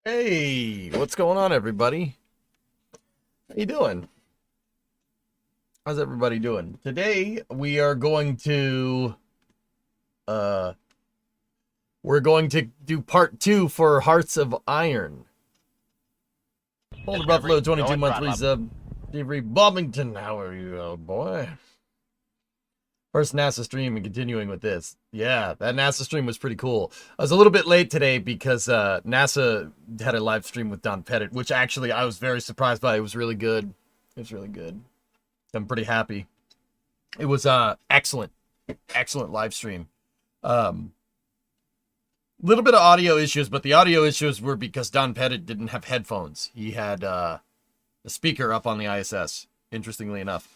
Hey, what's going on, everybody? How you doing? How's everybody doing? Today we are going to uh do part 2 for Hearts of Iron. Boulder Buffalo 22 monthly sub. Avery Bobbington, how are you, old boy? First NASA stream and continuing with this. Yeah, that NASA stream was pretty cool. I was a little bit late today because NASA had a live stream with Don Pettit, which actually I was very surprised by. It was really good. It was really good. I'm pretty happy. It was excellent live stream. Little bit of audio issues, but the audio issues were because Don Pettit didn't have headphones. He had a speaker up on the ISS, interestingly enough.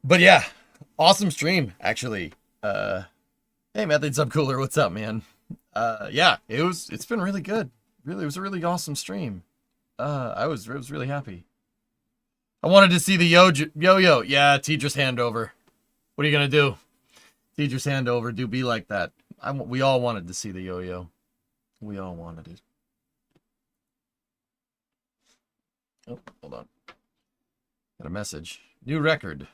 But yeah, awesome stream, actually. Hey, Method Subcooler, what's up, man? Yeah, it's been really good. Really, it was a really awesome stream. I was really happy. I wanted to see the yo-yo. Yeah, teacher's handover. What are you gonna do? Teacher's handover. Do be like that. We all wanted to see the yo-yo. We all wanted it. Oh, hold on. Got a message. New record.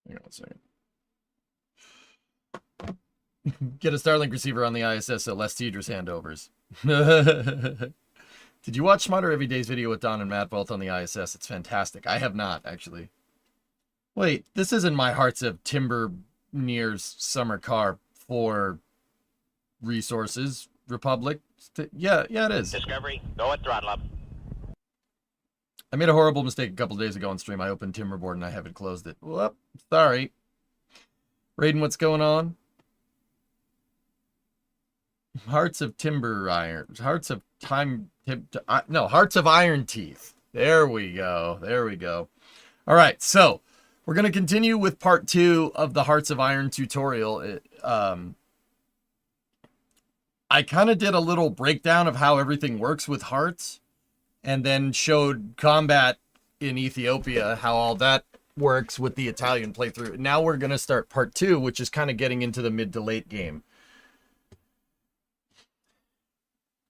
Hang on a second. Get a Starlink receiver on the ISS so less teachers handovers. Did you watch Smarter Every Day's video with Don and Matt both on the ISS? It's fantastic. I have not, actually. Wait, this isn't my Hearts of Timber Near's summer car for resources. Republic. Yeah, it is. Discovery, go at throttle up. I made a horrible mistake a couple days ago on stream. I opened Timberboard and I haven't closed it. Whoop, sorry. Raiden, what's going on? Hearts of Timber Iron. Hearts of Time. No, Hearts of Iron Teeth. There we go. There we go. All right, so we're going to continue with part 2 of the Hearts of Iron tutorial. I kind of did a little breakdown of how everything works with hearts, and then showed combat in Ethiopia, how all that works with the Italian playthrough. Now we're going to start part 2, which is kind of getting into the mid to late game.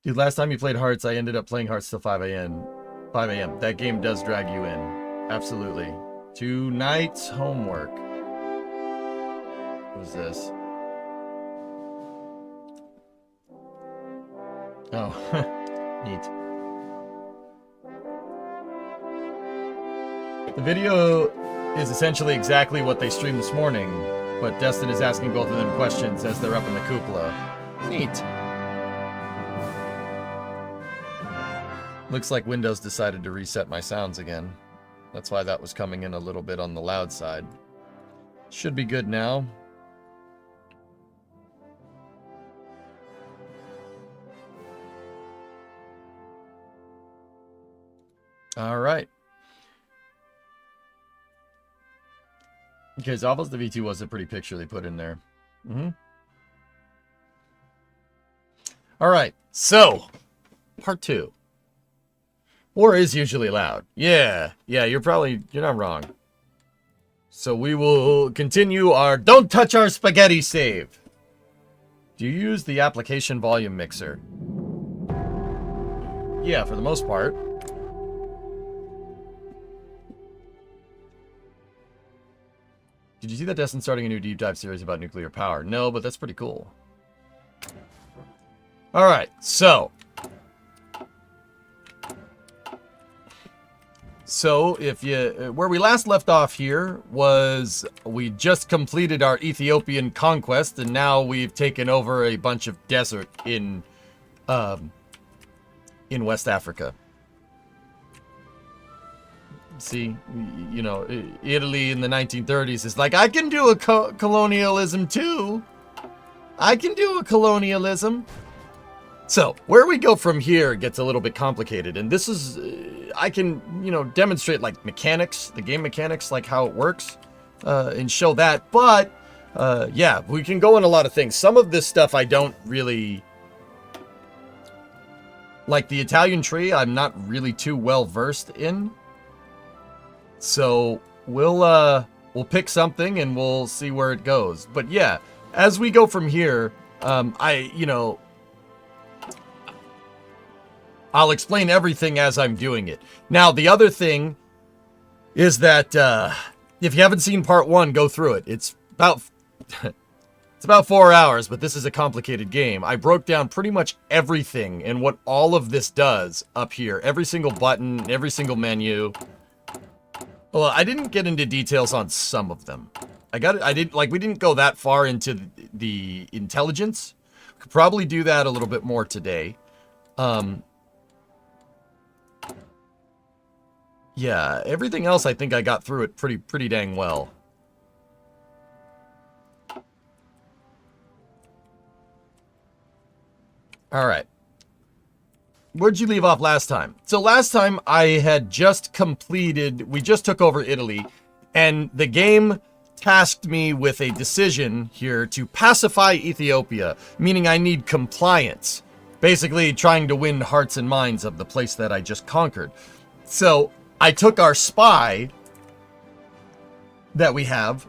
Dude, last time you played Hearts, I ended up playing Hearts till 5 a.m. That game does drag you in. Absolutely. Tonight's homework. What is this? Oh, neat. The video is essentially exactly what they streamed this morning, but Destin is asking both of them questions as they're up in the cupola. Neat. Looks like Windows decided to reset my sounds again. That's why that was coming in a little bit on the loud side. Should be good now. All right. Okay, Zavos the V2 was a pretty picture they put in there. All right, so part 2. War is usually loud. Yeah, you're not wrong. So we will continue our don't touch our spaghetti save. Do you use the application volume mixer? Yeah, for the most part. Did you see that Destin's starting a new deep dive series about nuclear power? No, but that's pretty cool. Alright, so if you, where we last left off here was we just completed our Ethiopian conquest, and now we've taken over a bunch of desert in West Africa. See, you know, Italy in the 1930s is like, I can do a colonialism too. I can do a colonialism. So, where we go from here gets a little bit complicated, and this is, I can, demonstrate, like, mechanics, the game mechanics, like how it works, and show that, but, yeah, we can go in a lot of things. Some of this stuff I don't really, like the Italian tree, I'm not really too well versed in, so we'll pick something and we'll see where it goes. But yeah, as we go from here, I'll explain everything as I'm doing it. Now, the other thing is that if you haven't seen part 1, go through it. It's about it's about 4 hours, but this is a complicated game. I broke down pretty much everything and what all of this does up here. Every single button, every single menu. Well, I didn't get into details on some of them. We didn't go that far into the intelligence. Could probably do that a little bit more today. Yeah, everything else I think I got through it pretty dang well. Alright. Where'd you leave off last time? So last time I had just completed, we just took over Italy, and the game tasked me with a decision here to pacify Ethiopia, meaning I need compliance. Basically trying to win hearts and minds of the place that I just conquered. So I took our spy that we have.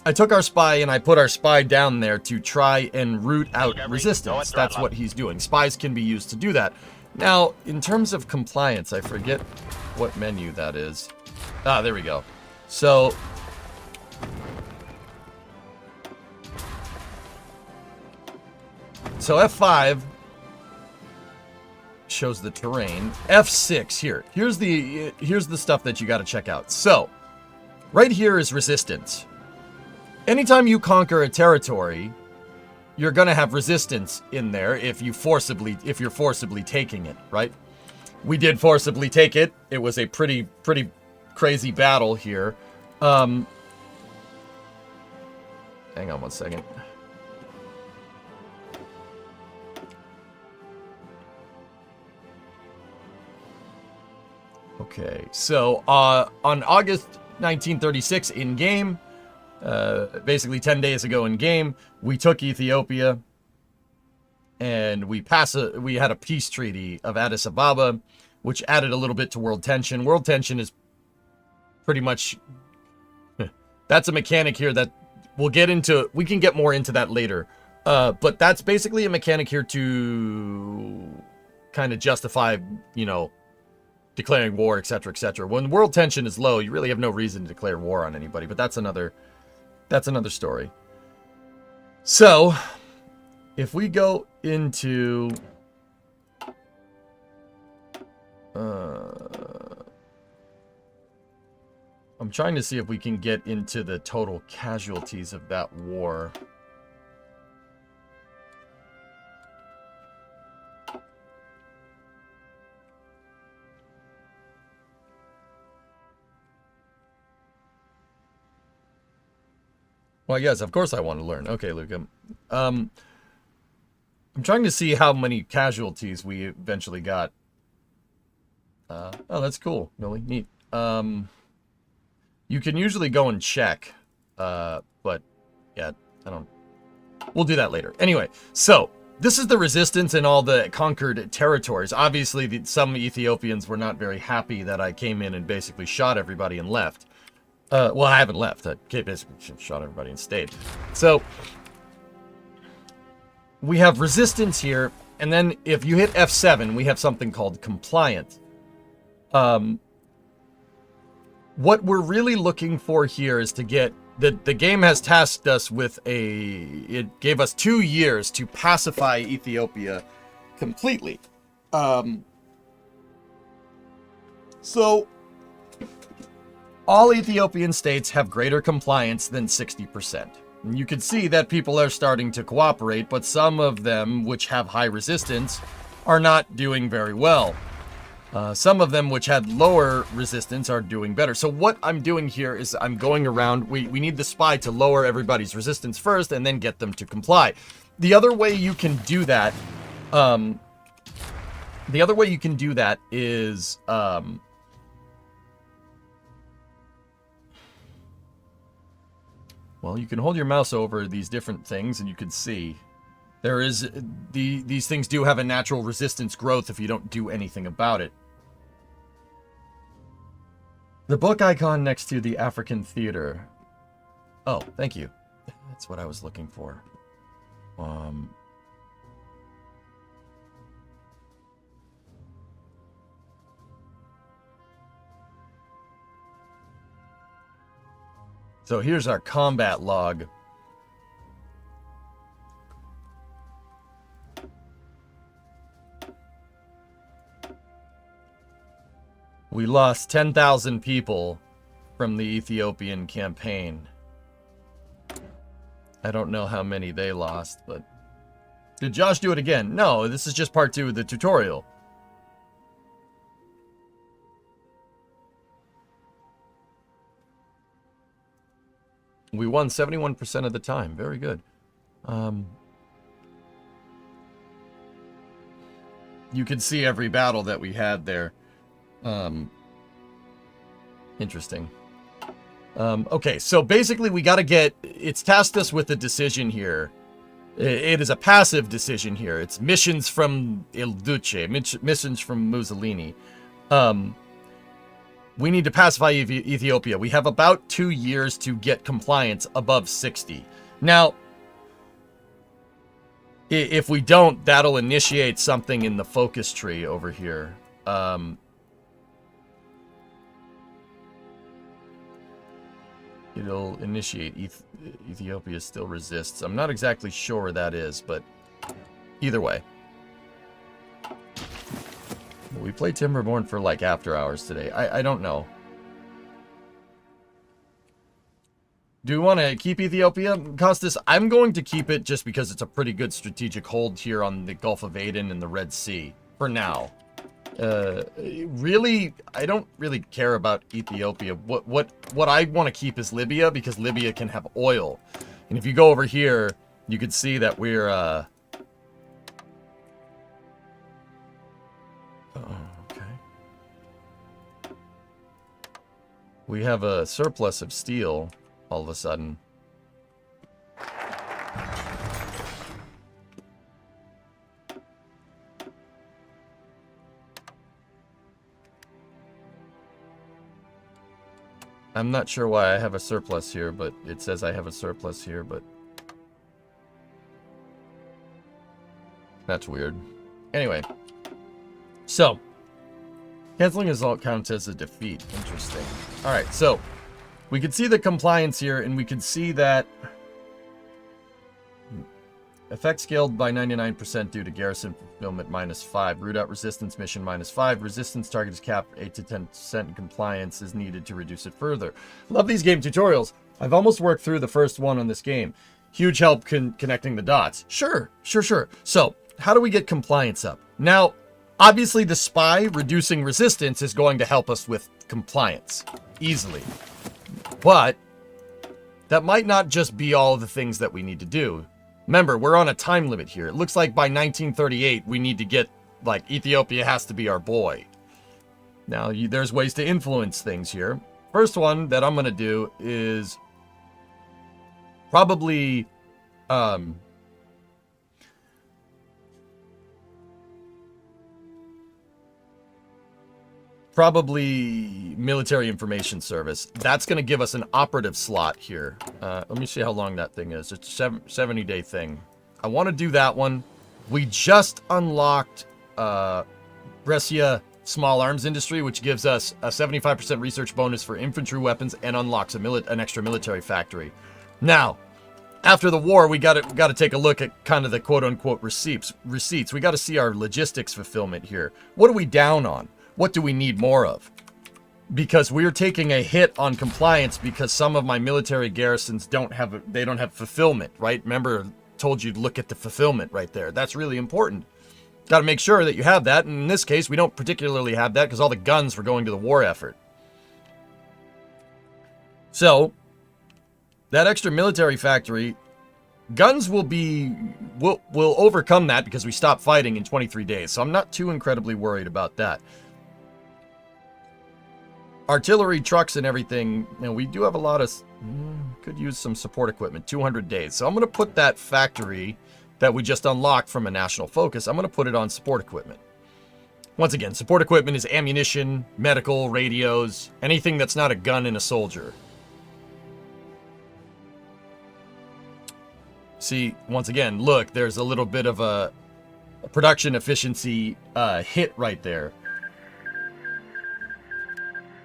I took our spy and I put our spy down there to try and root out resistance. That's what he's doing. Spies can be used to do that. Now, in terms of compliance, I forget what menu that is. Ah, there we go. So F5 shows the terrain. F6 here. Here's the stuff that you got to check out. So, right here is resistance. Anytime you conquer a territory, you're going to have resistance in there if you're forcibly taking it, right? We did forcibly take it. It was a pretty crazy battle here. Hang on one second. Okay, so on August 1936 in game, basically 10 days ago in game, we took Ethiopia, and we had a peace treaty of Addis Ababa, which added a little bit to world tension. World tension is pretty much that's a mechanic here that we'll get into. We can get more into that later, but that's basically a mechanic here to kind of justify, declaring war, etc., etc. When world tension is low, you really have no reason to declare war on anybody, but that's another story. So, if we go into I'm trying to see if we can get into the total casualties of that war. Well, yes, of course I want to learn. Okay, Luca. I'm trying to see how many casualties we eventually got. Oh, that's cool. Really neat. You can usually go and check, but yeah, we'll do that later. Anyway, so this is the resistance in all the conquered territories. Obviously, some Ethiopians were not very happy that I came in and basically shot everybody and left. Well, I haven't left. I basically shot everybody and stayed. So, we have resistance here, and then if you hit F7, we have something called compliant. What we're really looking for here is to get... The game has tasked us with it gave us 2 years to pacify Ethiopia completely. So... all Ethiopian states have greater compliance than 60%. And you can see that people are starting to cooperate, but some of them, which have high resistance, are not doing very well. Some of them, which had lower resistance, are doing better. So what I'm doing here is I'm going around. We need the spy to lower everybody's resistance first and then get them to comply. The other way you can do that The other way you can do that is, well, you can hold your mouse over these different things and you can see there is, these things do have a natural resistance growth if you don't do anything about it. The book icon next to the African theater. Oh, thank you. That's what I was looking for. So here's our combat log. We lost 10,000 people from the Ethiopian campaign. I don't know how many they lost, but... Did Josh do it again? No, this is just part 2 of the tutorial. We won 71% of the time. Very good. You can see every battle that we had there. Interesting. Okay, so basically we got to get... It's tasked us with a decision here. It is a passive decision here. It's missions from Il Duce, missions from Mussolini. We need to pacify Ethiopia. We have about 2 years to get compliance above 60. Now, if we don't, that'll initiate something in the focus tree over here. It'll initiate Ethiopia still resists. I'm not exactly sure where that is, but either way. We played Timberborn for like after hours today. I don't know. Do we want to keep Ethiopia, Costas? I'm going to keep it just because it's a pretty good strategic hold here on the Gulf of Aden and the Red Sea. For now. Really, I don't really care about Ethiopia. What I want to keep is Libya, because Libya can have oil. And if you go over here, you can see that we're, oh, okay. We have a surplus of steel all of a sudden. I'm not sure why I have a surplus here, but it says I have a surplus here, but... That's weird. Anyway. So. Canceling assault counts as a defeat. Interesting. Alright, so. We can see the compliance here, and we can see that... Effect scaled by 99% due to Garrison fulfillment -5. Root out resistance mission -5. Resistance target is capped 8 to 10%, and compliance is needed to reduce it further. Love these game tutorials. I've almost worked through the first one on this game. Huge help connecting the dots. Sure. So, how do we get compliance up? Now, obviously the spy reducing resistance is going to help us with compliance. Easily. But, that might not just be all the things that we need to do. Remember, we're on a time limit here. It looks like by 1938, we need to get, like, Ethiopia has to be our boy. Now, there's ways to influence things here. First one that I'm going to do is probably, military information service. That's going to give us an operative slot here. Let me see how long that thing is. It's a 70-day thing. I want to do that one. We just unlocked Brescia Small Arms Industry, which gives us a 75% research bonus for infantry weapons and unlocks an extra military factory. Now, after the war, we got to take a look at kind of the quote-unquote receipts. We got to see our logistics fulfillment here. What are we down on? What do we need more of? Because we're taking a hit on compliance because some of my military garrisons don't have fulfillment, right? Remember, I told you to look at the fulfillment right there. That's really important. Got to make sure that you have that. And in this case, we don't particularly have that because all the guns were going to the war effort. So, that extra military factory Guns will will overcome that because we stop fighting in 23 days. So I'm not too incredibly worried about that. Artillery, trucks, and everything, you know, we do have a lot of... could use some support equipment. 200 days. So I'm going to put that factory that we just unlocked from a national focus, I'm going to put it on support equipment. Once again, support equipment is ammunition, medical, radios, anything that's not a gun and a soldier. See, once again, look, there's a little bit of a production efficiency hit right there.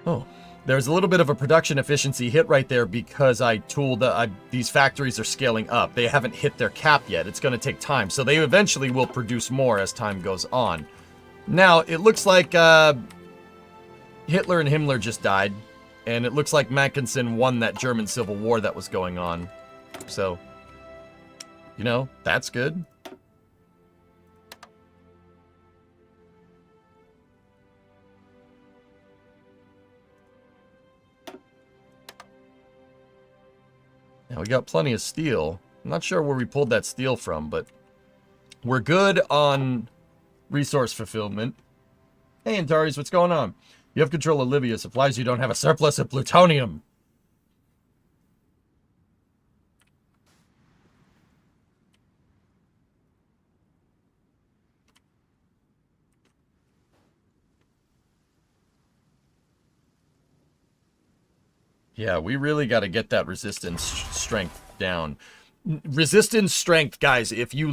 Oh, there's a little bit of a production efficiency hit right there because I tooled these factories are scaling up. They haven't hit their cap yet. It's going to take time. So they eventually will produce more as time goes on. Now, it looks like Hitler and Himmler just died. And it looks like Mackensen won that German Civil War that was going on. So, you know, that's good. Now, we got plenty of steel. I'm not sure where we pulled that steel from, but we're good on resource fulfillment. Hey, Antares, what's going on? You have control of Libya. Supplies you don't have a surplus of plutonium. Yeah, we really got to get that resistance strength down. Resistance strength, guys, if you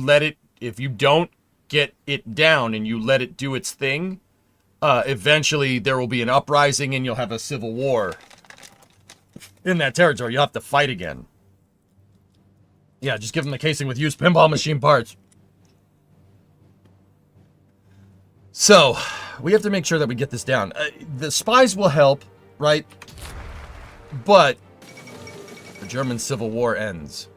don't get it down and you let it do its thing, eventually there will be an uprising and you'll have a civil war in that territory. You'll have to fight again. Yeah, just give them the casing with used pinball machine parts. So, we have to make sure that we get this down. The spies will help, right? But the German Civil War ends.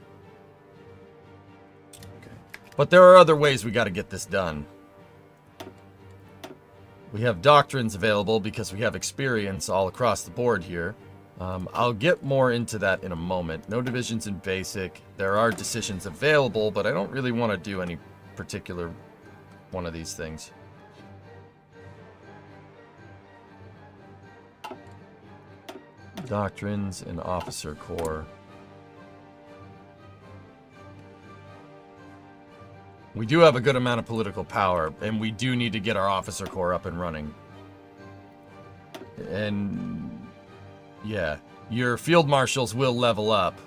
Okay. But there are other ways we got to get this done. We have doctrines available because we have experience all across the board here. I'll get more into that in a moment. No divisions in basic. There are decisions available, but I don't really want to do any particular one of these things. Doctrines and officer corps. We do have a good amount of political power, and we do need to get our officer corps up and running. And yeah, your field marshals will level up.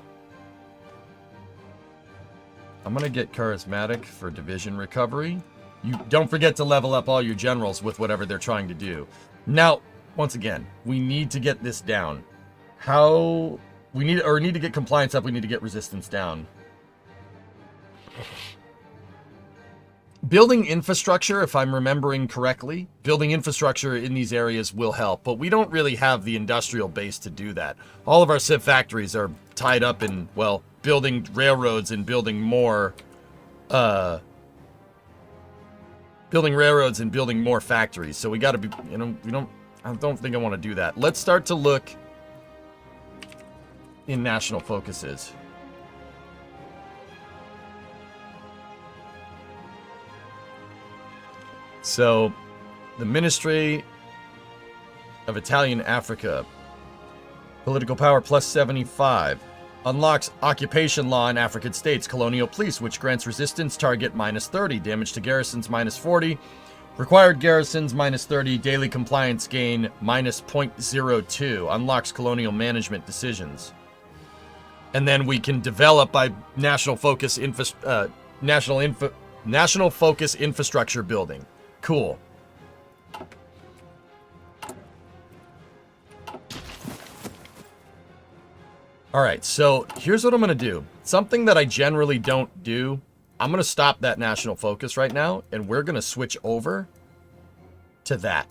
I'm gonna get charismatic for division recovery. You don't forget to level up all your generals with whatever they're trying to do. Now, once again, we need to get this down. How we need to get compliance up, we need to get resistance down. Building infrastructure, if I'm remembering correctly, building infrastructure in these areas will help, but we don't really have the industrial base to do that. All of our civ factories are tied up in, well, building railroads and building more factories. So we got to be, you know, I don't think I want to do that. Let's start to look in national focuses. So, the Ministry of Italian Africa, political power plus 75, unlocks occupation law in African states, colonial police, which grants resistance target minus 30, damage to garrisons minus 40, required garrisons minus 30, daily compliance gain minus 0.02, unlocks colonial management decisions. And then we can develop by national focus national focus infrastructure building. Cool. All right, so here's what I'm going to do. Something that I generally don't do. I'm going to stop that national focus right now, and we're going to switch over to that.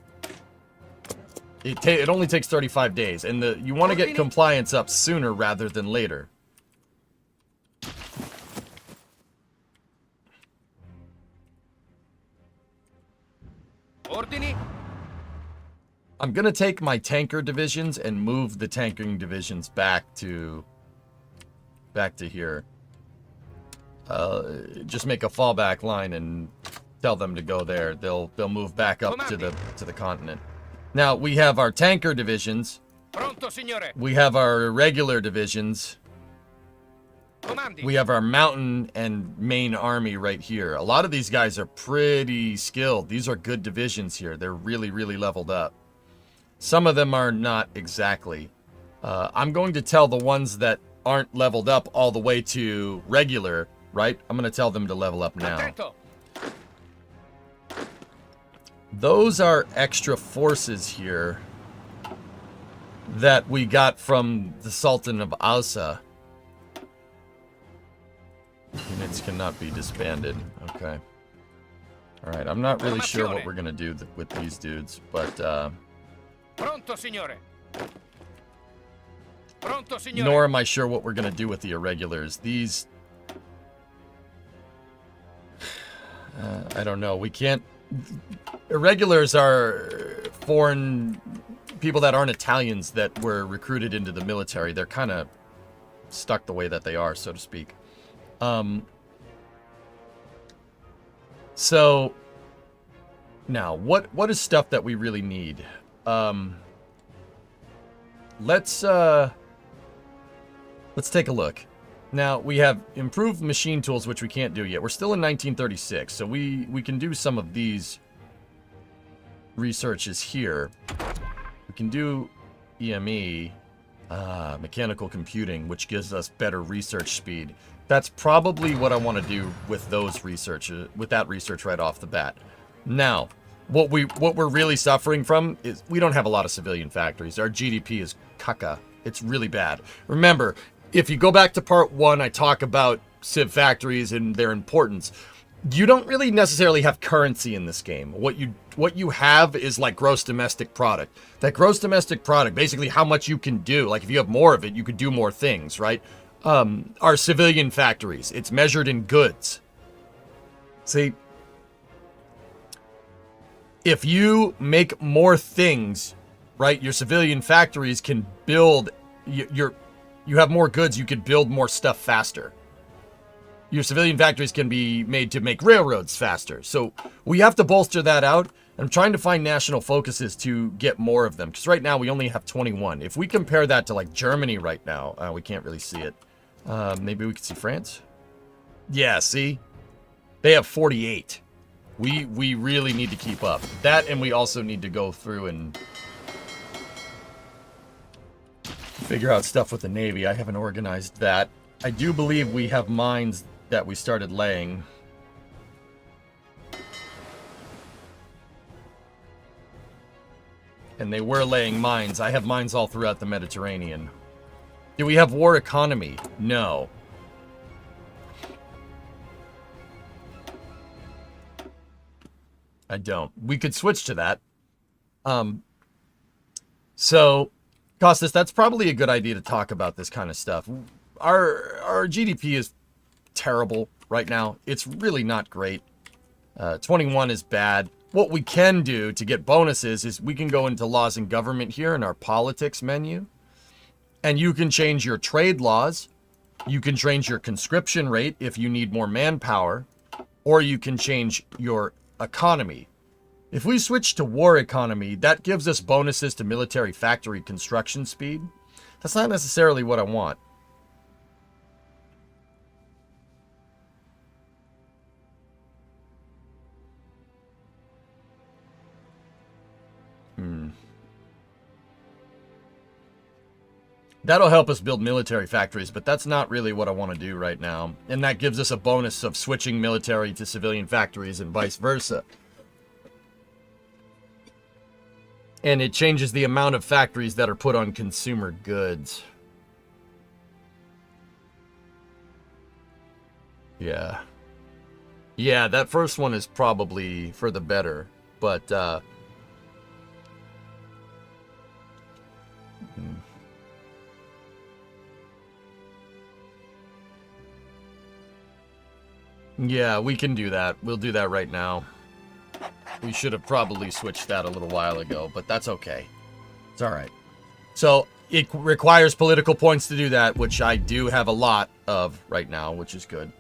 It only takes 35 days, and you want to get compliance up sooner rather than later. I'm going to take my tanker divisions and move the tanking divisions back to here. just make a fallback line and tell them to go there. They'll move back up to the continent. Now we have our tanker divisions. Pronto, signore. We have our irregular divisions. Comandi. We have our mountain and main army right here. A lot of these guys are pretty skilled. These are good divisions here. They're really, really leveled up. Some of them are not exactly. I'm going to tell the ones that aren't leveled up all the way to regular, right? I'm going to tell them to level up now. Attento. Those are extra forces here that we got from the Sultan of Ausa. Units cannot be disbanded. Okay. Alright, I'm not really sure what we're going to do with these dudes, but Pronto, signore. Pronto, signore. nor am I sure what we're going to do with the irregulars. These... I don't know. We can't... Irregulars are foreign people that aren't Italians that were recruited into the military. They're kind of stuck the way that they are, so to speak. So now what is stuff that we really need? Let's take a look. Now we have improved machine tools, which we can't do yet. We're still in 1936, so we can do some of these researches here. We can do EME, mechanical computing, which gives us better research speed. That's probably what I want to do with those research, with that research right off the bat. Now, what we're really suffering from is we don't have a lot of civilian factories. Our GDP is caca. It's really bad. Remember, if you go back to part 1, I talk about civ factories and their importance. You don't really necessarily have currency in this game. What you have is like gross domestic product. That gross domestic product, basically how much you can do. Like if you have more of it, you could do more things, right? Our civilian factories, it's measured in goods. See, if you make more things, right, your civilian factories can build, you have more goods, you could build more stuff faster. Your civilian factories can be made to make railroads faster. So we have to bolster that out. I'm trying to find national focuses to get more of them. Because right now we only have 21. If we compare that to like Germany right now, we can't really see it. Maybe we could see France. Yeah, see? They have 48. We really need to keep up. That, and we also need to go through and figure out stuff with the Navy. I haven't organized that. I do believe we have mines that we started laying. And they were laying mines. I have mines all throughout the Mediterranean. Do we have war economy? No. I don't. We could switch to that. So, Costas, that's probably a good idea to talk about this kind of stuff. Our GDP is terrible right now. It's really not great. 21 is bad. What we can do to get bonuses is we can go into laws and government here in our politics menu. And you can change your trade laws. You can change your conscription rate if you need more manpower. Or you can change your economy. If we switch to war economy, that gives us bonuses to military factory construction speed. That's not necessarily what I want. That'll help us build military factories, but that's not really what I want to do right now. And that gives us a bonus of switching military to civilian factories and vice versa. And it changes the amount of factories that are put on consumer goods. Yeah. Yeah, that first one is probably for the better, but yeah, we can do that. We'll do that right now. We should have probably switched that a little while ago, but that's okay. It's all right. So it requires political points to do that, which I do have a lot of right now, which is good.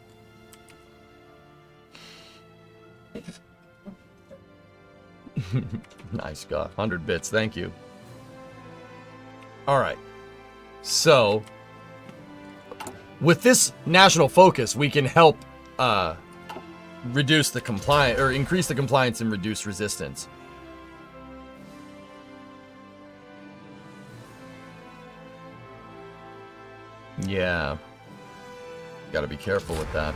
Nice, got 100 bits, thank you. Alright. So, with this national focus, we can help reduce the compliance, or increase the compliance and reduce resistance. Yeah. Gotta be careful with that.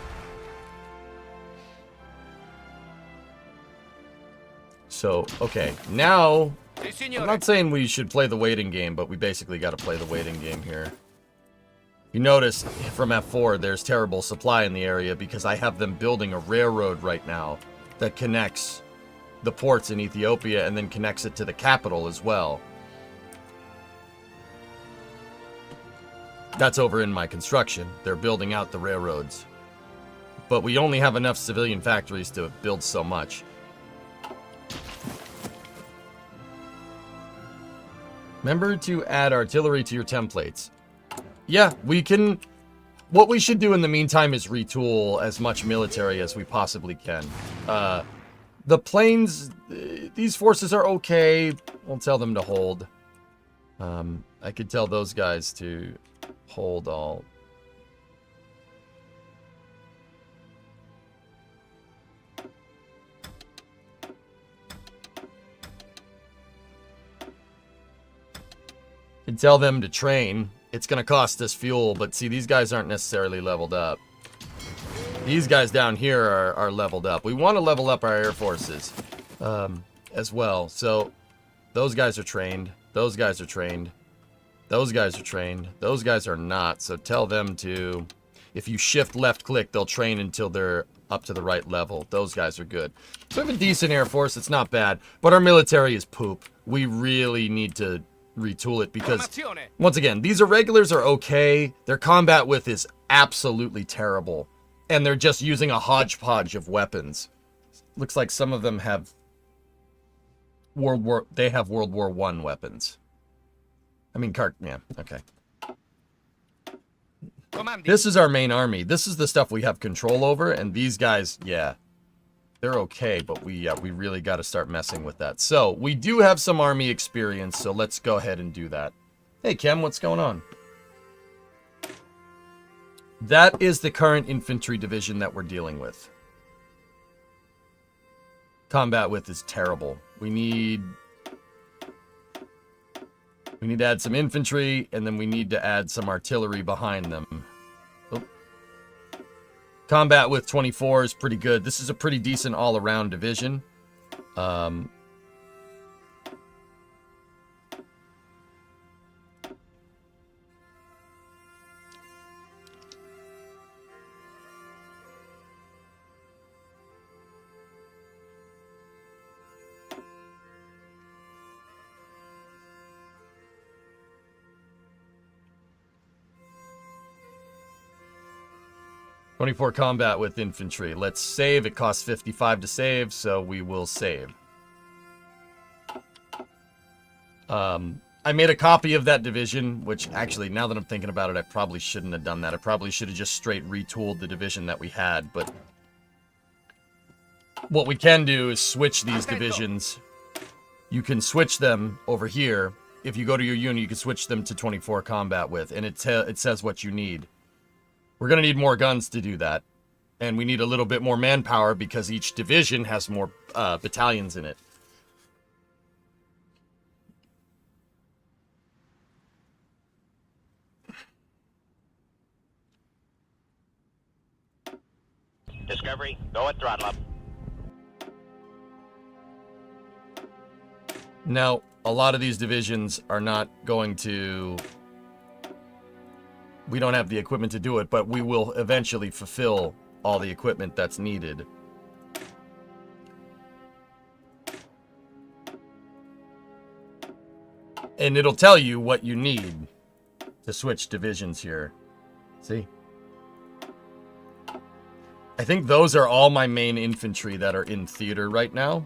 So, okay, now, I'm not saying we should play the waiting game, but we basically gotta play the waiting game here. You notice, from F4, there's terrible supply in the area because I have them building a railroad right now that connects the ports in Ethiopia and then connects it to the capital as well. That's over in my construction. They're building out the railroads. But we only have enough civilian factories to build so much. Remember to add artillery to your templates. Yeah, we can... What we should do in the meantime is retool as much military as we possibly can. The planes... These forces are okay. We'll tell them to hold. I could tell those guys to hold all. And tell them to train. It's going to cost us fuel, but see, these guys aren't necessarily leveled up. These guys down here are leveled up. We want to level up our air forces as well. So those guys are trained. Those guys are trained. Those guys are trained. Those guys are not. So tell them to, if you shift left click, they'll train until they're up to the right level. Those guys are good. So we have a decent air force. It's not bad. But our military is poop. We really need to retool it because, once again, these irregulars are okay. Their combat width is absolutely terrible. And they're just using a hodgepodge of weapons. Looks like some of them have World War I weapons. I mean, yeah, okay. This is our main army. This is the stuff we have control over, and these guys, yeah, they're okay, but we really got to start messing with that. So, we do have some army experience, so let's go ahead and do that. Hey, Kem, what's going on? That is the current infantry division that we're dealing with. Combat width is terrible. We need to add some infantry, and then we need to add some artillery behind them. Oh. Combat with 24 is pretty good. This is a pretty decent all-around division. 24 combat with infantry. Let's save. It costs 55 to save, so we will save. I made a copy of that division, which actually, now that I'm thinking about it, I probably shouldn't have done that. I probably should have just straight retooled the division that we had, but what we can do is switch these divisions. You can switch them over here. If you go to your unit, you can switch them to 24 combat with, and it says what you need. We're going to need more guns to do that. And we need a little bit more manpower because each division has more battalions in it. Discovery, go at throttle up. Now, a lot of these divisions are not going to... We don't have the equipment to do it, but we will eventually fulfill all the equipment that's needed. And it'll tell you what you need to switch divisions here. See? I think those are all my main infantry that are in theater right now.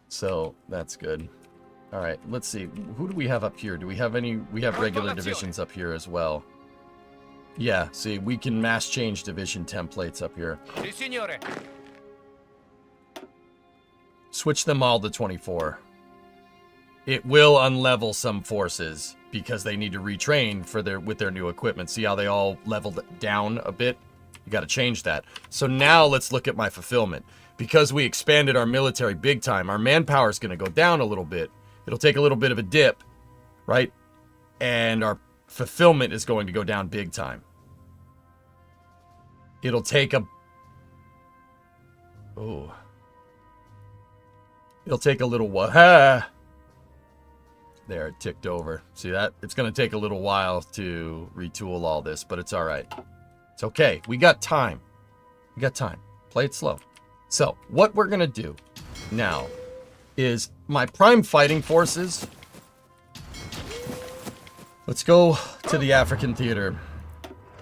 So, that's good. Alright, let's see. Who do we have up here? Do we have any... We have regular divisions up here as well. Yeah, see, we can mass change division templates up here. Sì, signore. Switch them all to 24. It will unlevel some forces because they need to retrain for with their new equipment. See how they all leveled down a bit? You got to change that. So now let's look at my fulfillment. Because we expanded our military big time, our manpower is going to go down a little bit. It'll take a little bit of a dip, right? And our fulfillment is going to go down big time. It'll take a... Oh. It'll take a little while. There, it ticked over. See that? It's going to take a little while to retool all this, but it's all right. It's okay. We got time. We got time. Play it slow. So, what we're going to do now is my prime fighting forces. Let's go to the African theater.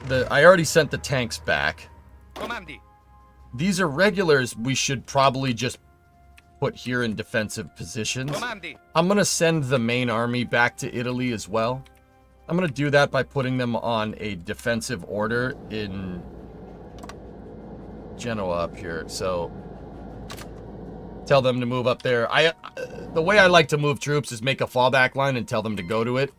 I already sent the tanks back. Comandi. These are regulars we should probably just put here in defensive positions. Comandi. I'm going to send the main army back to Italy as well. I'm going to do that by putting them on a defensive order in Genoa up here. So tell them to move up there. The way I like to move troops is make a fallback line and tell them to go to it.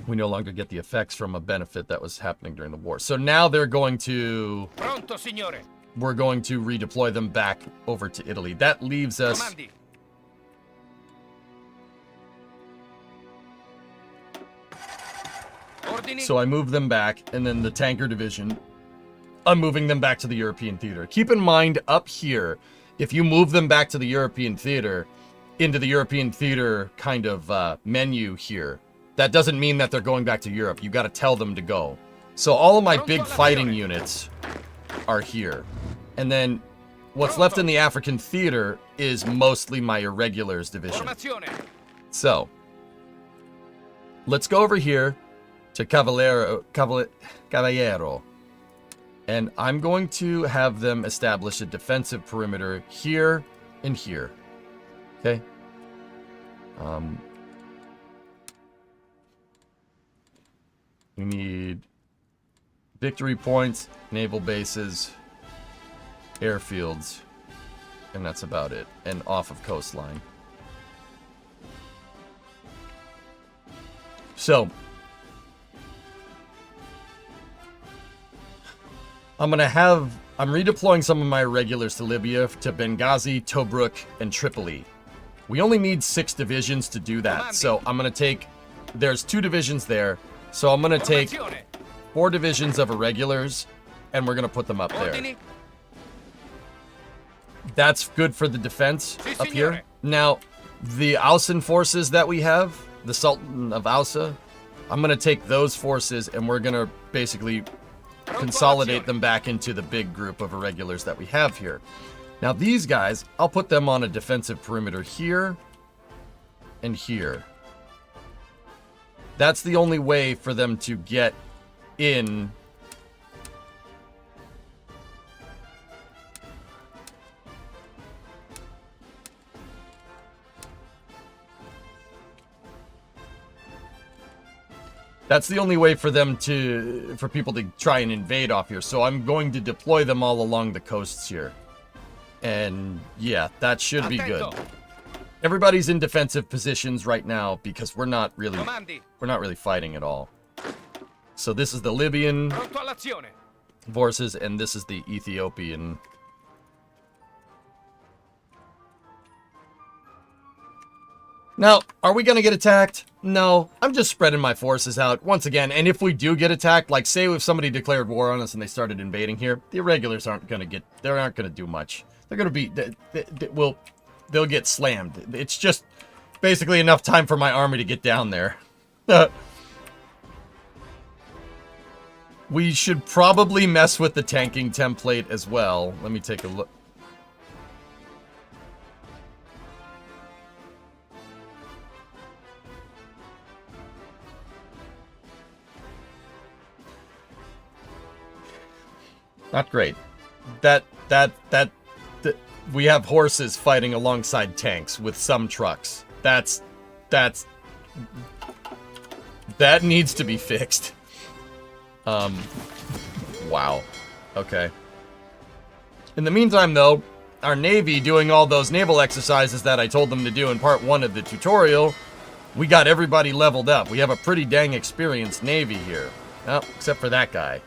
We no longer get the effects from a benefit that was happening during the war. So now they're going to... Pronto, signore. We're going to redeploy them back over to Italy. That leaves us... Comandi. Ordini. So I move them back, and then the tanker division, I'm moving them back to the European theater. Keep in mind, up here, if you move them back to the European theater, into the European theater kind of menu here, that doesn't mean that they're going back to Europe. You got to tell them to go. So all of my big fighting units are here. And then what's left in the African theater is mostly my irregulars division. So let's go over here to Cavallero. And I'm going to have them establish a defensive perimeter here and here. Okay? We need victory points, naval bases, airfields, and that's about it. And off of coastline. So I'm redeploying some of my regulars to Libya, to Benghazi, Tobruk, and Tripoli. We only need 6 divisions to do that. So I'm going to take, there's 2 divisions there. So I'm going to take 4 divisions of irregulars, and we're going to put them up there. That's good for the defense up here. Now, the Ausan forces that we have, the Sultan of Ausa, I'm going to take those forces, and we're going to basically consolidate them back into the big group of irregulars that we have here. Now, these guys, I'll put them on a defensive perimeter here and here. That's the only way for them to get in. That's the only way for them for people to try and invade off here. So I'm going to deploy them all along the coasts here. And yeah, that should be good. Everybody's in defensive positions right now because we're not really fighting at all. So this is the Libyan forces, and this is the Ethiopian. Now, are we going to get attacked? No, I'm just spreading my forces out once again. And if we do get attacked, like say if somebody declared war on us and they started invading here, the irregulars aren't going to do much. They're going to be, they'll get slammed. It's just basically enough time for my army to get down there. We should probably mess with the tanking template as well. Let me take a look. Not great. We have horses fighting alongside tanks with some trucks. That's That needs to be fixed. Wow. Okay. In the meantime, though, our Navy doing all those naval exercises that I told them to do in part 1 of the tutorial, we got everybody leveled up. We have a pretty dang experienced Navy here. Well, except for that guy.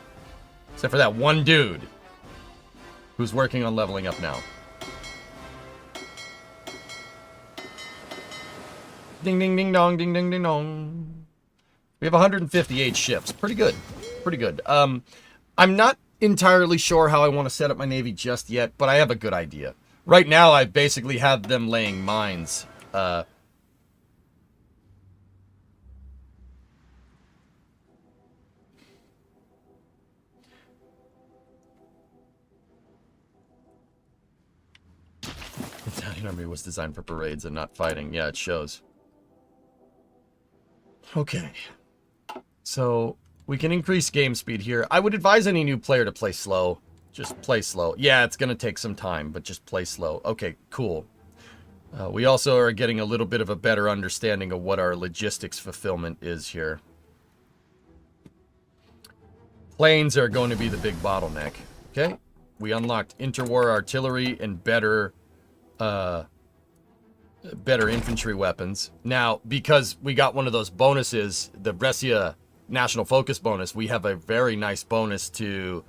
Except for that one dude who's working on leveling up now. Ding, ding, ding, dong, ding, ding, ding, dong. We have 158 ships. Pretty good. Pretty good. I'm not entirely sure how I want to set up my Navy just yet, but I have a good idea. Right now, I basically have them laying mines. The Italian army was designed for parades and not fighting. Yeah, it shows. Okay. So, we can increase game speed here. I would advise any new player to play slow. Just play slow. Yeah, it's going to take some time, but just play slow. Okay, cool. We also are getting a little bit of a better understanding of what our logistics fulfillment is here. Planes are going to be the big bottleneck. Okay, we unlocked interwar artillery and better infantry weapons. Now, because we got one of those bonuses, the Brescia National Focus bonus, we have a very nice bonus to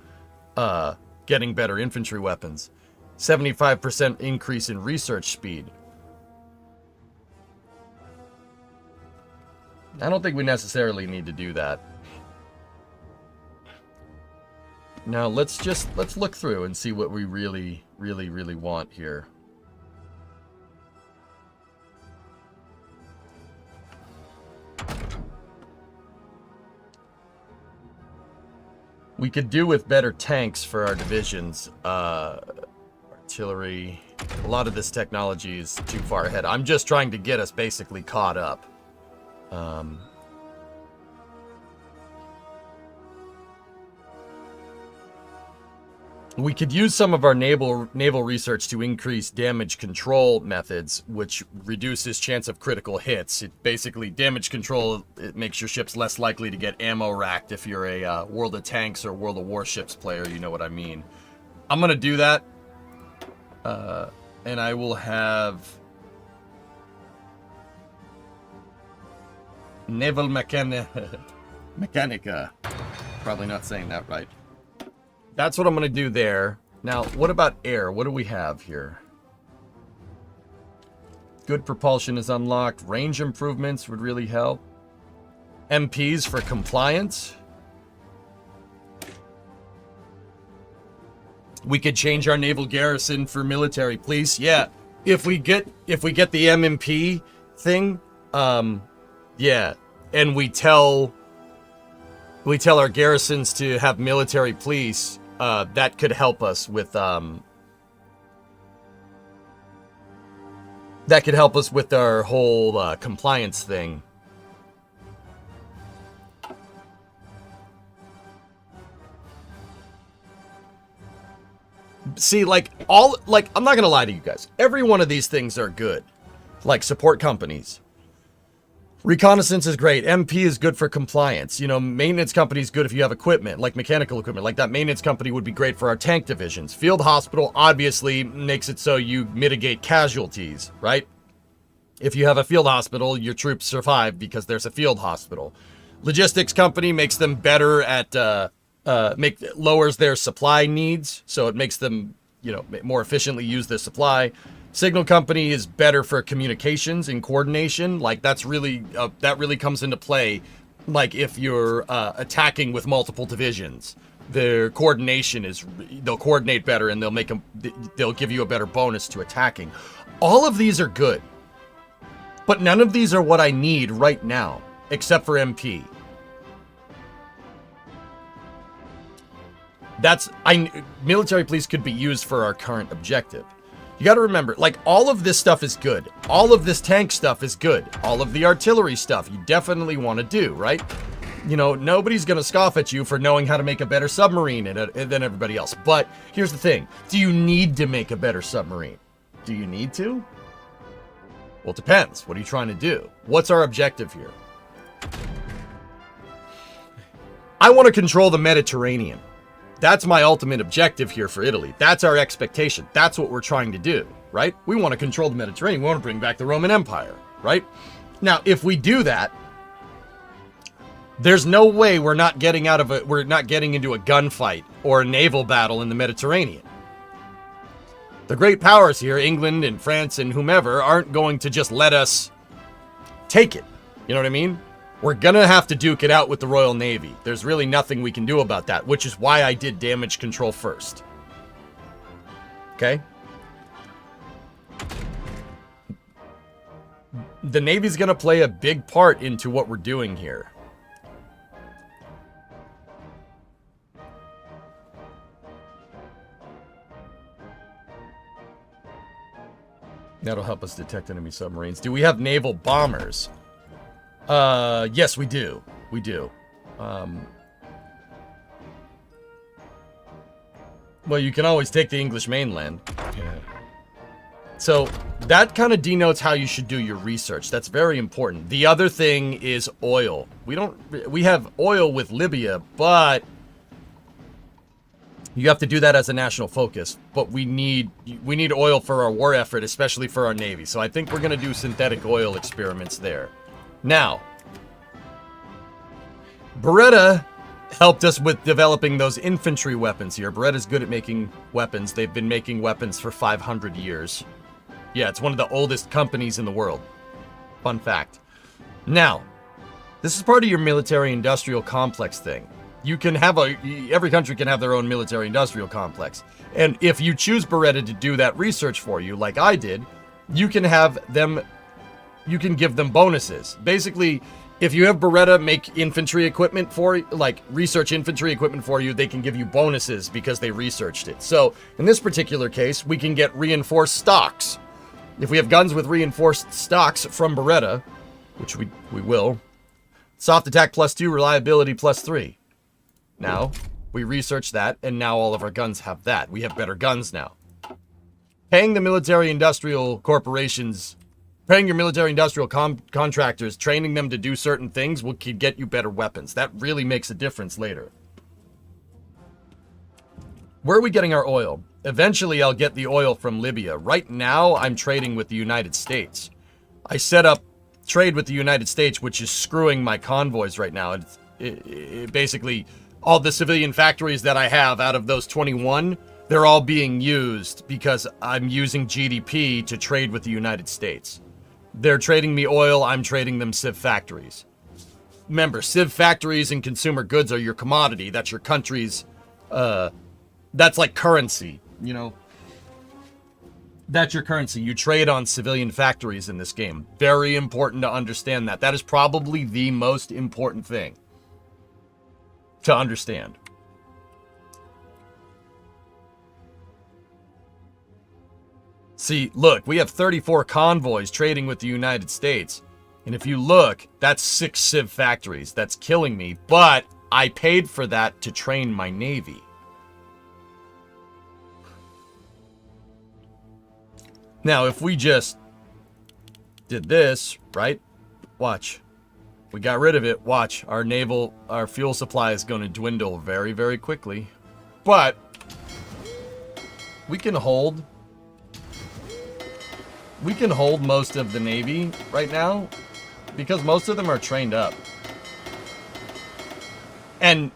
getting better infantry weapons. 75% increase in research speed. I don't think we necessarily need to do that. Now let's look through and see what we really want here. We could do with better tanks for our divisions. Artillery. A lot of this technology is too far ahead. I'm just trying to get us basically caught up. We could use some of our naval research to increase damage control methods, which reduces chance of critical hits. It basically, damage control, it makes your ships less likely to get ammo racked. If you're a World of Tanks or World of Warships player, you know what I mean. I'm going to do that. And I will have Naval Mechanica. Probably not saying that right. That's what I'm going to do there. Now, what about air? What do we have here? Good propulsion is unlocked. Range improvements would really help. MPs for compliance. We could change our naval garrison for military police. Yeah, if we get the MMP thing, yeah, and we tell our garrisons to have military police. That could help us with our whole compliance thing. See, I'm not gonna lie to you guys. Every one of these things are good. Like support companies. Reconnaissance is great. MP is good for compliance. You know, maintenance company is good if you have equipment, like mechanical equipment. Like that maintenance company would be great for our tank divisions. Field hospital obviously makes it so you mitigate casualties, right? If you have a field hospital, your troops survive because there's a field hospital. Logistics company makes them better at, lowers their supply needs, so it makes them, you know, more efficiently use their supply. Signal company is better for communications and coordination. Like that's really that really comes into play. Like if you're attacking with multiple divisions, their coordination is they'll coordinate better and they'll give you a better bonus to attacking. All of these are good, but none of these are what I need right now, except for MP. Military police could be used for our current objective. You got to remember, like, all of this stuff is good. All of this tank stuff is good. All of the artillery stuff you definitely want to do, right? You know, nobody's going to scoff at you for knowing how to make a better submarine than everybody else. But here's the thing. Do you need to make a better submarine? Do you need to? Well, it depends. What are you trying to do? What's our objective here? I want to control the Mediterranean. That's my ultimate objective here for Italy. That's our expectation. That's what we're trying to do, right? We want to control the Mediterranean. We want to bring back the Roman Empire, right? Now, if we do that, there's no way we're not getting into a gunfight or a naval battle in the Mediterranean. The great powers here, England and France and whomever, aren't going to just let us take it. You know what I mean? We're going to have to duke it out with the Royal Navy. There's really nothing we can do about that, which is why I did damage control first. Okay? The Navy's going to play a big part into what we're doing here. That'll help us detect enemy submarines. Do we have naval bombers? Yes, we do. We do. Well, you can always take the English mainland. Yeah. So that kind of denotes how you should do your research. That's very important. The other thing is oil. We have oil with Libya, but you have to do that as a national focus. But we need oil for our war effort, especially for our Navy. So I think we're going to do synthetic oil experiments there. Now, Beretta helped us with developing those infantry weapons here. Beretta's good at making weapons. They've been making weapons for 500 years. Yeah, it's one of the oldest companies in the world. Fun fact. Now, this is part of your military-industrial complex thing. You can have every country can have their own military-industrial complex. And if you choose Beretta to do that research for you, like I did, you can give them bonuses. Basically, if you have Beretta make infantry equipment research infantry equipment for you, they can give you bonuses because they researched it. So, in this particular case, we can get reinforced stocks. If we have guns with reinforced stocks from Beretta, which we will, soft attack +2, reliability +3. Now, we researched that, and now all of our guns have that. We have better guns now. Paying the military-industrial corporations, paying your military-industrial contractors, training them to do certain things could get you better weapons. That really makes a difference later. Where are we getting our oil? Eventually, I'll get the oil from Libya. Right now, I'm trading with the United States. I set up trade with the United States, which is screwing my convoys right now. It basically, all the civilian factories that I have out of those 21, they're all being used because I'm using GDP to trade with the United States. They're trading me oil, I'm trading them civ factories. Remember, civ factories and consumer goods are your commodity. That's your country's, that's like currency, you know? That's your currency. You trade on civilian factories in this game. Very important to understand that. That is probably the most important thing to understand. See, look, we have 34 convoys trading with the United States. And if you look, that's 6 civ factories. That's killing me. But I paid for that to train my Navy. Now, if we just did this, right? Watch. We got rid of it. Watch. Our fuel supply is going to dwindle very, very quickly. But we can hold most of the Navy right now because most of them are trained up. And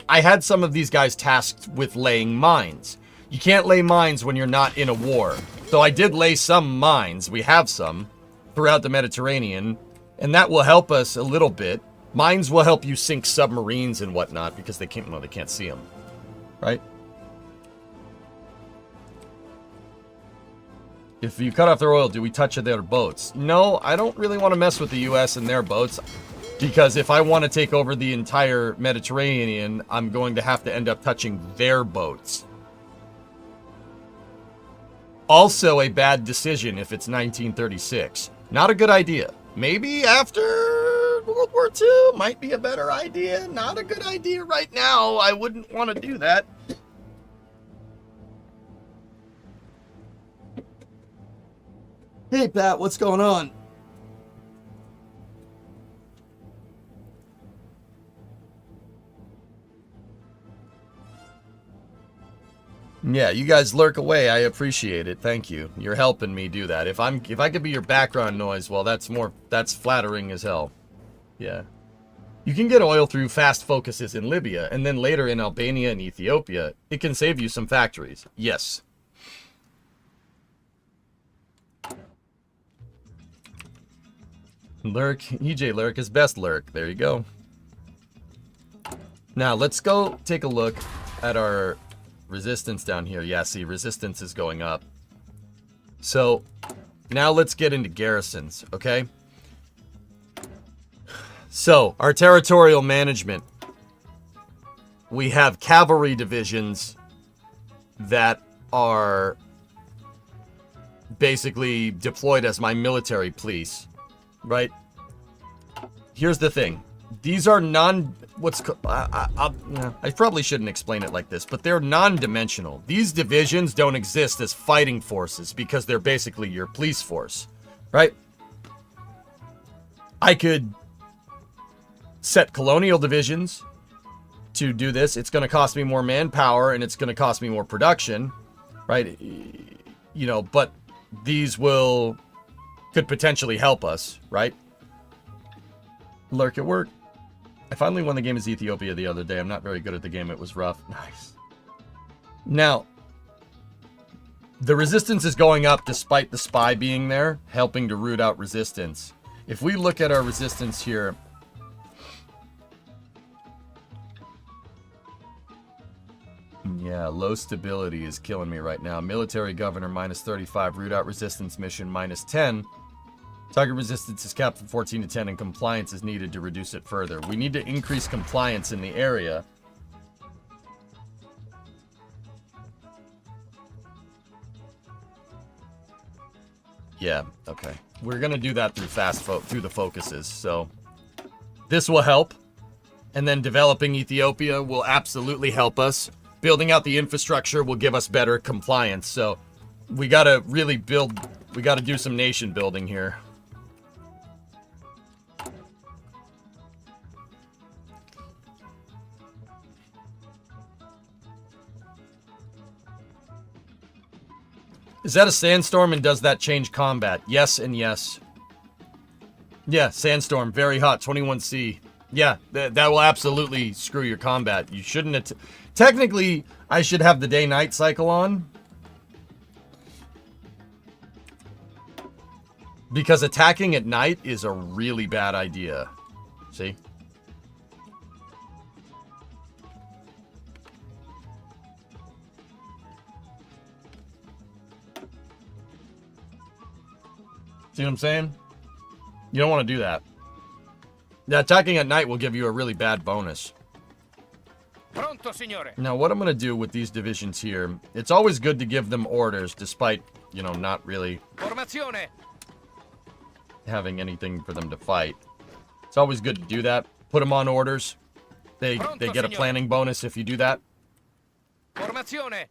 I had some of these guys tasked with laying mines. You can't lay mines when you're not in a war. So I did lay some mines. We have some throughout the Mediterranean, and that will help us a little bit. Mines will help you sink submarines and whatnot because they can't see them, right? If you cut off their oil, do we touch their boats? No, I don't really want to mess with the US and their boats because if I want to take over the entire Mediterranean, I'm going to have to end up touching their boats. Also a bad decision if it's 1936. Not a good idea. Maybe after World War II might be a better idea. Not a good idea right now. I wouldn't want to do that. Hey, Pat, what's going on? Yeah, you guys lurk away. I appreciate it. Thank you. You're helping me do that. If I could be your background noise, well, that's flattering as hell. Yeah. You can get oil through fast focuses in Libya, and then later in Albania and Ethiopia. It can save you some factories. Yes. Lurk. EJ Lurk is best lurk. There you go. Now, let's go take a look at our resistance down here. Yeah, see, resistance is going up. So, now let's get into garrisons, okay? So, our territorial management. We have cavalry divisions that are basically deployed as my military police, right? Here's the thing. These are I probably shouldn't explain it like this, but they're non-dimensional. These divisions don't exist as fighting forces because they're basically your police force, right? I could set colonial divisions to do this. It's going to cost me more manpower and it's going to cost me more production, right? You know, but these could potentially help us, right? Lurk at work. I finally won the game as Ethiopia the other day. I'm not very good at the game. It was rough. Nice. Now, the resistance is going up despite the spy being there, helping to root out resistance. If we look at our resistance here, yeah, low stability is killing me right now. Military governor minus 35, root out resistance mission minus 10. Target resistance is capped from 14 to 10 and compliance is needed to reduce it further. We need to increase compliance in the area. Yeah, okay. We're going to do that through through the focuses. So this will help. And then developing Ethiopia will absolutely help us. Building out the infrastructure will give us better compliance. So we got to really we got to do some nation building here. Is that a sandstorm and does that change combat? Yes and yes. Yeah, sandstorm, very hot, 21C. Yeah, that will absolutely screw your combat. You shouldn't... Technically, I should have the day-night cycle on. Because attacking at night is a really bad idea. See? See what I'm saying? You don't want to do that. Now, attacking at night will give you a really bad bonus. Pronto, signore. Now, what I'm going to do with these divisions here, it's always good to give them orders, despite, you know, not really Formazione. having anything for them to fight. It's always good to do that. Put them on orders. They get a planning bonus if you do that. Formazione.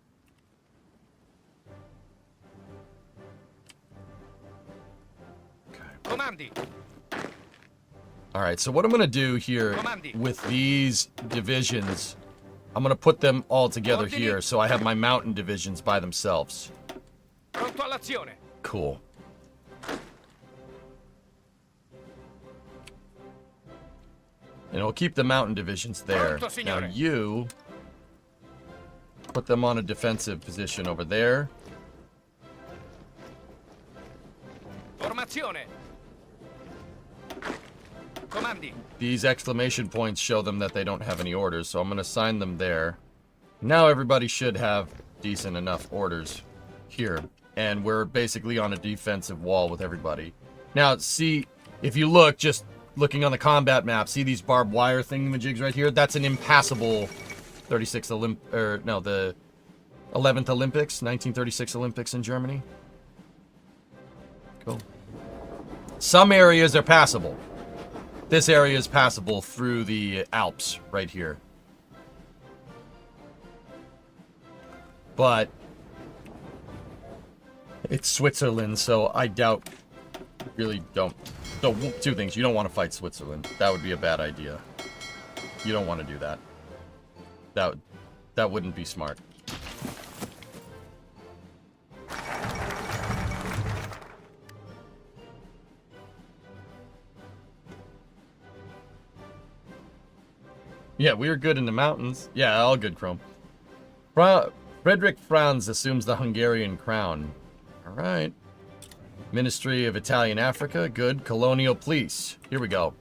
Comandi. Alright, so what I'm going to do here with these divisions, I'm going to put them all together here, so I have my mountain divisions by themselves. Pronto all'azione. Cool. And we'll keep the mountain divisions there. Now you put them on a defensive position over there. Formazione. Comandi. These exclamation points show them that they don't have any orders, so I'm going to assign them there. Now everybody should have decent enough orders here. And we're basically on a defensive wall with everybody. Now, see, if you look, just looking on the combat map, see these barbed wire thingamajigs right here? That's an impassable the 11th Olympics, 1936 Olympics in Germany. Cool. Some areas are passable. This area is passable through the Alps right here. But it's Switzerland, so I doubt, really don't. So, two things. You don't want to fight Switzerland. That would be a bad idea. You don't want to do that. That wouldn't be smart. Yeah, we were good in the mountains. Yeah, all good, Chrome. Frederick Franz assumes the Hungarian crown. All right. Ministry of Italian Africa, good. Colonial police. Here we go.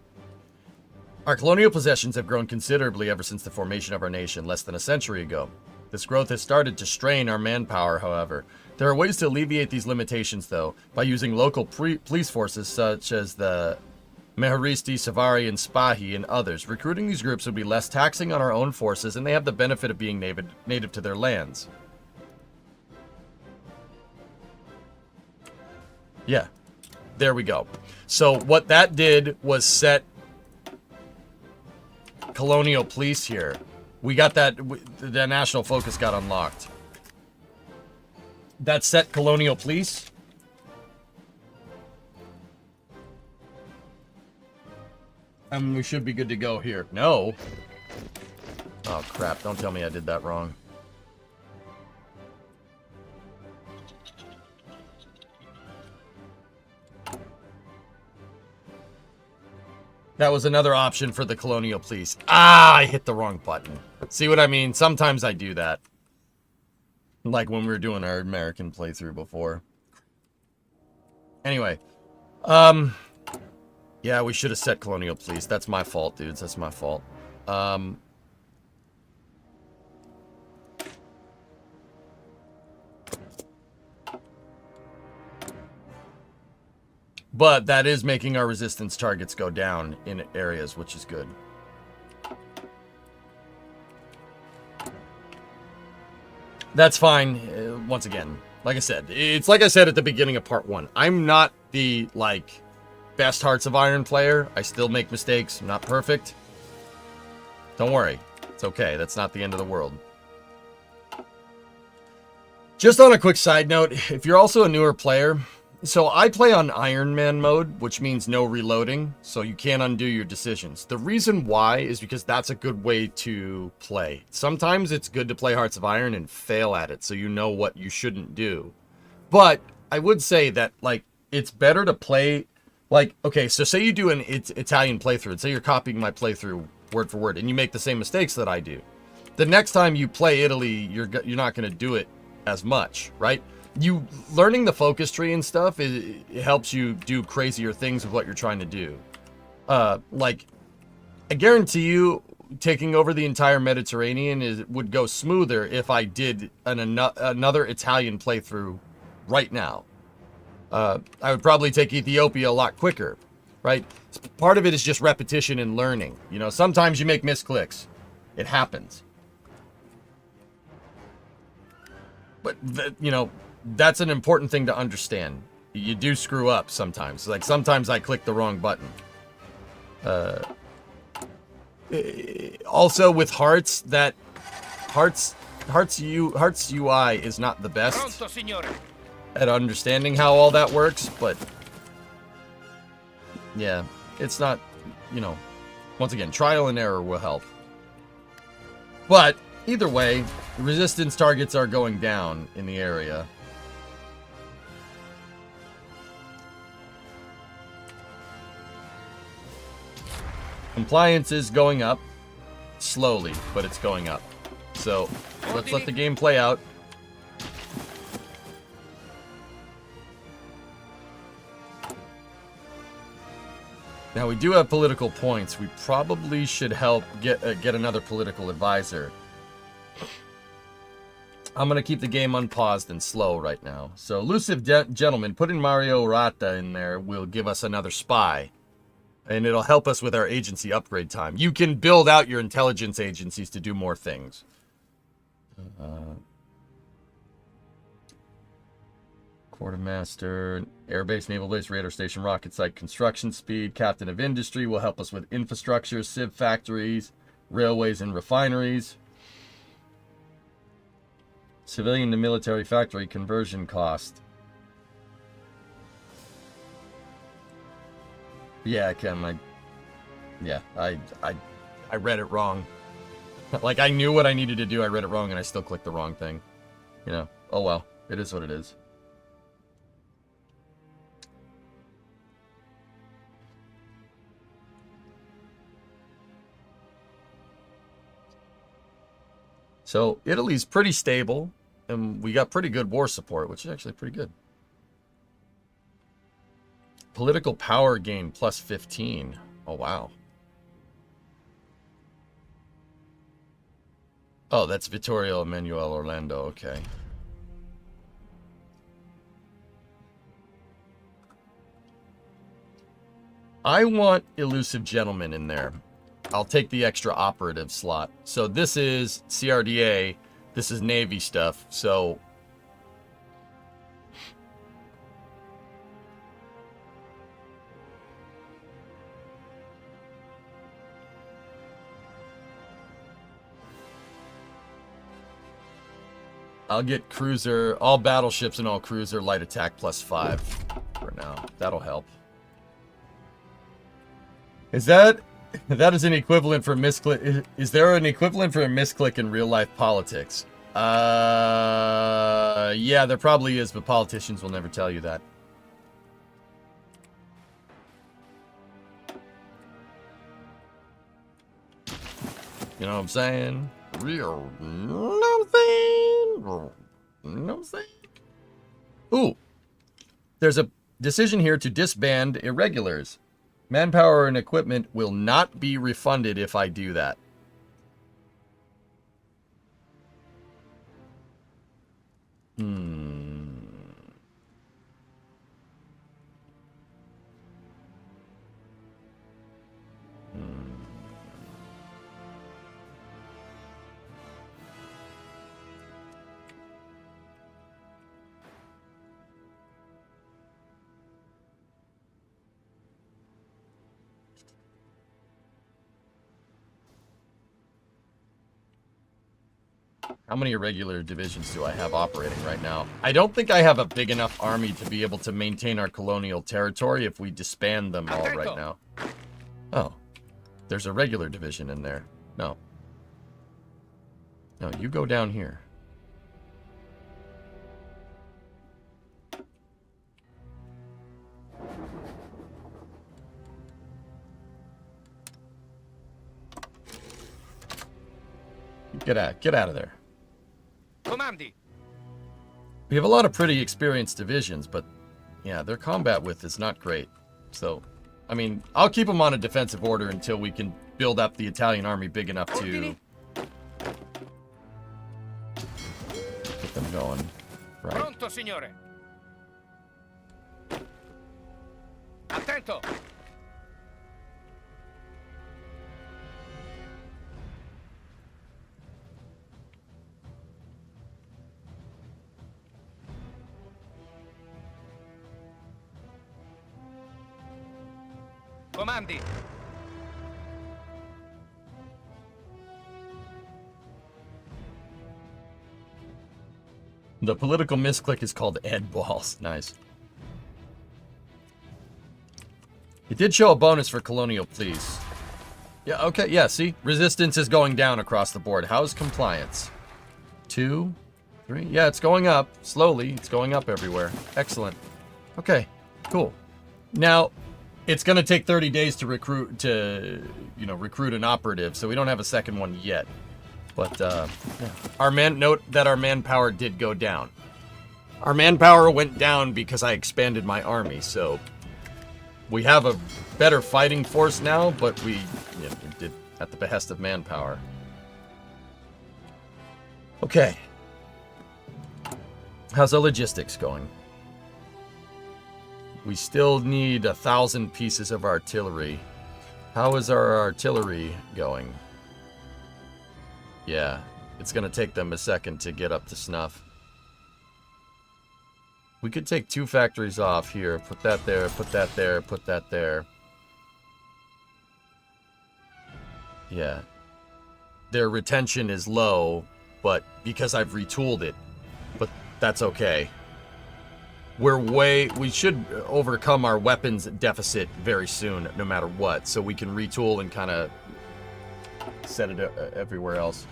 Our colonial possessions have grown considerably ever since the formation of our nation less than a century ago. This growth has started to strain our manpower, however. There are ways to alleviate these limitations, though, by using local police forces such as the Meharisti, Savari, and Spahi, and others. Recruiting these groups would be less taxing on our own forces, and they have the benefit of being native to their lands. Yeah, there we go. So what that did was set colonial police here. We got that, the national focus got unlocked. That set colonial police. We should be good to go here. No. Oh, crap. Don't tell me I did that wrong. That was another option for the colonial police. Ah, I hit the wrong button. See what I mean? Sometimes I do that. Like when we were doing our American playthrough before. Anyway. Yeah, we should have set colonial police. That's my fault, dudes. That's my fault. But that is making our resistance targets go down in areas, which is good. That's fine. Once again, like I said, it's like I said at the beginning of part 1. I'm not the, like, best Hearts of Iron player. I still make mistakes. I'm not perfect. Don't worry. It's okay. That's not the end of the world. Just on a quick side note, if you're also a newer player, so I play on Iron Man mode, which means no reloading, so you can't undo your decisions. The reason why is because that's a good way to play. Sometimes it's good to play Hearts of Iron and fail at it, so you know what you shouldn't do. But I would say that, like, it's better to play, like, okay, so say you do an Italian playthrough, and say you're copying my playthrough word for word, and you make the same mistakes that I do. The next time you play Italy, you're not going to do it as much, right? You learning the focus tree and stuff, it helps you do crazier things with what you're trying to do. Like, I guarantee you, taking over the entire Mediterranean would go smoother if I did another Italian playthrough right now. I would probably take Ethiopia a lot quicker, right? Part of it is just repetition and learning. You know, sometimes you make misclicks. It happens. But, you know, that's an important thing to understand. You do screw up sometimes. Like, sometimes I click the wrong button. Also, with Hearts, that Hearts UI is not the best at understanding how all that works, but yeah, it's not, you know, once again, trial and error will help. But either way, resistance targets are going down in the area. Compliance is going up slowly, but it's going up. So let's let the game play out. Now we do have political points. We probably should help get another political advisor. I'm going to keep the game unpaused and slow right now. So elusive gentleman, putting Mario Rata in there will give us another spy. And it'll help us with our agency upgrade time. You can build out your intelligence agencies to do more things. Quartermaster, airbase, naval base, radar station, rocket site, construction speed, captain of industry will help us with infrastructure, civ factories, railways, and refineries. Civilian to military factory conversion cost. Yeah, Ken, I read it wrong. Like, I knew what I needed to do, I read it wrong, and I still clicked the wrong thing. You know, oh well, it is what it is. So Italy's pretty stable, and we got pretty good war support, which is actually pretty good. Political power gain plus 15. Oh, wow. Oh, that's Vittorio Emanuele Orlando. Okay. I want Elusive Gentleman in there. I'll take the extra operative slot. So this is CRDA. This is Navy stuff. So I'll get cruiser, all battleships and all cruiser light attack plus 5 for now. That'll help. Is that is an equivalent for misclick? Is there an equivalent for a misclick in real life politics? Yeah, there probably is, but politicians will never tell you that. You know what I'm saying? Real, you know what I'm saying? You know what I'm saying? Ooh, there's a decision here to disband irregulars. Manpower and equipment will not be refunded if I do that. How many irregular divisions do I have operating right now? I don't think I have a big enough army to be able to maintain our colonial territory if we disband them all right now. Oh, there's a regular division in there. No. No, you go down here. Get out of there. Comandi. We have a lot of pretty experienced divisions, but yeah, their combat width is not great. So, I mean, I'll keep them on a defensive order until we can build up the Italian army big enough to get them going. Right. Pronto, signore. Attento. Comandi. The political misclick is called Ed Balls. Nice. It did show a bonus for colonial please. Yeah, okay, yeah, see? Resistance is going down across the board. How's compliance? 2, 3. Yeah, it's going up. Slowly. It's going up everywhere. Excellent. Okay, cool. Now, it's going to take 30 days to recruit an operative, so we don't have a second one yet. But yeah. Note that our manpower did go down. Our manpower went down because I expanded my army, so we have a better fighting force now, but we did at the behest of manpower. Okay. How's our logistics going? We still need 1,000 pieces of artillery. How is our artillery going? Yeah, it's going to take them a second to get up to snuff. We could take 2 factories off here. Put that there, put that there, put that there. Yeah. Their retention is low, but because I've retooled it. But that's okay. We should overcome our weapons deficit very soon, no matter what. So we can retool and kind of set it everywhere else.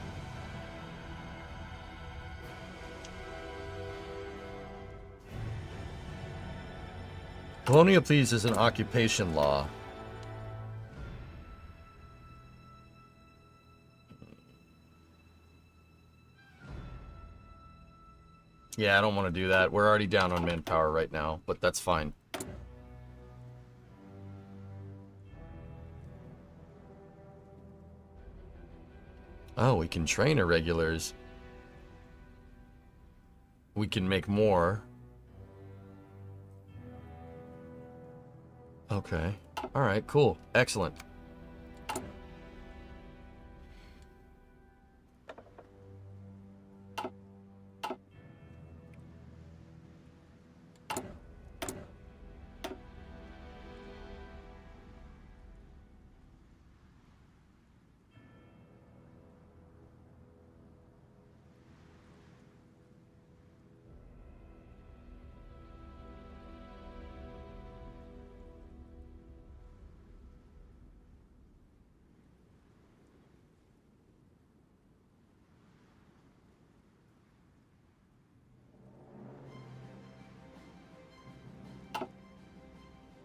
Colonial please is an occupation law. Yeah, I don't want to do that. We're already down on manpower right now, but that's fine. Oh, we can train irregulars. We can make more. Okay. Alright, cool. Excellent.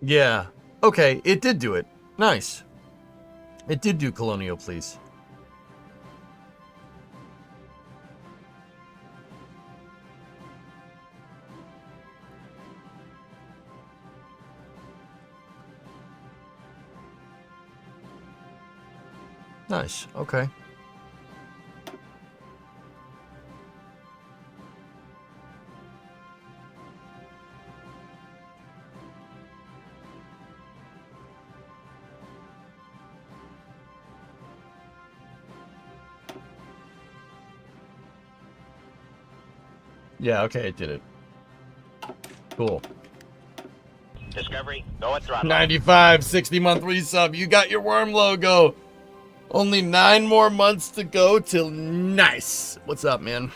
Yeah. Okay, it did do it. Nice. It did do colonial, please. Nice. Okay. Yeah, okay, it did it. Cool. Discovery, go at throttle. 95, 60 month resub. You got your worm logo. Only 9 more months to go till nice. What's up, man?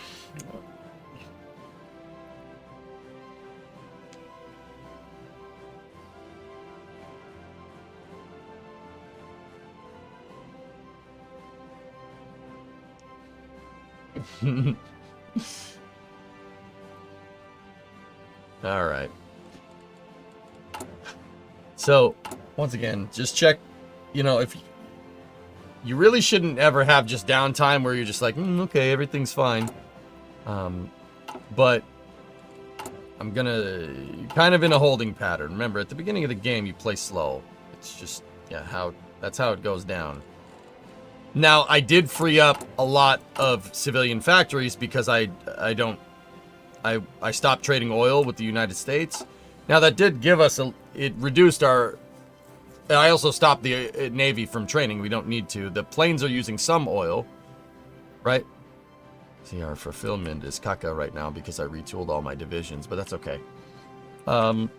All right. So, once again, just check, you know, if you really shouldn't ever have just downtime where you're just like, okay, everything's fine. But I'm gonna kind of in a holding pattern. Remember, at the beginning of the game, you play slow. It's just, yeah, that's how it goes down. Now, I did free up a lot of civilian factories because I stopped trading oil with the United States. Now, that did give us it reduced our. I also stopped the Navy from training. We don't need to. The planes are using some oil, right? See, our fulfillment is caca right now because I retooled all my divisions, but that's okay. But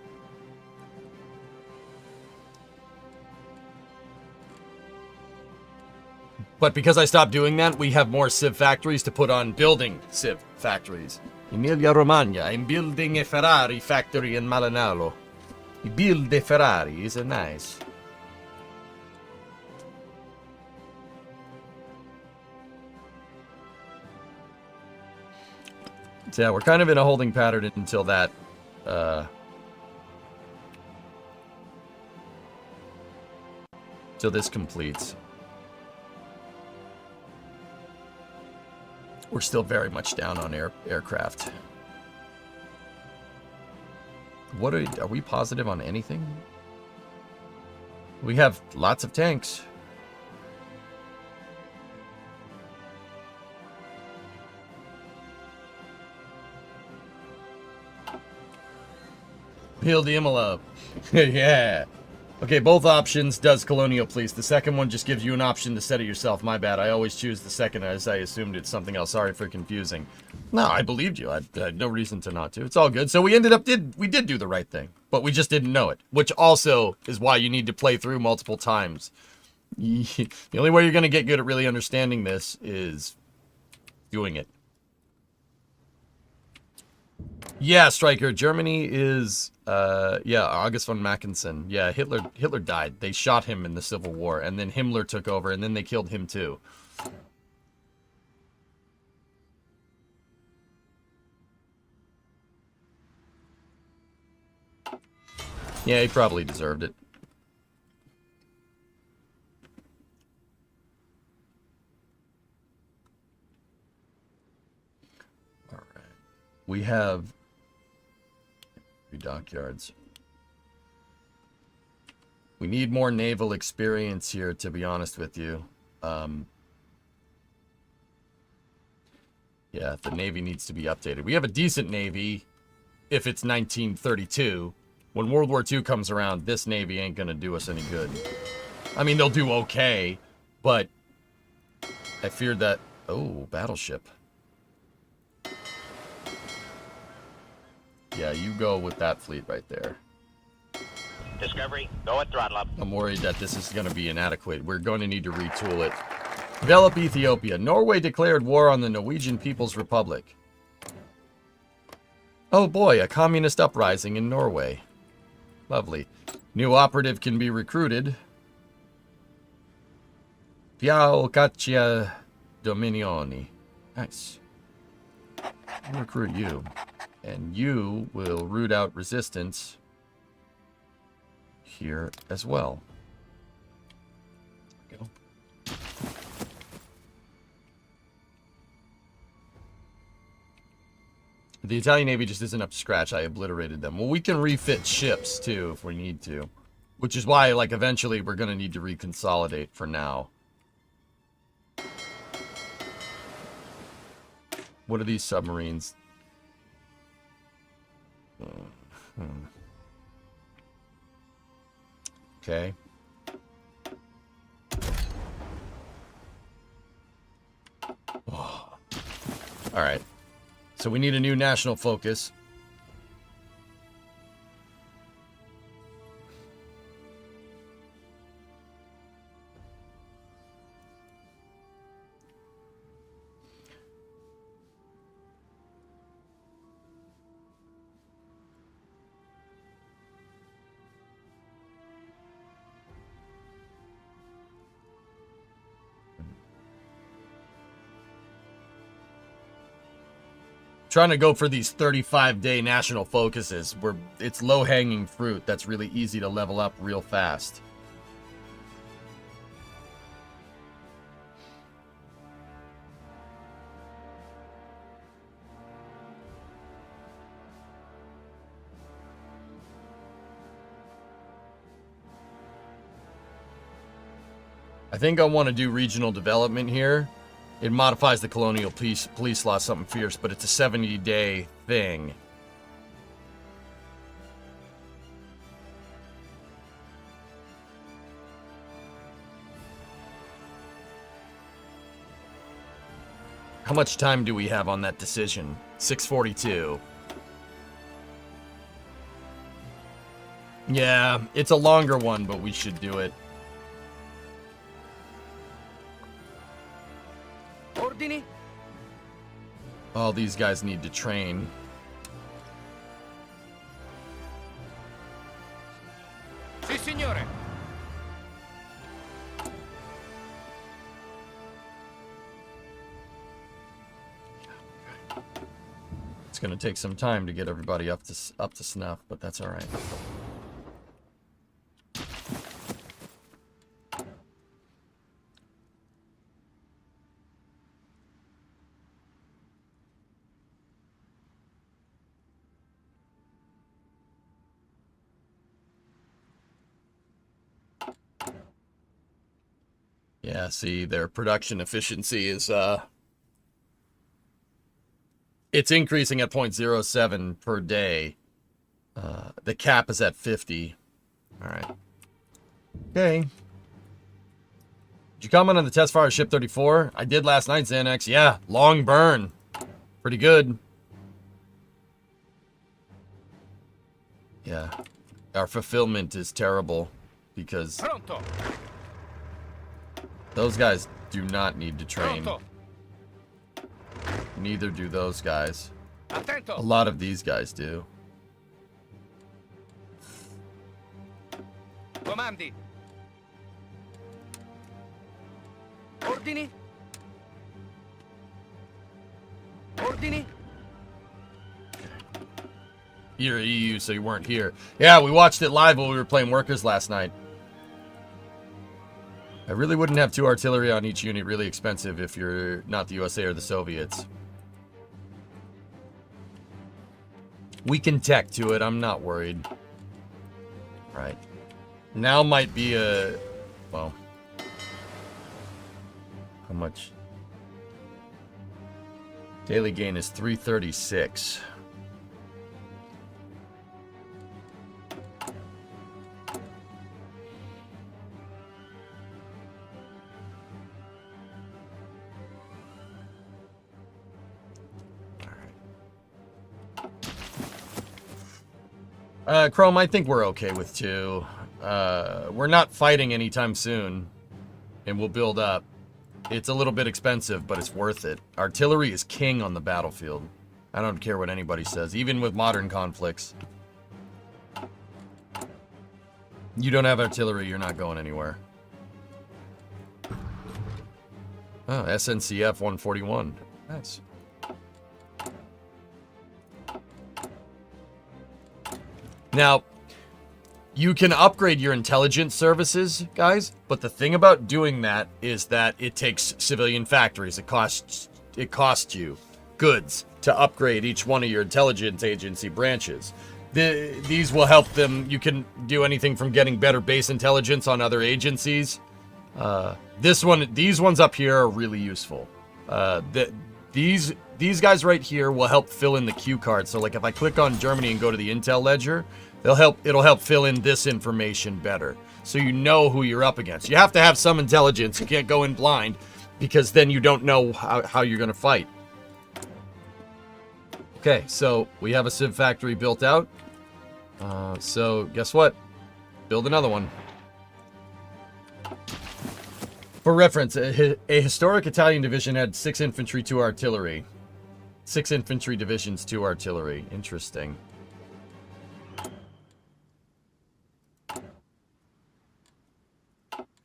because I stopped doing that, we have more civ factories to put on building civ factories. Emilia Romagna, I'm building a Ferrari factory in Malinalo. You build a Ferrari, is it nice? So yeah, we're kind of in a holding pattern until that, till this completes. We're still very much down on aircraft. What are we positive on anything? We have lots of tanks. Build Imola. Yeah. Okay, both options does Colonial Police. The second one just gives you an option to set it yourself. My bad. I always choose the second as I assumed it's something else. Sorry for confusing. No, I believed you. I had no reason to not to. It's all good. So we did do the right thing, but we just didn't know it, which also is why you need to play through multiple times. The only way you're going to get good at really understanding this is doing it. Yeah, Striker. Germany is, yeah, August von Mackensen. Yeah, Hitler died. They shot him in the Civil War, and then Himmler took over, and then they killed him too. Yeah, he probably deserved it. We have 3 dockyards. We need more naval experience here, to be honest with you. Yeah, the Navy needs to be updated. We have a decent Navy if it's 1932. When World War II comes around, this Navy ain't gonna do us any good. I mean, they'll do okay, but I fear that... Oh, battleship. Yeah, you go with that fleet right there. Discovery, go at throttle up. I'm worried that this is going to be inadequate. We're going to need to retool it. Develop Ethiopia. Norway declared war on the Norwegian People's Republic. Oh boy, a communist uprising in Norway. Lovely. New operative can be recruited. Piao Caccia Dominioni. Nice. I'll recruit you. And you will root out resistance here as well. Go. The Italian Navy just isn't up to scratch. I obliterated them. Well, we can refit ships too if we need to. Which is why, like, eventually we're going to need to reconsolidate for now. What are these submarines? Okay. Oh. All right. So we need a new national focus. Trying to go for these 35-day national focuses where it's low-hanging fruit that's really easy to level up real fast. I think I want to do regional development here. It modifies the colonial police law something fierce, but it's a 70-day thing. How much time do we have on that decision? 6:42. Yeah, it's a longer one, but we should do it. Ordini? All these guys need to train. Si, signore. It's going to take some time to get everybody up to snuff, but that's all right. Yeah, see, their production efficiency is, it's increasing at 0.07 per day. The cap is at 50. All right. Okay. Did you comment on the test fire ship 34? I did last night, Xanax. Yeah, long burn. Pretty good. Yeah. Our fulfillment is terrible because... Pronto. Those guys do not need to train. Pronto. Neither do those guys. Attento. A lot of these guys do. Comandi. Ordini. Ordini. You're EU, so you weren't here. Yeah, we watched it live while we were playing Workers last night. I really wouldn't have 2 artillery on each unit. Really expensive if you're not the USA or the Soviets. We can tech to it. I'm not worried. All right. Now might be a... Well... How much? Daily gain is 336. Chrome, I think we're okay with 2. We're not fighting anytime soon, and we'll build up. It's a little bit expensive, but it's worth it. Artillery is king on the battlefield. I don't care what anybody says, even with modern conflicts. You don't have artillery, you're not going anywhere. Oh, SNCF 141. Nice. Now, you can upgrade your intelligence services, guys, but the thing about doing that is that it takes civilian factories. It costs you goods to upgrade each one of your intelligence agency branches. These will help them. You can do anything from getting better base intelligence on other agencies. These ones up here are really useful. These guys right here will help fill in the Q card. So like if I click on Germany and go to the Intel ledger, it'll help fill in this information better. So you know who you're up against. You have to have some intelligence. You can't go in blind because then you don't know how you're going to fight. Okay, so we have a Civ factory built out. So guess what? Build another one. For reference, a historic Italian division had 6 infantry, 2 artillery. 6 infantry divisions, 2 artillery. Interesting.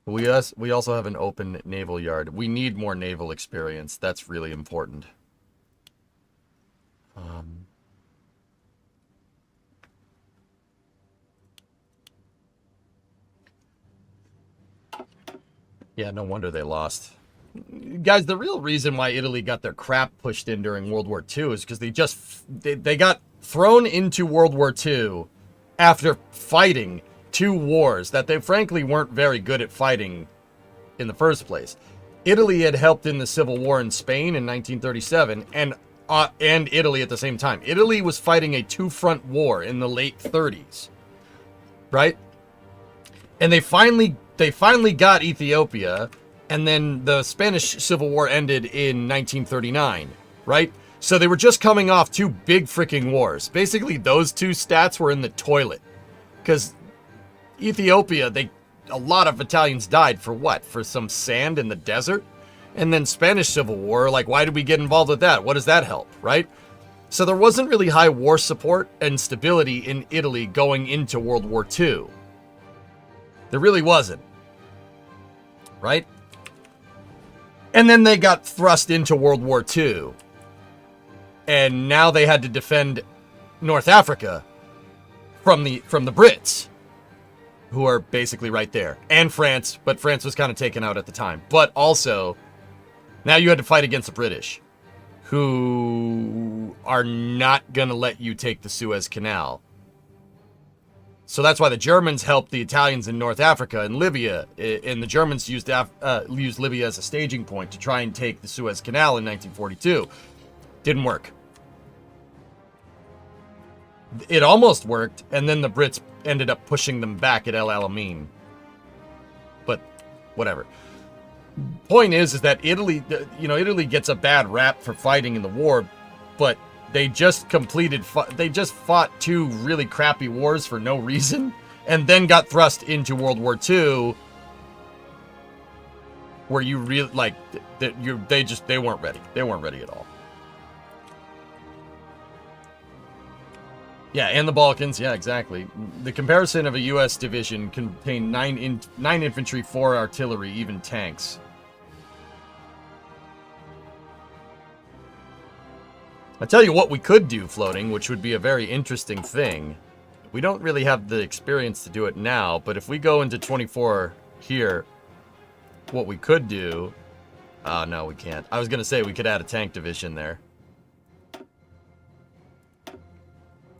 We also have an open naval yard. We need more naval experience. That's really important. Yeah, no wonder they lost. Guys, the real reason why Italy got their crap pushed in during World War II is because they got thrown into World War II after fighting 2 wars that they frankly weren't very good at fighting in the first place. Italy had helped in the Civil War in Spain in 1937 and Italy at the same time. Italy was fighting a 2-front war in the late 30s, right? And they finally got Ethiopia, and then the Spanish Civil War ended in 1939, right? So they were just coming off 2 big freaking wars. Basically, those 2 stats were in the toilet. Because Ethiopia, a lot of Italians died for what? For some sand in the desert? And then Spanish Civil War, like, why did we get involved with that? What does that help, right? So there wasn't really high war support and stability in Italy going into World War II. There really wasn't. Right? And then they got thrust into World War II. And now they had to defend North Africa from the Brits, who are basically right there. And France, but France was kind of taken out at the time. But also, now you had to fight against the British, who are not going to let you take the Suez Canal. So that's why the Germans helped the Italians in North Africa and Libya, and the Germans used Libya as a staging point to try and take the Suez Canal in 1942. Didn't work. It almost worked, and then the Brits ended up pushing them back at El Alamein. But whatever. Point is that Italy gets a bad rap for fighting in the war, but they just fought 2 really crappy wars for no reason, and then got thrust into World War II, where you really they weren't ready. They weren't ready at all. Yeah, and the Balkans. Yeah, exactly. The comparison of a U.S. division contained 9 infantry, 4 artillery, even tanks. I tell you what we could do floating, which would be a very interesting thing. We don't really have the experience to do it now, but if we go into 24 here, what we could do... Oh, no, we can't. I was going to say we could add a tank division there.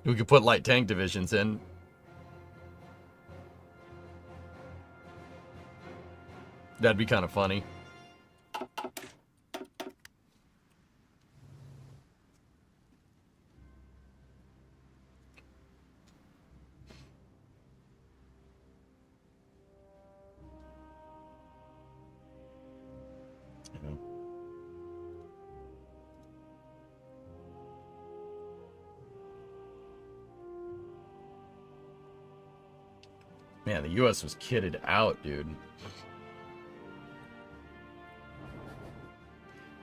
We could put light tank divisions in. That'd be kind of funny. Man, the U.S. was kitted out, dude.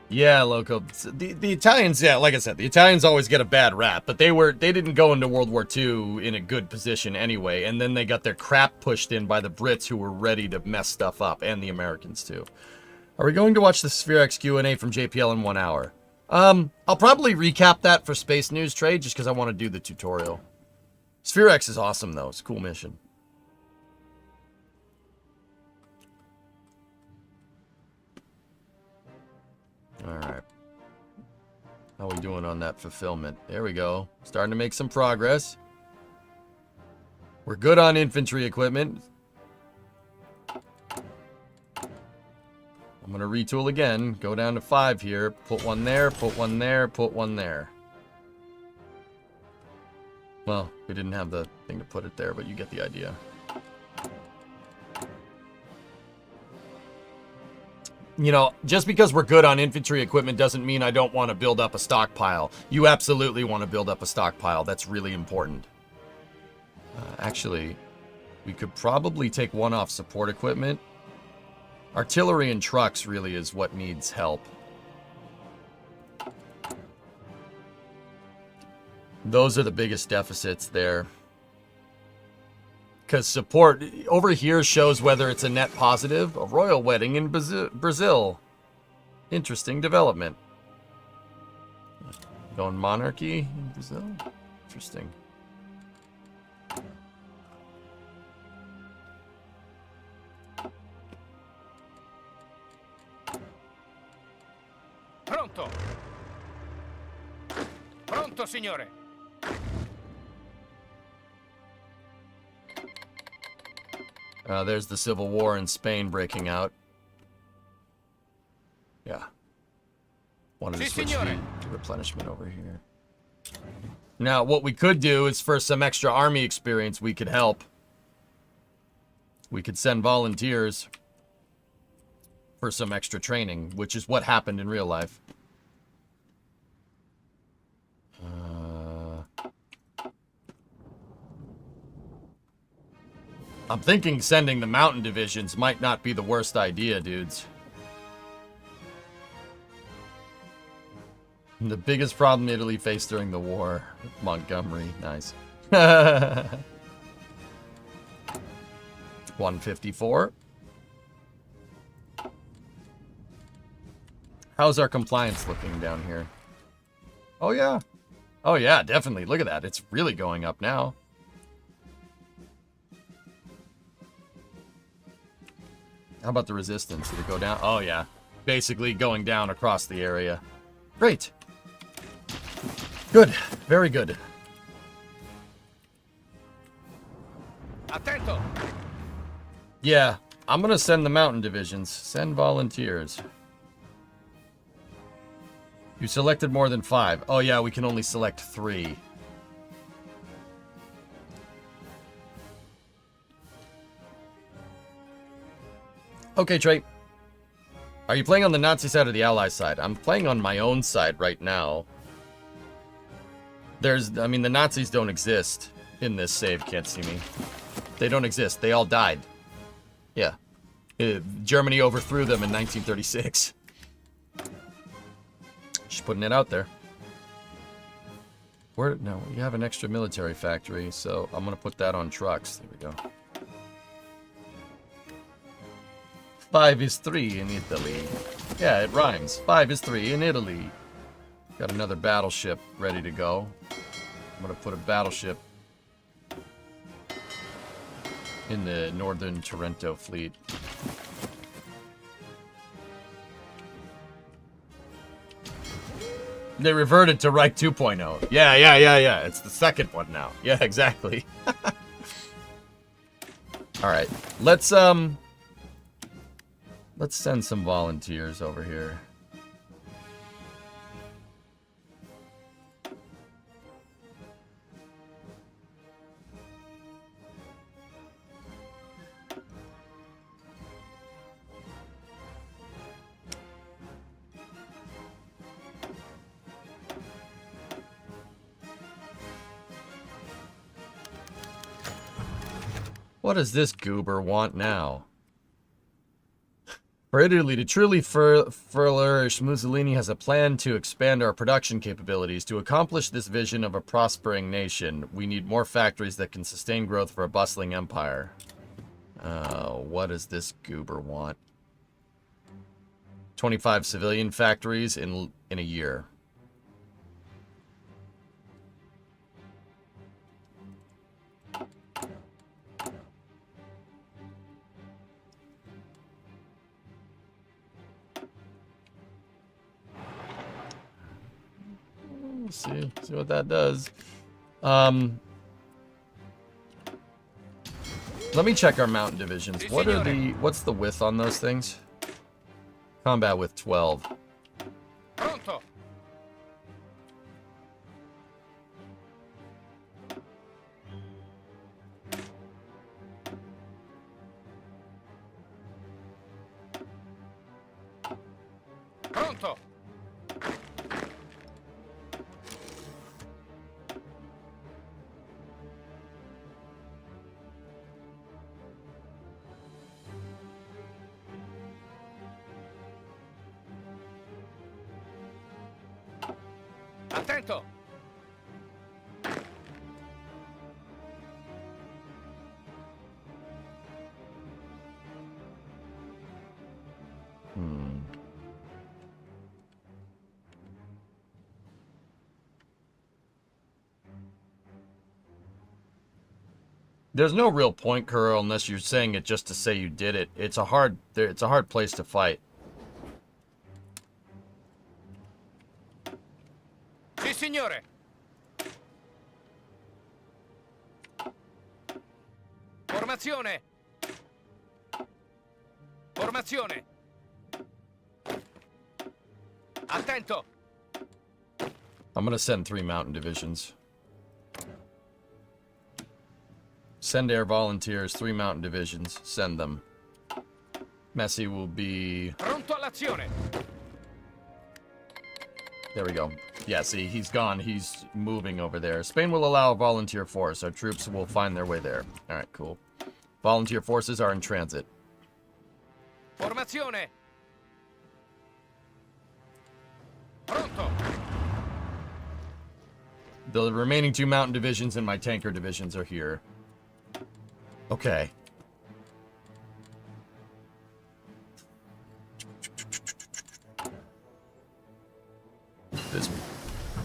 Yeah, Loco. The Italians, yeah, like I said, the Italians always get a bad rap, but they didn't go into World War II in a good position anyway, and then they got their crap pushed in by the Brits who were ready to mess stuff up, and the Americans too. Are we going to watch the SphereX Q&A from JPL in 1 hour? I'll probably recap that for Space News Trade just because I want to do the tutorial. SphereX is awesome though. It's a cool mission. Alright. How we doing on that fulfillment? There we go. Starting to make some progress. We're good on infantry equipment. I'm going to retool again. Go down to 5 here. Put one there, put one there, put one there. Well, we didn't have the thing to put it there, but you get the idea. You know, just because we're good on infantry equipment doesn't mean I don't want to build up a stockpile. You absolutely want to build up a stockpile. That's really important. Actually, we could probably take one off support equipment. Artillery and trucks really is what needs help. Those are the biggest deficits there. Because support over here shows whether it's a net positive. A royal wedding in Brazil. Interesting development. Going monarchy in Brazil? Interesting. Pronto. Pronto, signore. There's the Civil War in Spain breaking out. Yeah. Wanted to switch the replenishment over here. Now, what we could do is for some extra army experience, we could help. We could send volunteers for some extra training, which is what happened in real life. I'm thinking sending the mountain divisions might not be the worst idea, dudes. The biggest problem Italy faced during the war. Montgomery. Nice. 154. How's our compliance looking down here? Oh, yeah. Oh, yeah, definitely. Look at that. It's really going up now. How about the resistance? Did it go down? Oh, yeah. Basically going down across the area. Great. Good. Very good. Attento. Yeah. I'm going to send the mountain divisions. Send volunteers. You selected more than 5. Oh, yeah. We can only select 3. Okay, Trey. Are you playing on the Nazi side or the Ally side? I'm playing on my own side right now. I mean, the Nazis don't exist in this save, can't see me. They don't exist. They all died. Yeah. Germany overthrew them in 1936. Just putting it out there. No, you have an extra military factory, so I'm going to put that on trucks. There we go. 5 is 3 in Italy. Yeah, it rhymes. 5 is 3 in Italy. Got another battleship ready to go. I'm going to put a battleship in the Northern Trento fleet. They reverted to Reich 2.0. Yeah. It's the second one now. Yeah, exactly. All right, let's send some volunteers over here. What does this goober want now? For Italy to truly flourish, Mussolini has a plan to expand our production capabilities. To accomplish this vision of a prospering nation, we need more factories that can sustain growth for a bustling empire. What does this goober want? 25 civilian factories in a year. See what that does. Let me check our mountain divisions. What's the width on those things? Combat with 12. Pronto. Pronto. Attento. There's no real point, Kuro, unless you're saying it just to say you did it. It's a hard place to fight. Sì, signore. Formazione. Formazione. Attento. I'm gonna send 3 mountain divisions. Send air volunteers, 3 mountain divisions. Send them. Messi will be... Pronto all'azione. There we go. Yeah, see, he's gone. He's moving over there. Spain will allow a volunteer force. Our troops will find their way there. All right, cool. Volunteer forces are in transit. Formazione. Pronto. The remaining 2 mountain divisions and my tanker divisions are here. Okay.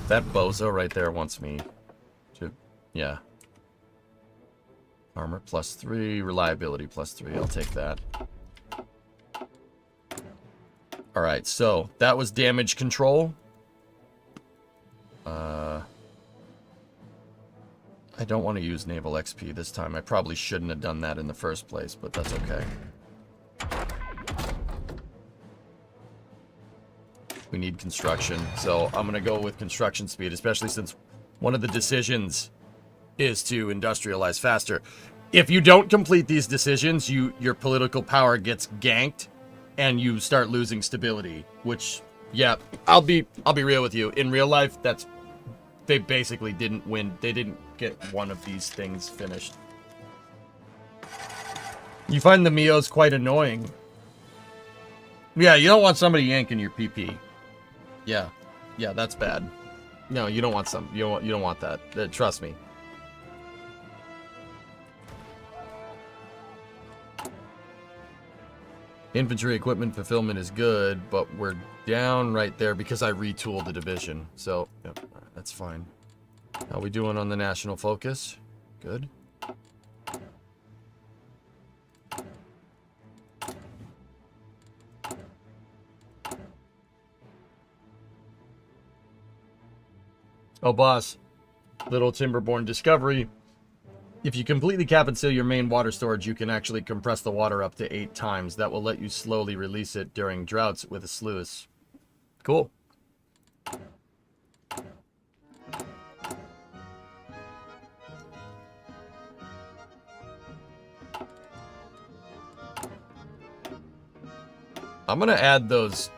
That bozo right there wants me to... Yeah. Armor +3, reliability +3. I'll take that. Alright, so that was damage control. I don't want to use Naval XP this time. I probably shouldn't have done that in the first place, but that's okay. We need construction, so I'm going to go with construction speed, especially since one of the decisions is to industrialize faster. If you don't complete these decisions, your political power gets ganked, and you start losing stability, which, yeah, I'll be real with you. In real life, they basically didn't win. They didn't get one of these things finished. You find the Mios quite annoying. Yeah, you don't want somebody yanking your PP. Yeah, that's bad. No, you don't want some. You don't want that. Trust me. Infantry equipment fulfillment is good, but we're down right there because I retooled the division. So, yep, that's fine. How we doing on the national focus? Good. Oh, boss. Little Timberborn discovery. If you completely cap and seal your main water storage, you can actually compress the water up to 8 times. That will let you slowly release it during droughts with a sluice. Cool. I'm going to add those...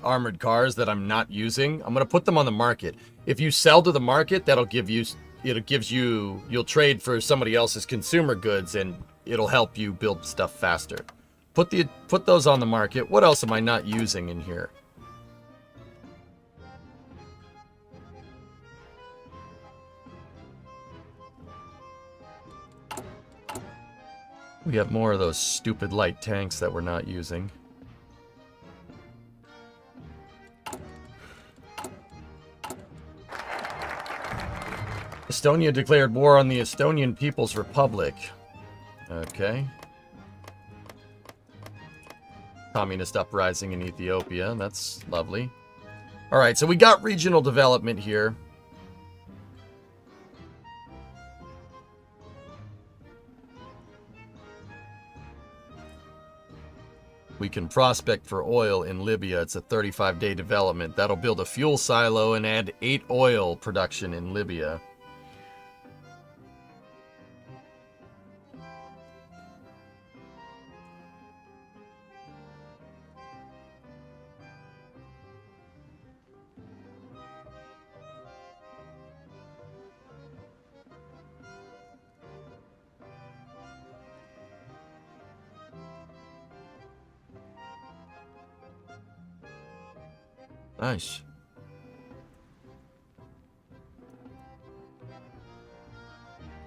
armored cars that I'm not using. I'm going to put them on the market. If you sell to the market, that'll give you... You'll trade for somebody else's consumer goods, and it'll help you build stuff faster. Put those on the market. What else am I not using in here? We have more of those stupid light tanks that we're not using. Estonia declared war on the Estonian People's Republic. Okay. Communist uprising in Ethiopia. That's lovely. Alright, so we got regional development here. We can prospect for oil in Libya. It's a 35-day development. That'll build a fuel silo and add 8 oil production in Libya. Nice.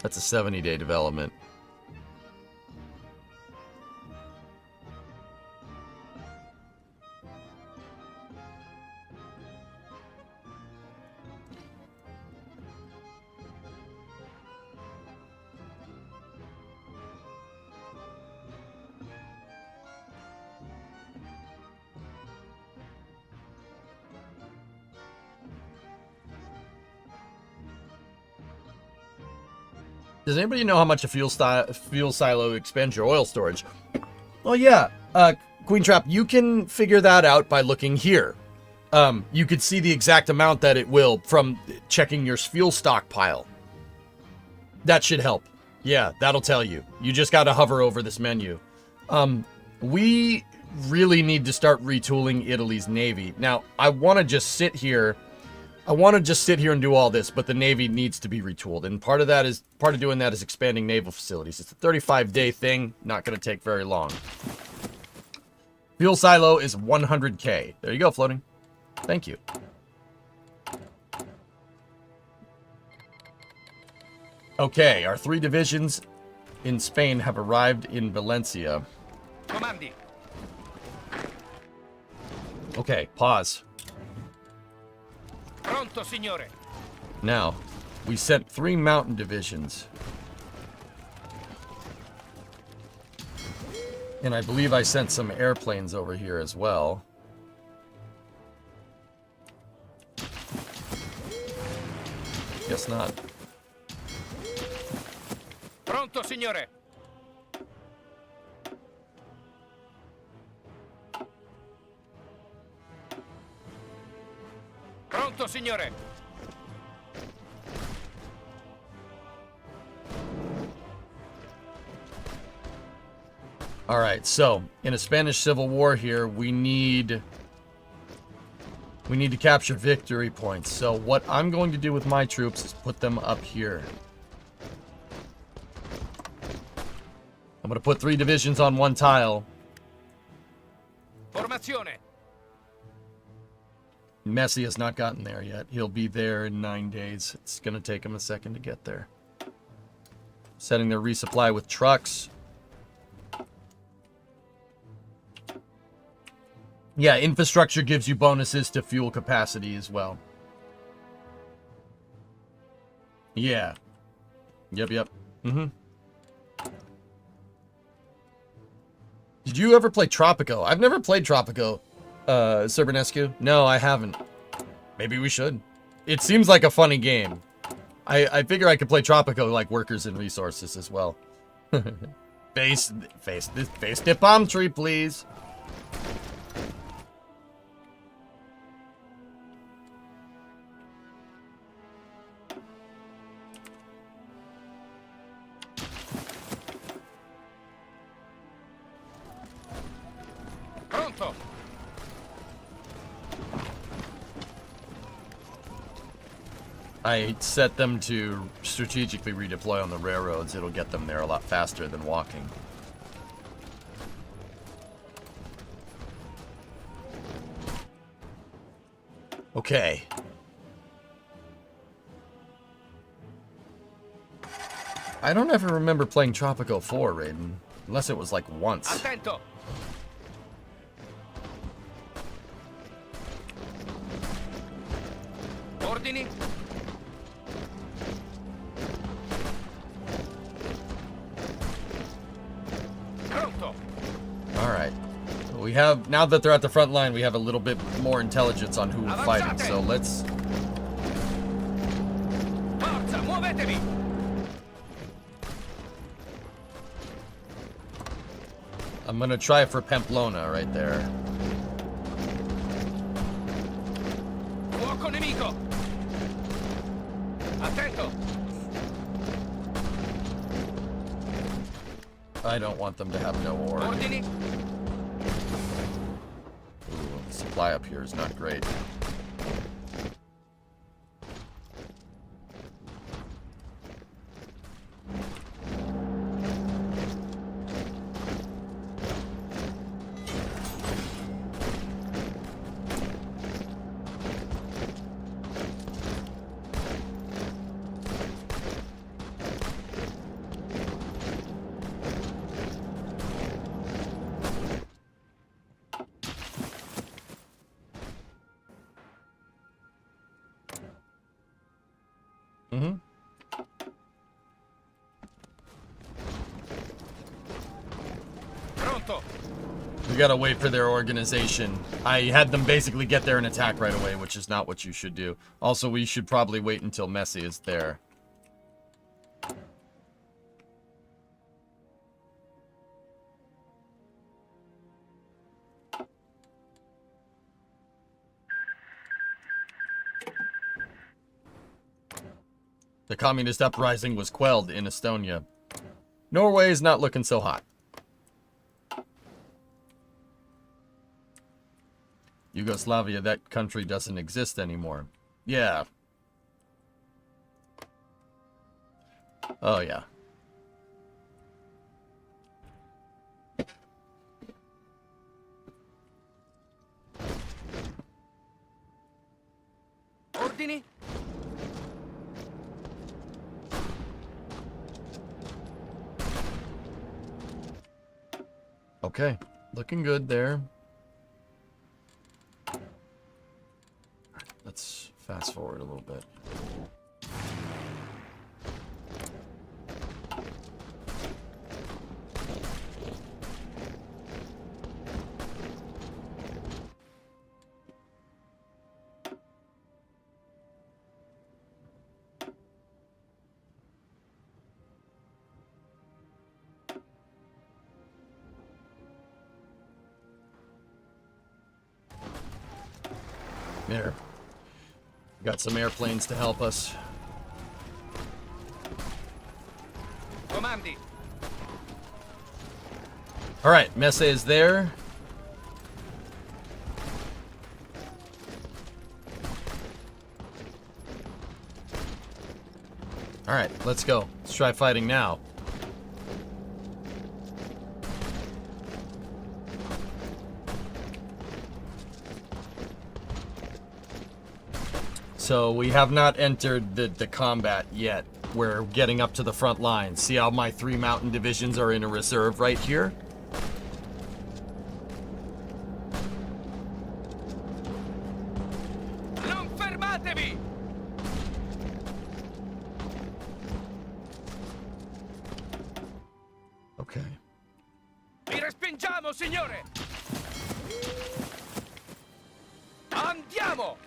That's a 70-day development. Does anybody know how much a fuel silo expands your oil storage? Well, yeah, Queen Trap, you can figure that out by looking here. You could see the exact amount that it will from checking your fuel stockpile. That should help. Yeah, that'll tell you. You just got to hover over this menu. We really need to start retooling Italy's Navy. Now, I want to just sit here and do all this, but the Navy needs to be retooled. And part of doing that is expanding naval facilities. It's a 35-day thing, not going to take very long. Fuel silo is 100K. There you go, floating. Thank you. Okay, our 3 divisions in Spain have arrived in Valencia. Comandi. Okay, pause. Pronto, signore. Now, we sent 3 mountain divisions. And I believe I sent some airplanes over here as well. Guess not. Pronto, signore. Pronto, signore. All right, so in a Spanish Civil War here, we need to capture victory points. So what I'm going to do with my troops is put them up here. I'm going to put 3 divisions on 1 tile. Formazione. Messi has not gotten there yet. He'll be there in 9 days. It's going to take him a second to get there. Setting their resupply with trucks. Yeah, infrastructure gives you bonuses to fuel capacity as well. Yeah. Yep. Mm-hmm. Did Did you ever play Tropico? I've never played Tropico, Cerbernescu. No, I haven't. Maybe we should. It seems like a funny game. I figure I could play Tropico like Workers and Resources as well. Face the palm tree, please. Pronto. I set them to strategically redeploy on the railroads. It'll get them there a lot faster than walking. Okay. I don't ever remember playing Tropico 4, Raiden. Unless it was like once. Attento. Ordini. Pronto. Alright. We have, now that they're at the front line, we have a little bit more intelligence on who we're fighting. So let's... Forza, muovetevi. I'm gonna try for Pamplona right there. Fuoco nemico. Attento. I don't want them to have no ore. Ordini. Ooh, the supply up here is not great. Pronto. We gotta wait for their organization. I had them basically get there and attack right away, which is not what you should do. Also, we should probably wait until Messi is there. The communist uprising was quelled in Estonia. Norway is not looking so hot. Yugoslavia, that country doesn't exist anymore. Yeah. Oh, yeah. Ordini. Okay. Looking good there. Let's fast forward a little bit. There. Got some airplanes to help us. Comandi. Alright, Messe is there. Alright, let's go. Let's try fighting now. So we have not entered the combat yet. We're getting up to the front line. See how my 3 mountain divisions are in a reserve right here? Non fermatevi! Okay. Vi respingiamo, signore! Andiamo!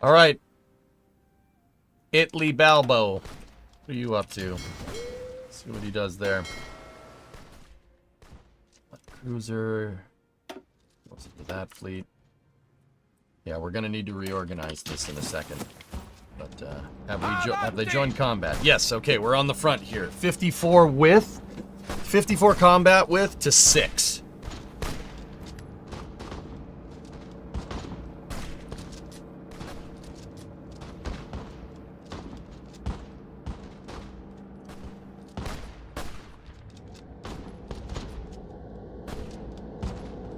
All right. Italy Balbo. What are you up to? Let's see what he does there. Cruiser. What's it to that fleet? Yeah, we're gonna need to reorganize this in a second. But have they joined combat? Yes. Okay, we're on the front here. 54 width, 54 combat width to 6.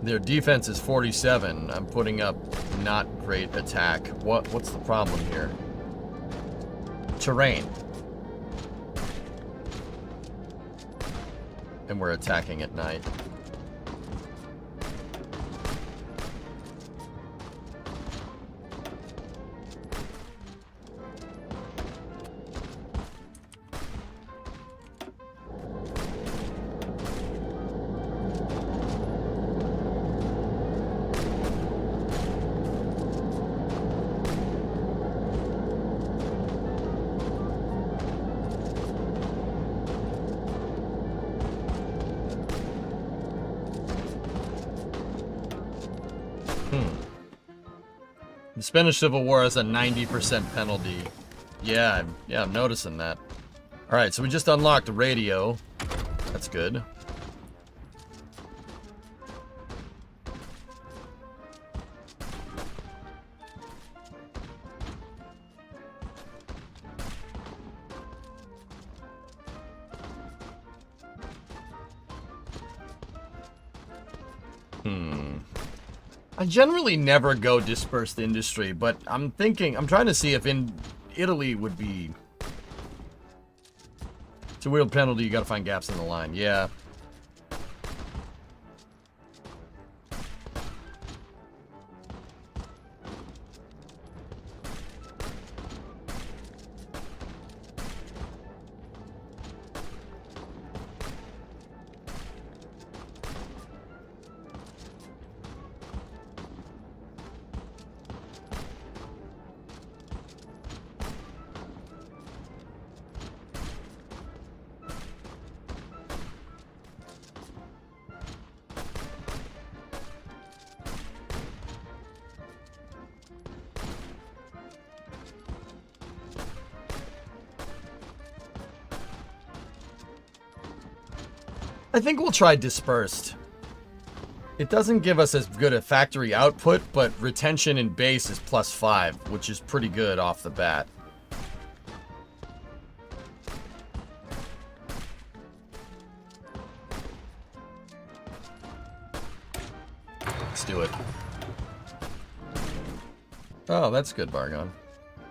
Their defense is 47. I'm putting up not great attack. What's the problem here? Terrain. And we're attacking at night. The Spanish Civil War has a 90% penalty. Yeah, I'm noticing that. Alright, so we just unlocked a radio. That's good. I generally never go dispersed industry, but I'm trying to see if in Italy would be... It's a weird penalty, you gotta find gaps in the line. Yeah. I think we'll try dispersed. It doesn't give us as good a factory output, but retention in base is +5, which is pretty good off the bat. Let's do it. Oh, that's good, Bargon.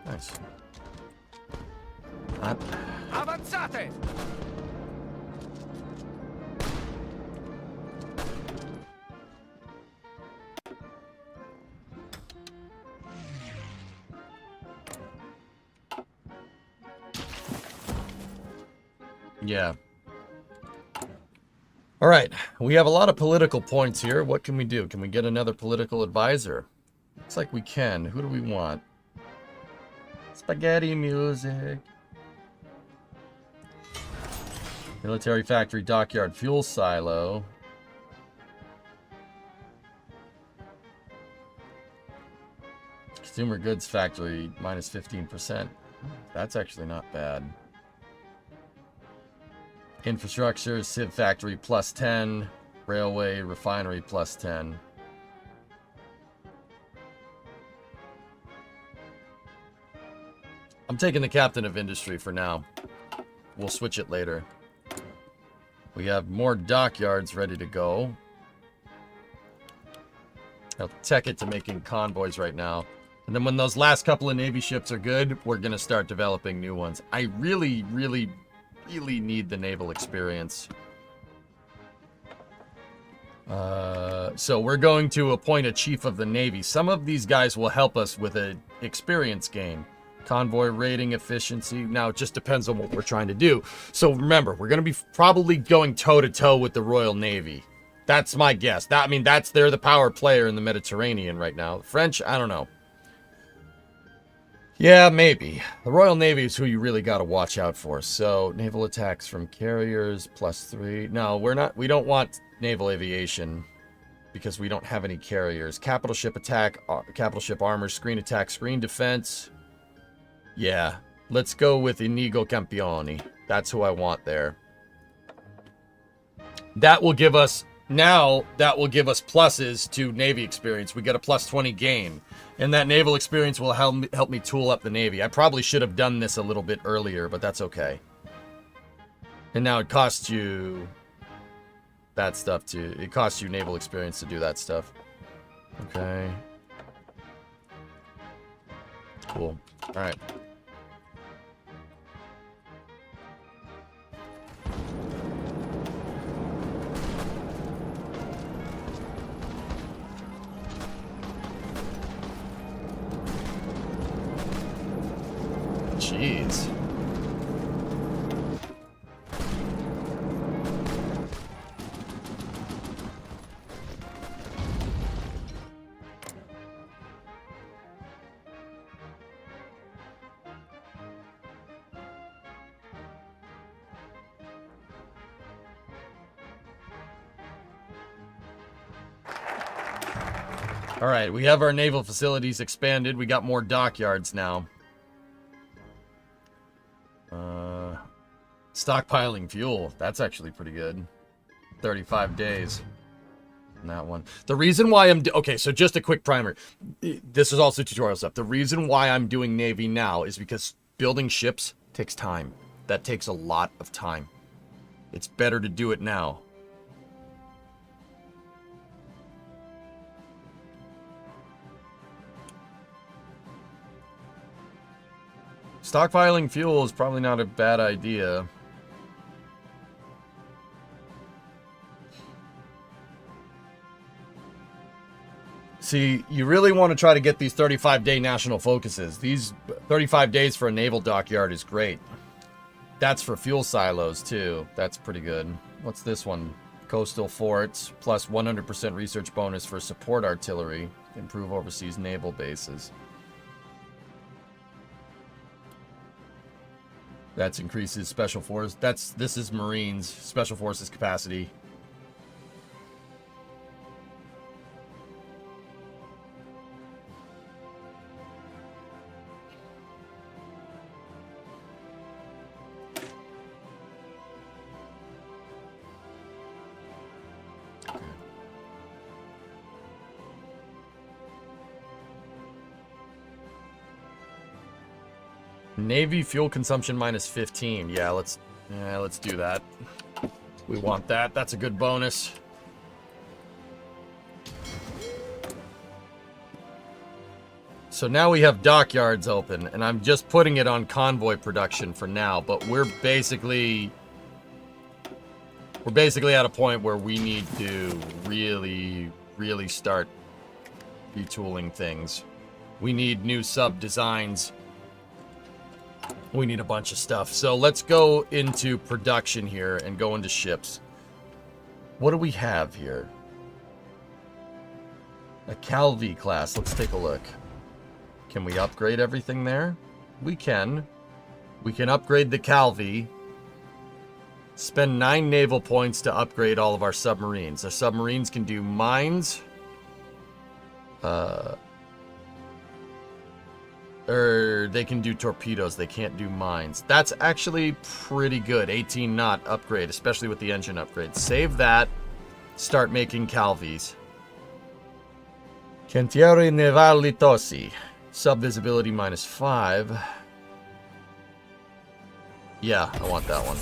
Nice. Avanzate! Yeah. All right. We have a lot of political points here. What can we do? Can we get another political advisor? Looks like we can. Who do we want? Spaghetti music. Military factory, dockyard, fuel silo. Consumer goods factory, -15%. That's actually not bad. Infrastructure, civ factory, +10. Railway, refinery, +10. I'm taking the captain of industry for now. We'll switch it later. We have more dockyards ready to go. I'll tech it to making convoys right now. And then when those last couple of Navy ships are good, we're going to start developing new ones. I really, really, really need the naval experience. So we're going to appoint a chief of the Navy. Some of these guys will help us with an experience gain. Convoy rating efficiency. Now, it just depends on what we're trying to do. So remember, we're going to be probably going toe-to-toe with the Royal Navy. That's my guess. They're the power player in the Mediterranean right now. French, I don't know. Yeah, maybe. The Royal Navy is who you really got to watch out for. So, naval attacks from carriers, +3. No, we don't want naval aviation because we don't have any carriers. Capital ship attack, capital ship armor, screen attack, screen defense. Yeah, let's go with Inigo Campioni. That's who I want there. That will give us pluses to Navy experience. We get a +20 gain. And that naval experience will help me tool up the Navy. I probably should have done this a little bit earlier, but that's okay. And now it costs you that stuff too. It costs you naval experience to do that stuff. Okay. Cool. All right. Jeez. All right, we have our naval facilities expanded. We got more dockyards now. Stockpiling fuel. That's actually pretty good. 35 days. On that one. The reason why okay, so just a quick primer. This is also tutorial stuff. The reason why I'm doing Navy now is because building ships takes time. That takes a lot of time. It's better to do it now. Stockpiling fuel is probably not a bad idea. See, you really want to try to get these 35-day national focuses. These 35 days for a naval dockyard is great. That's for fuel silos, too. That's pretty good. What's this one? Coastal forts, plus 100% research bonus for support artillery. Improve overseas naval bases. That's increases special force. This is Marines, special forces capacity. Navy fuel consumption minus 15. Yeah, let's do that. We want that. That's a good bonus. So now we have dockyards open, and I'm just putting it on convoy production for now, but we're basically at a point where we need to really start retooling things. We need new sub designs. We need a bunch of stuff. So let's go into production here and go into ships. What do we have here? A Calvi class. Let's take a look. Can we upgrade everything there? We can. We can upgrade the Calvi. Spend 9 naval points to upgrade all of our submarines. Our submarines can do mines. Or they can do torpedoes. They can't do mines. That's actually pretty good. 18 knot upgrade, especially with the engine upgrade. Save that. Start making Calvis. Cantieri Naval Litosi. Sub visibility minus 5. Yeah, I want that one.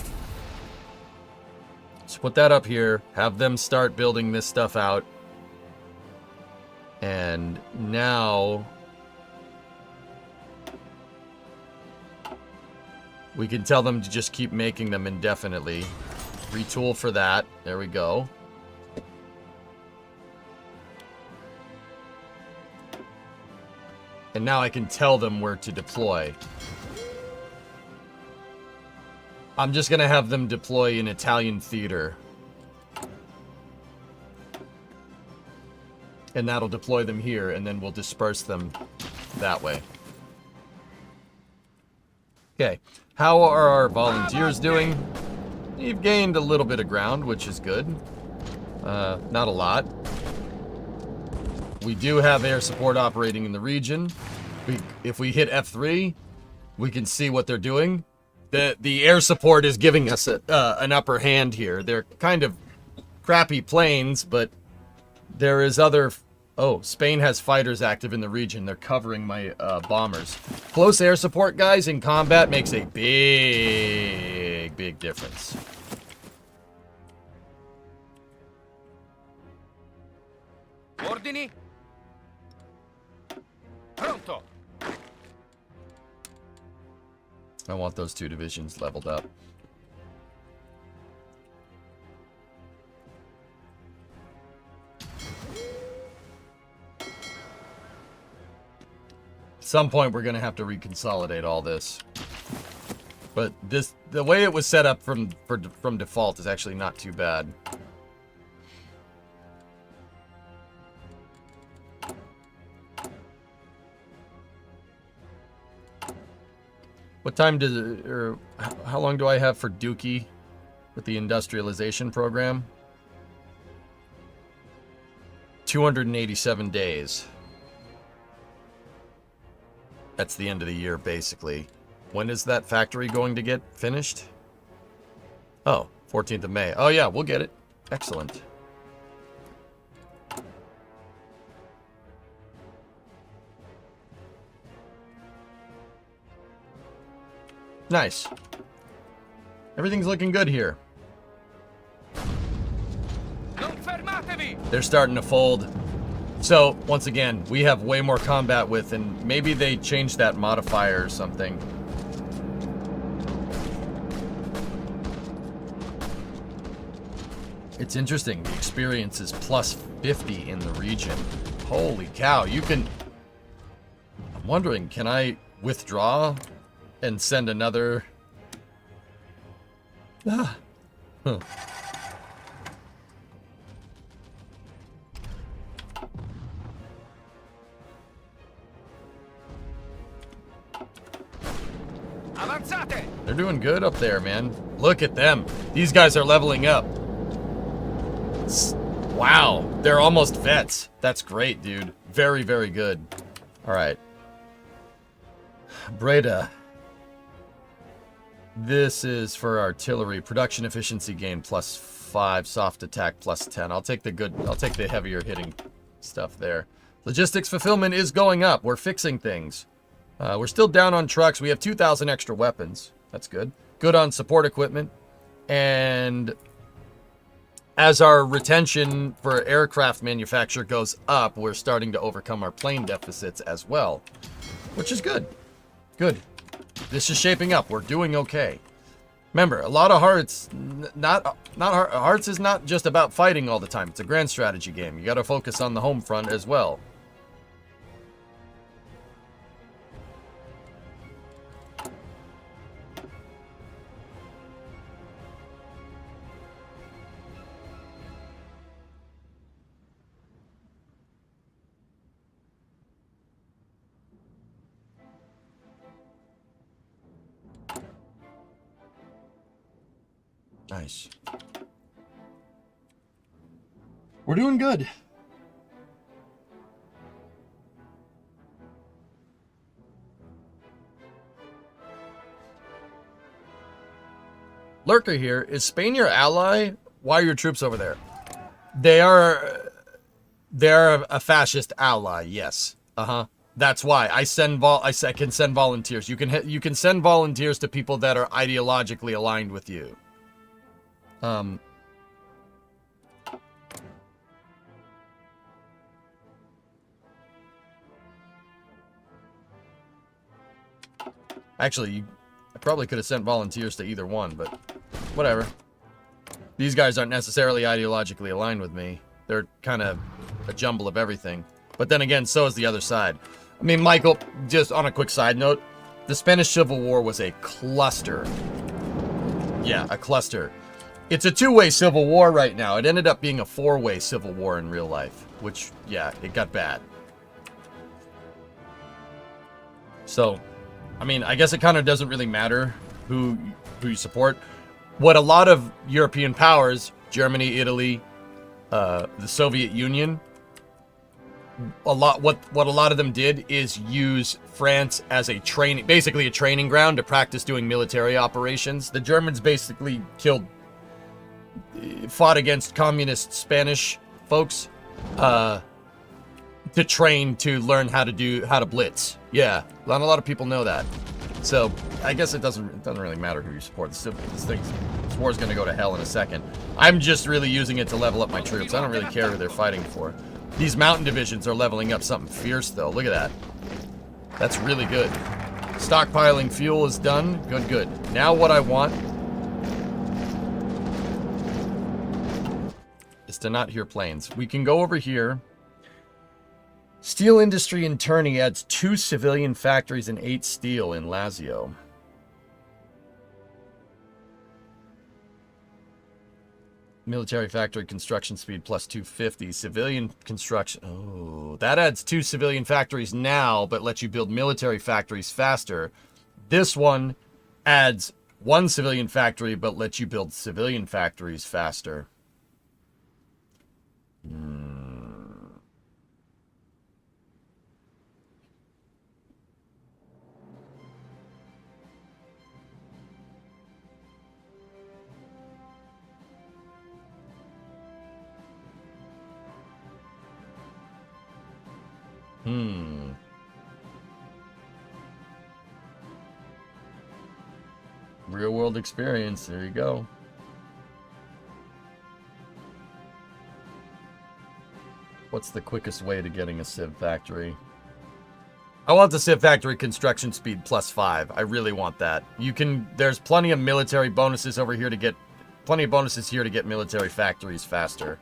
So put that up here. Have them start building this stuff out. And now we can tell them to just keep making them indefinitely. Retool for that. There we go. And now I can tell them where to deploy. I'm just going to have them deploy in Italian theater. And that'll deploy them here, and then we'll disperse them that way. Okay. How are our volunteers doing? You've gained a little bit of ground, which is good. Not a lot. We do have air support operating in the region. If we hit F3, we can see what they're doing. The air support is giving us an upper hand here. They're kind of crappy planes, but there is other... Oh, Spain has fighters active in the region. They're covering my bombers. Close air support, guys, in combat makes a big difference. Ordini. Pronto. I want those 2 divisions leveled up. At some point, we're going to have to reconsolidate all this. But the way it was set up from default is actually not too bad. What time does it, or how long do I have for Dookie with the industrialization program? 287 days. That's the end of the year, basically. When is that factory going to get finished? Oh, 14th of May. Oh, yeah, we'll get it. Excellent. Nice. Everything's looking good here. Non fermatevi! They're starting to fold. So, once again, we have way more combat with, and maybe they changed that modifier or something. It's interesting. The experience is plus 50 in the region. Holy cow. You can... I'm wondering, can I withdraw and send another... Ah. Huh. Avanzate! They're doing good up there, man. Look at them. These guys are leveling up. Wow. They're almost vets. That's great, dude. Very, very good. All right. Breda. This is for artillery. Production efficiency gain plus 5. Soft attack plus 10. I'll take the heavier hitting stuff there. Logistics fulfillment is going up. We're fixing things. We're still down on trucks. We have 2,000 extra weapons. That's good. Good on support equipment. And as our retention for aircraft manufacture goes up, we're starting to overcome our plane deficits as well, which is good. Good. This is shaping up. We're doing okay. Remember, a lot of Hearts, Hearts is not just about fighting all the time. It's a grand strategy game. You got to focus on the home front as well. Nice. We're doing good. Lurker here. Is Spain your ally? Why are your troops over there? They're a fascist ally, yes. That's why I can send volunteers. You can send volunteers to people that are ideologically aligned with you. Actually, I probably could have sent volunteers to either one, but whatever. These guys aren't necessarily ideologically aligned with me. They're kind of a jumble of everything. But then again, so is the other side. I mean, Michael, just on a quick side note, the Spanish Civil War was a cluster. Yeah, a cluster. It's a two-way civil war right now. It ended up being a four-way civil war in real life, which, yeah, it got bad. So, I mean, I guess it kind of doesn't really matter who you support. What a lot of European powers, Germany, Italy, the Soviet Union, what a lot of them did is use France as a training, basically a training ground to practice doing military operations. The Germans basically fought against communist Spanish folks to train to learn how to blitz. Yeah, not a lot of people know that. So I guess it doesn't really matter who you support. This war's gonna go to hell in a second. I'm just really using it to level up my troops. I don't really care who they're fighting for. These mountain divisions are leveling up something fierce, though. Look at that. That's really good. Stockpiling fuel is done. Good, good. Now what I want is to not hear planes. We can go over here. Steel industry in Turney adds 2 civilian factories and 8 steel in Lazio. Military factory construction speed plus 250. Civilian construction. Oh, that adds 2 civilian factories now, but lets you build military factories faster. This one adds 1 civilian factory, but lets you build civilian factories faster. Real world experience. There you go. What's the quickest way to getting a Civ factory? I want the Civ factory construction speed plus 5. I really want that. There's plenty of military bonuses over here to get, plenty of bonuses here to get military factories faster.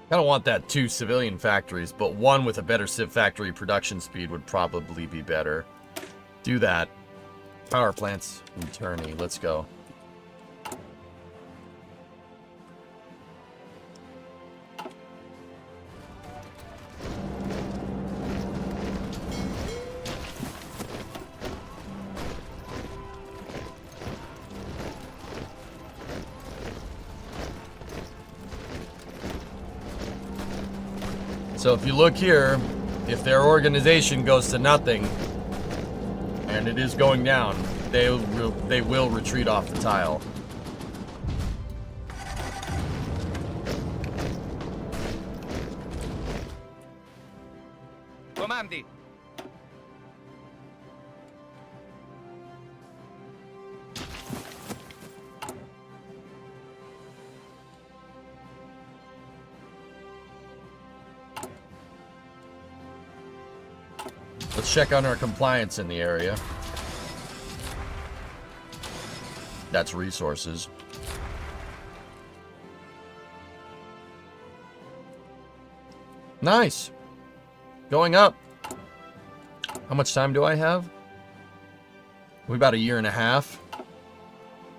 I don't want that 2 civilian factories, but 1 with a better Civ factory production speed would probably be better. Do that. Power plants in Turney. Let's go. So if you look here, if their organization goes to nothing, and it is going down, they will retreat off the tile. Comandi. Let's check on our compliance in the area. That's resources. Nice. Going up. How much time do I have? We about a year and a half.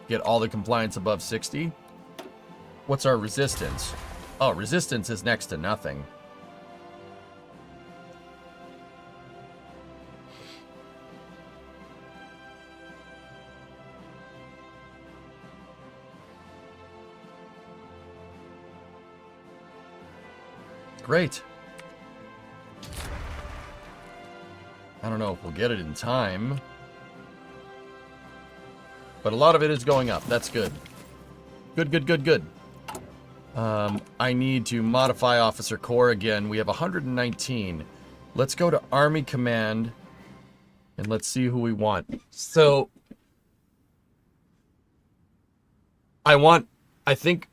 Get all the compliance above 60. What's our resistance? Oh, resistance is next to nothing. Great. I don't know if we'll get it in time. But a lot of it is going up. That's good. Good, good, good, good. I need to modify Officer Corps again. We have 119. Let's go to Army Command. And let's see who we want. So, I think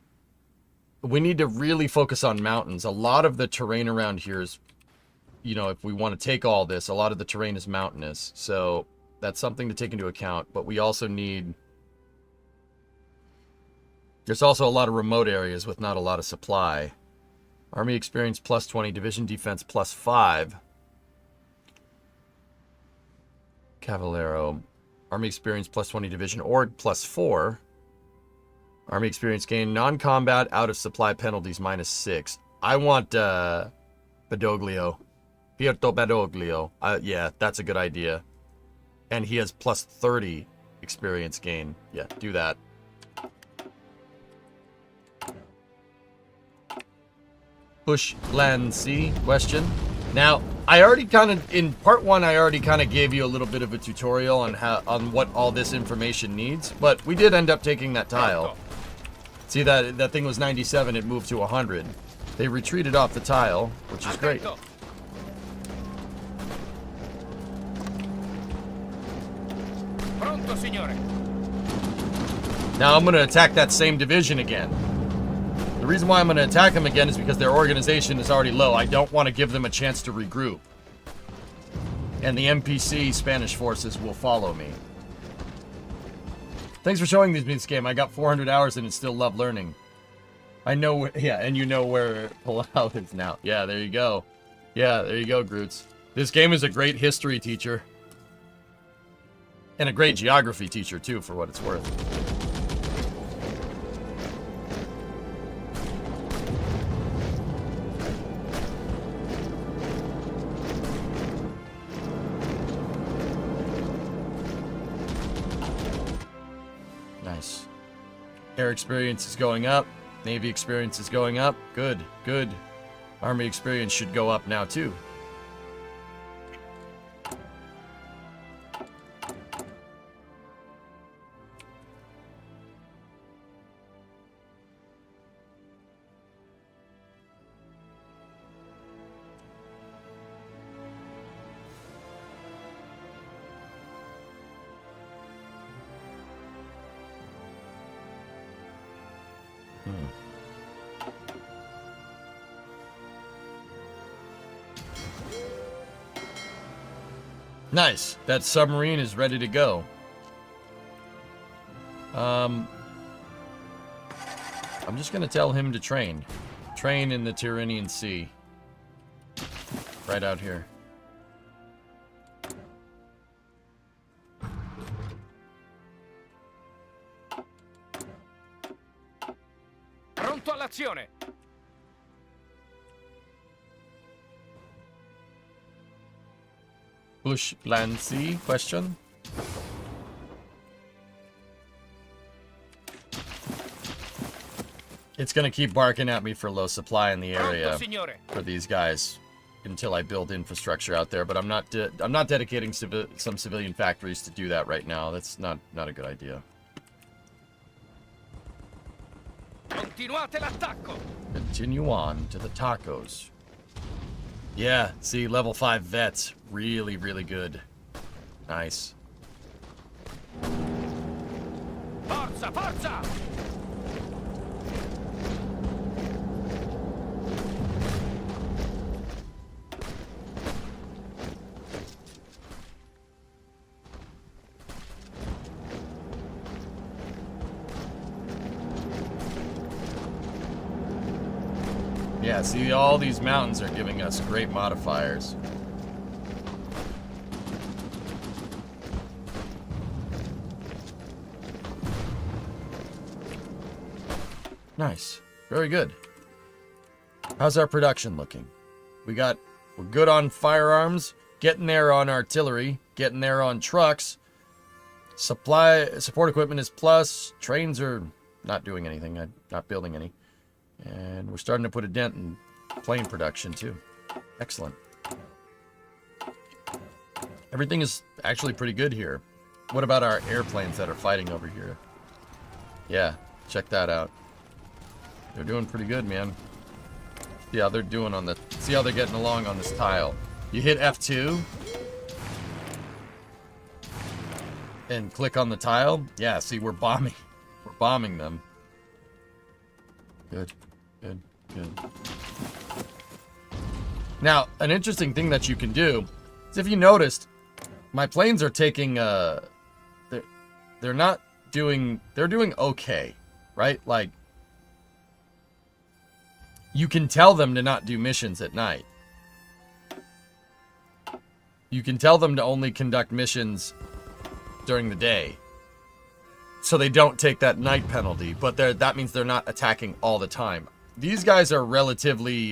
we need to really focus on mountains. A lot of the terrain around here is, you know, if we want to take all this, a lot of the terrain is mountainous. So that's something to take into account. But we also need... There's also a lot of remote areas with not a lot of supply. Army experience plus 20, division defense plus 5. Cavallero. Army experience plus 20, division org plus 4. Army experience gain, non-combat, out of supply penalties minus 6. I want Badoglio. Pierto Badoglio. Yeah, that's a good idea. And he has plus 30 experience gain. Yeah, do that. Bush Land C question. Now, I already kind of, in part 1, I already kind of gave you a little bit of a tutorial on what all this information needs, but we did end up taking that tile. See, that thing was 97, it moved to 100. They retreated off the tile, which is great. Pronto, signore. Now I'm going to attack that same division again. The reason why I'm going to attack them again is because their organization is already low. I don't want to give them a chance to regroup. And the NPC Spanish forces will follow me. Thanks for showing me this game. I got 400 hours and still love learning. I know, yeah, and you know where Palau is now. Yeah, there you go. Yeah, there you go, Groots. This game is a great history teacher. And a great geography teacher, too, for what it's worth. Nice. Air experience is going up. Navy experience is going up. Good, good. Army experience should go up now, too. Nice. That submarine is ready to go. I'm just going to tell him to train. Train in the Tyrrhenian Sea. Right out here. Pronto all'azione. Bush Land C question. It's gonna keep barking at me for low supply in the area for these guys until I build infrastructure out there. But I'm not dedicating some civilian factories to do that right now. That's not a good idea. Continuate l'attacco. Continue on to the tacos. Yeah, see, level 5 vets. Really, really good. Nice. Forza, forza! Yeah, see, all these mountains are giving us great modifiers. Nice. Very good. How's our production looking? We're good on firearms, getting there on artillery, getting there on trucks. Support equipment is plus. Trains are not doing anything. I'm not building any. And we're starting to put a dent in plane production, too. Excellent. Everything is actually pretty good here. What about our airplanes that are fighting over here? Yeah, check that out. They're doing pretty good, man. See how they're doing on the... See how they're getting along on this tile. You hit F2 and click on the tile. Yeah, see, we're bombing. We're bombing them. Good, good, good. Now, an interesting thing that you can do is, if you noticed, my planes are taking, they're not doing, they're doing okay, right? Like, you can tell them to not do missions at night. You can tell them to only conduct missions during the day, so they don't take that night penalty, but that means they're not attacking all the time. These guys are relatively,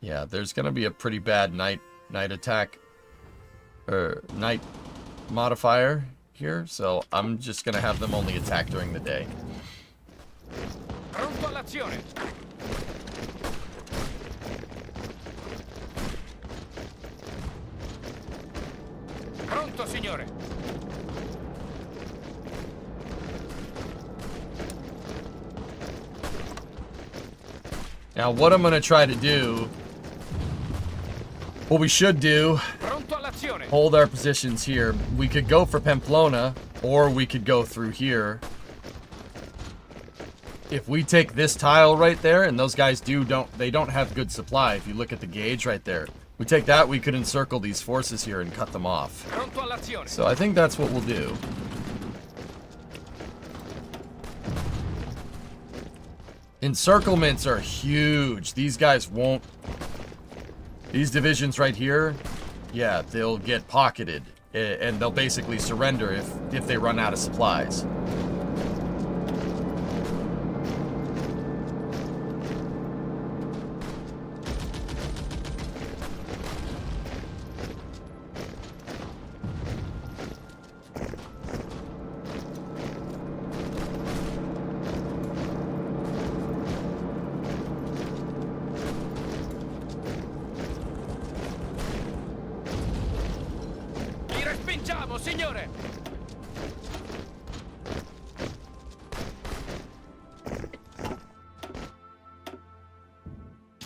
yeah, there's gonna be a pretty bad night attack, or night modifier here, so I'm just gonna have them only attack during the day. Pronto all'azione. Pronto, signore. Now, what I'm gonna try to do, what we should do, Pronto all'azione. hold our positions here. We could go for Pamplona, or we could go through here. If we take this tile right there, and those guys they don't have good supply. If you look at the gauge right there, we take that, we could encircle these forces here and cut them off. Pronto all'azione. So I think that's what we'll do. Encirclements are huge. These guys won't... These divisions right here, yeah, they'll get pocketed. And they'll basically surrender if they run out of supplies. Li respingiamo, signore.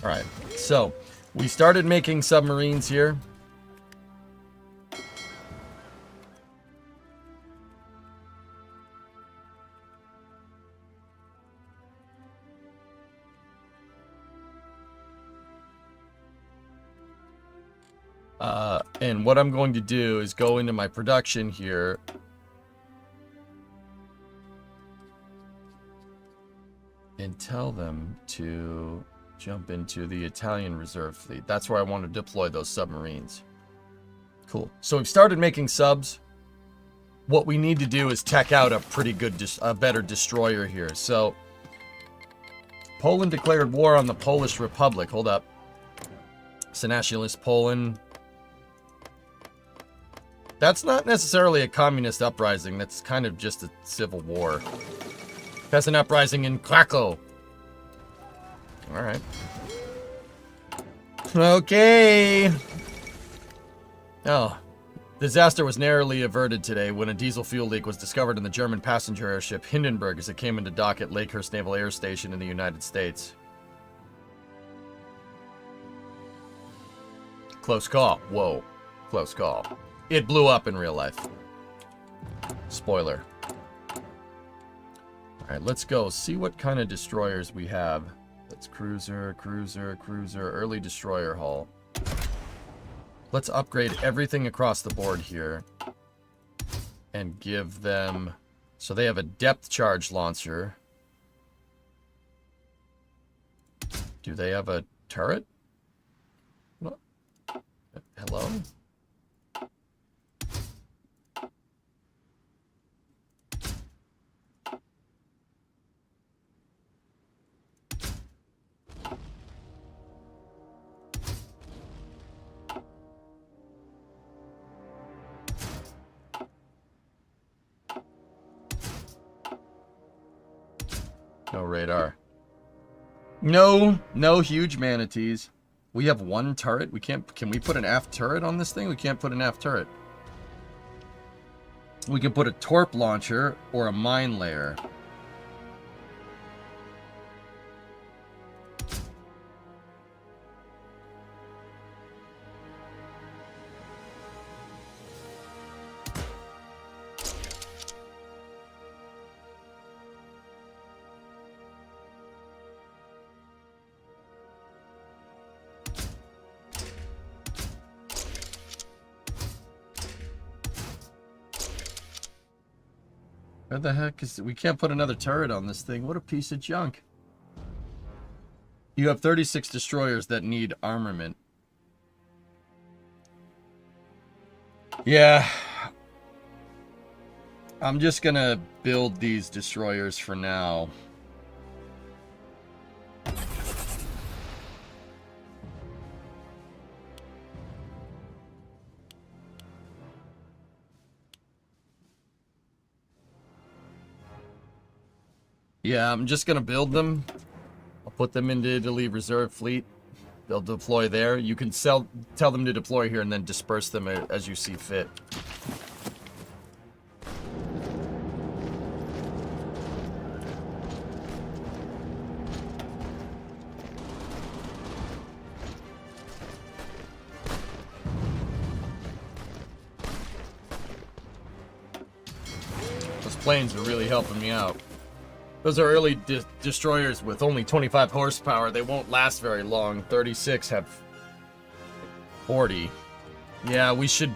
Alright, so we started making submarines here. And what I'm going to do is go into my production here. And tell them to jump into the Italian reserve fleet. That's where I want to deploy those submarines. Cool. So we've started making subs. What we need to do is tech out a pretty good, a better destroyer here. So Poland declared war on the Polish Republic. Hold up. It's a nationalist Poland. That's not necessarily a communist uprising. That's kind of just a civil war. Peasant uprising in Krakow. All right. Okay. Oh. Disaster was narrowly averted today when a diesel fuel leak was discovered in the German passenger airship Hindenburg as it came into dock at Lakehurst Naval Air Station in the United States. Close call. Whoa. Close call. It blew up in real life. Spoiler. Alright, let's go see what kind of destroyers we have. That's cruiser, cruiser, cruiser, early destroyer hull. Let's upgrade everything across the board here. And give them... So they have a depth charge launcher. Do they have a turret? What? Hello? No radar. No huge manatees. We have one turret. We can't. Can we put an aft turret on this thing? We can't put an aft turret. We can put a torp launcher or a mine layer. Where the heck is... We can't put another turret on this thing. What a piece of junk. You have 36 destroyers that need armament. Yeah. I'm just gonna build these destroyers for now. Yeah, I'm just gonna build them. I'll put them into Italy Reserve Fleet. They'll deploy there. You can tell them to deploy here and then disperse them as you see fit. Those planes are really helping me out. Those are early destroyers with only 25 horsepower. They won't last very long. 36 have 40. Yeah, we should...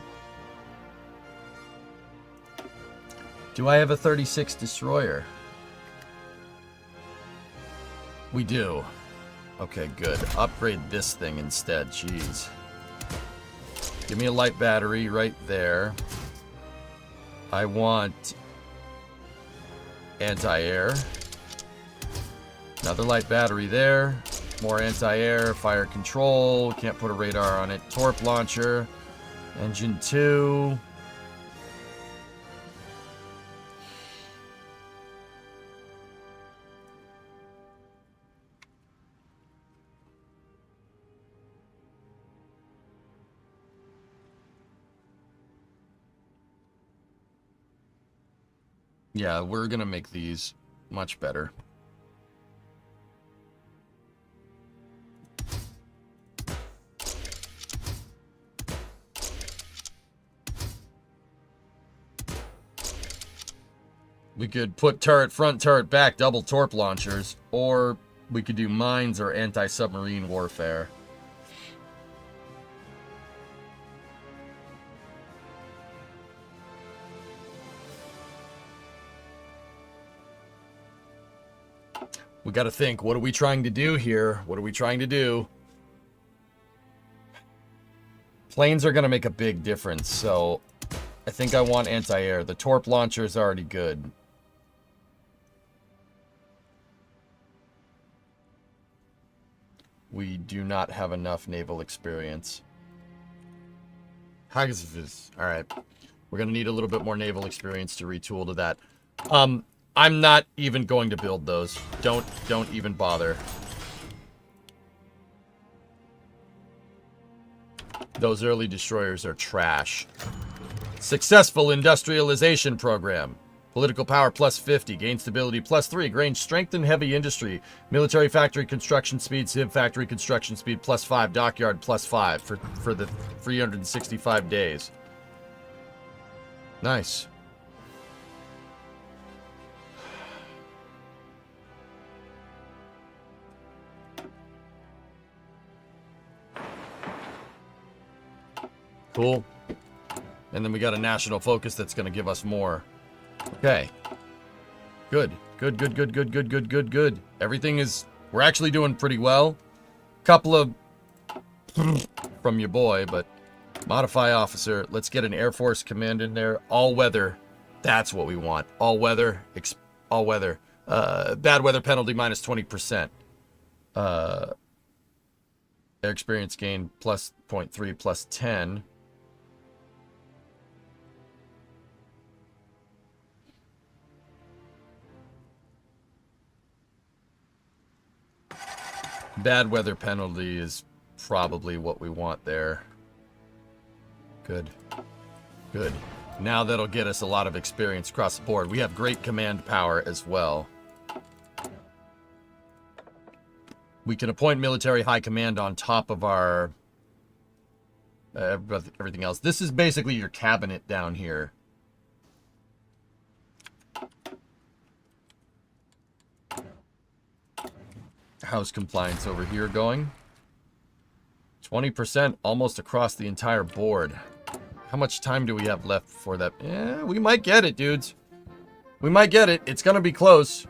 Do I have a 36 destroyer? We do. Okay, good. Upgrade this thing instead. Jeez. Give me a light battery right there. I want... anti-air. Another light battery there. More anti-air, fire control. Can't put a radar on it. Torp launcher. Engine 2. Yeah, we're gonna make these much better. We could put turret front, turret back, double torp launchers, or we could do mines or anti-submarine warfare. We got to think, what are we trying to do here? What are we trying to do? Planes are going to make a big difference, so I think I want anti-air. The torp launcher is already good. We do not have enough naval experience. Alright. We're going to need a little bit more naval experience to retool to that. I'm not even going to build those. Don't even bother. Those early destroyers are trash. Successful industrialization program. Political power plus 50. Gain stability plus 3. Gain strength in heavy industry. Military factory construction speed. Civ factory construction speed plus 5. Dockyard plus 5 for the 365 days. Nice. Cool. And then we got a national focus that's going to give us more. Okay. Good. Good. Everything is... We're actually doing pretty well. Couple of... from your boy, but... Modify officer. Let's get an Air Force command in there. All weather. That's what we want. All weather. All weather. Bad weather penalty minus 20%. Air experience gain plus 0.3 plus 10. Bad weather penalty is probably what we want there. Good. Good. Now that'll get us a lot of experience across the board. We have great command power as well. We can appoint military high command on top of our everything else. This is basically your cabinet down here. How's compliance over here going? 20% almost across the entire board. How much time do we have left for that? Yeah, we might get it, dudes. We might get it. It's gonna be close.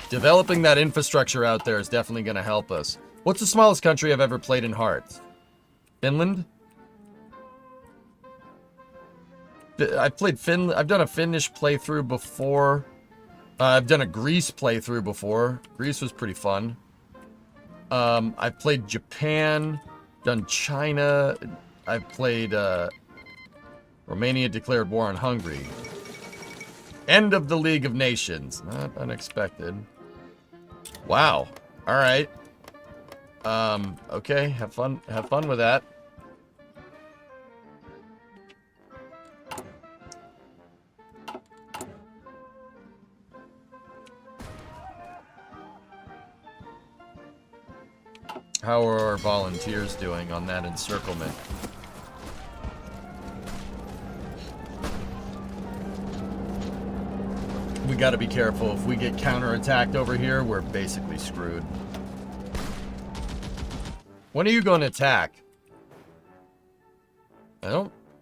Developing that infrastructure out there is definitely gonna help us. What's the smallest country I've ever played in Hearts? Finland? I've played Finland. I've done a Finnish playthrough before. I've done a Greece playthrough before. Greece was pretty fun. I've played Japan, done China. I've played Romania declared war on Hungary. End of the League of Nations. Not unexpected. Wow. All right. Okay. Have fun with that. How are our volunteers doing on that encirclement? We gotta be careful. If we get counterattacked over here, we're basically screwed. When are you going to attack?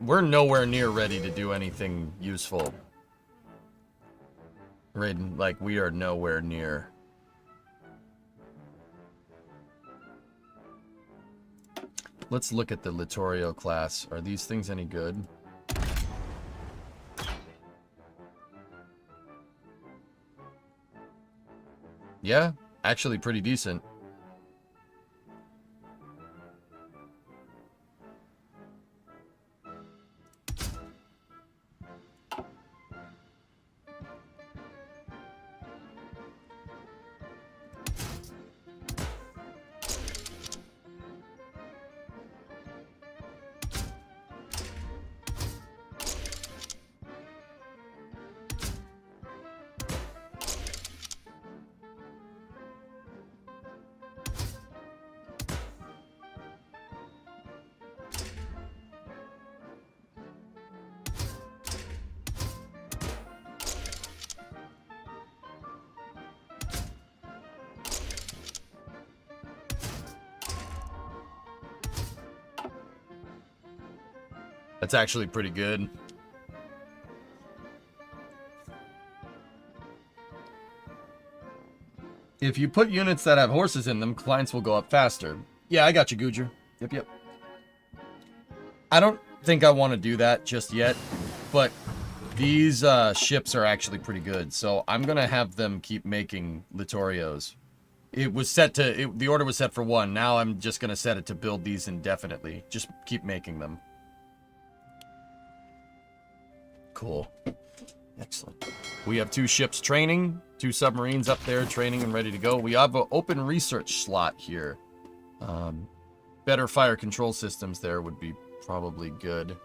We're nowhere near ready to do anything useful. Raiden, like, we are nowhere near. Let's look at the Littorio class. Are these things any good? Yeah, actually pretty decent. That's actually pretty good. If you put units that have horses in them, clients will go up faster. Yeah, I got you, Gujar. Yep. I don't think I want to do that just yet, but these ships are actually pretty good, so I'm going to have them keep making Littorios. It was set to... the order was set for 1. Now I'm just going to set it to build these indefinitely. Just keep making them. Cool. Excellent. We have 2 ships training, 2 submarines up there training and ready to go. We have an open research slot here. Better fire control systems there would be probably good.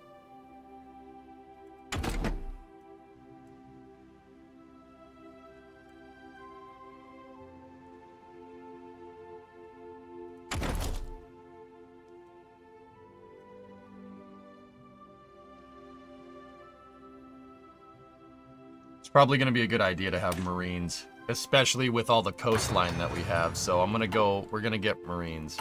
Probably going to be a good idea to have Marines, especially with all the coastline that we have. So we're going to get Marines.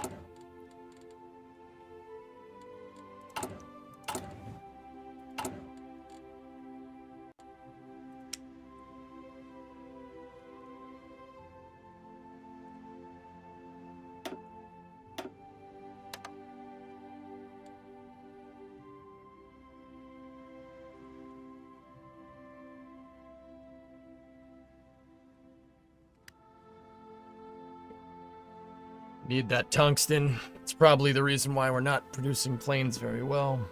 Need that tungsten. It's probably the reason why we're not producing planes very well.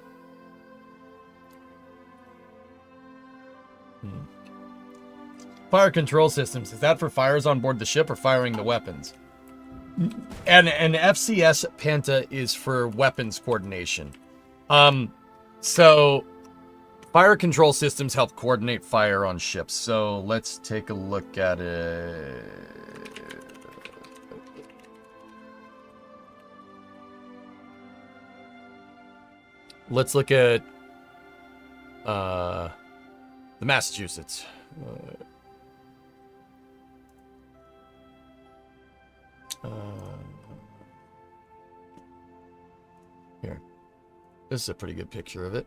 Fire control systems. Is that for fires on board the ship or firing the weapons? And FCS Panta is for weapons coordination. So fire control systems help coordinate fire on ships. So let's take a look at it. Let's look at the Massachusetts. Here. This is a pretty good picture of it.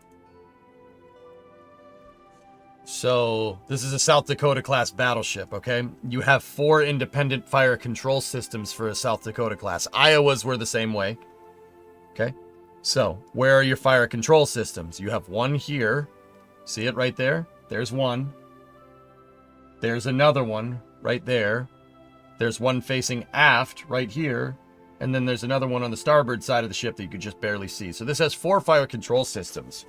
So, this is a South Dakota class battleship, okay? You have 4 independent fire control systems for a South Dakota class. Iowas were the same way. Okay? So, where are your fire control systems? You have one here. See it right there? There's one. There's another one right there. There's one facing aft right here. And then there's another one on the starboard side of the ship that you could just barely see. So this has 4 fire control systems.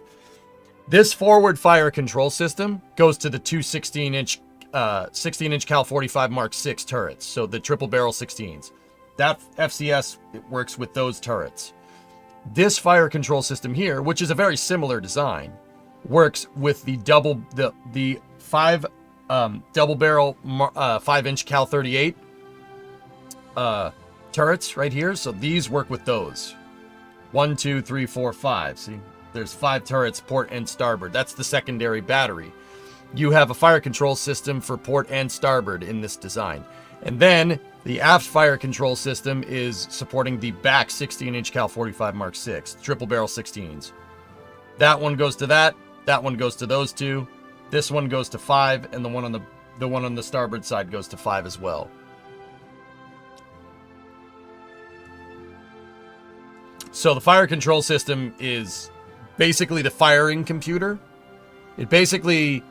This forward fire control system goes to the 2 16-inch Cal 45 Mark 6 turrets. So the triple barrel 16s. That FCS works with those turrets. This fire control system here, which is a very similar design, works with the the 5 double barrel 5-inch Cal 38 turrets right here. So these work with those. 1, 2, 3, 4, 5. See, there's 5 turrets, port and starboard. That's the secondary battery. You have a fire control system for port and starboard in this design. And then the aft fire control system is supporting the back 16-inch Cal 45 Mark 6, triple barrel 16s. That one goes to that. That one goes to those 2. This one goes to 5, and the one on the starboard side goes to 5 as well. So the fire control system is basically the firing computer. It basically,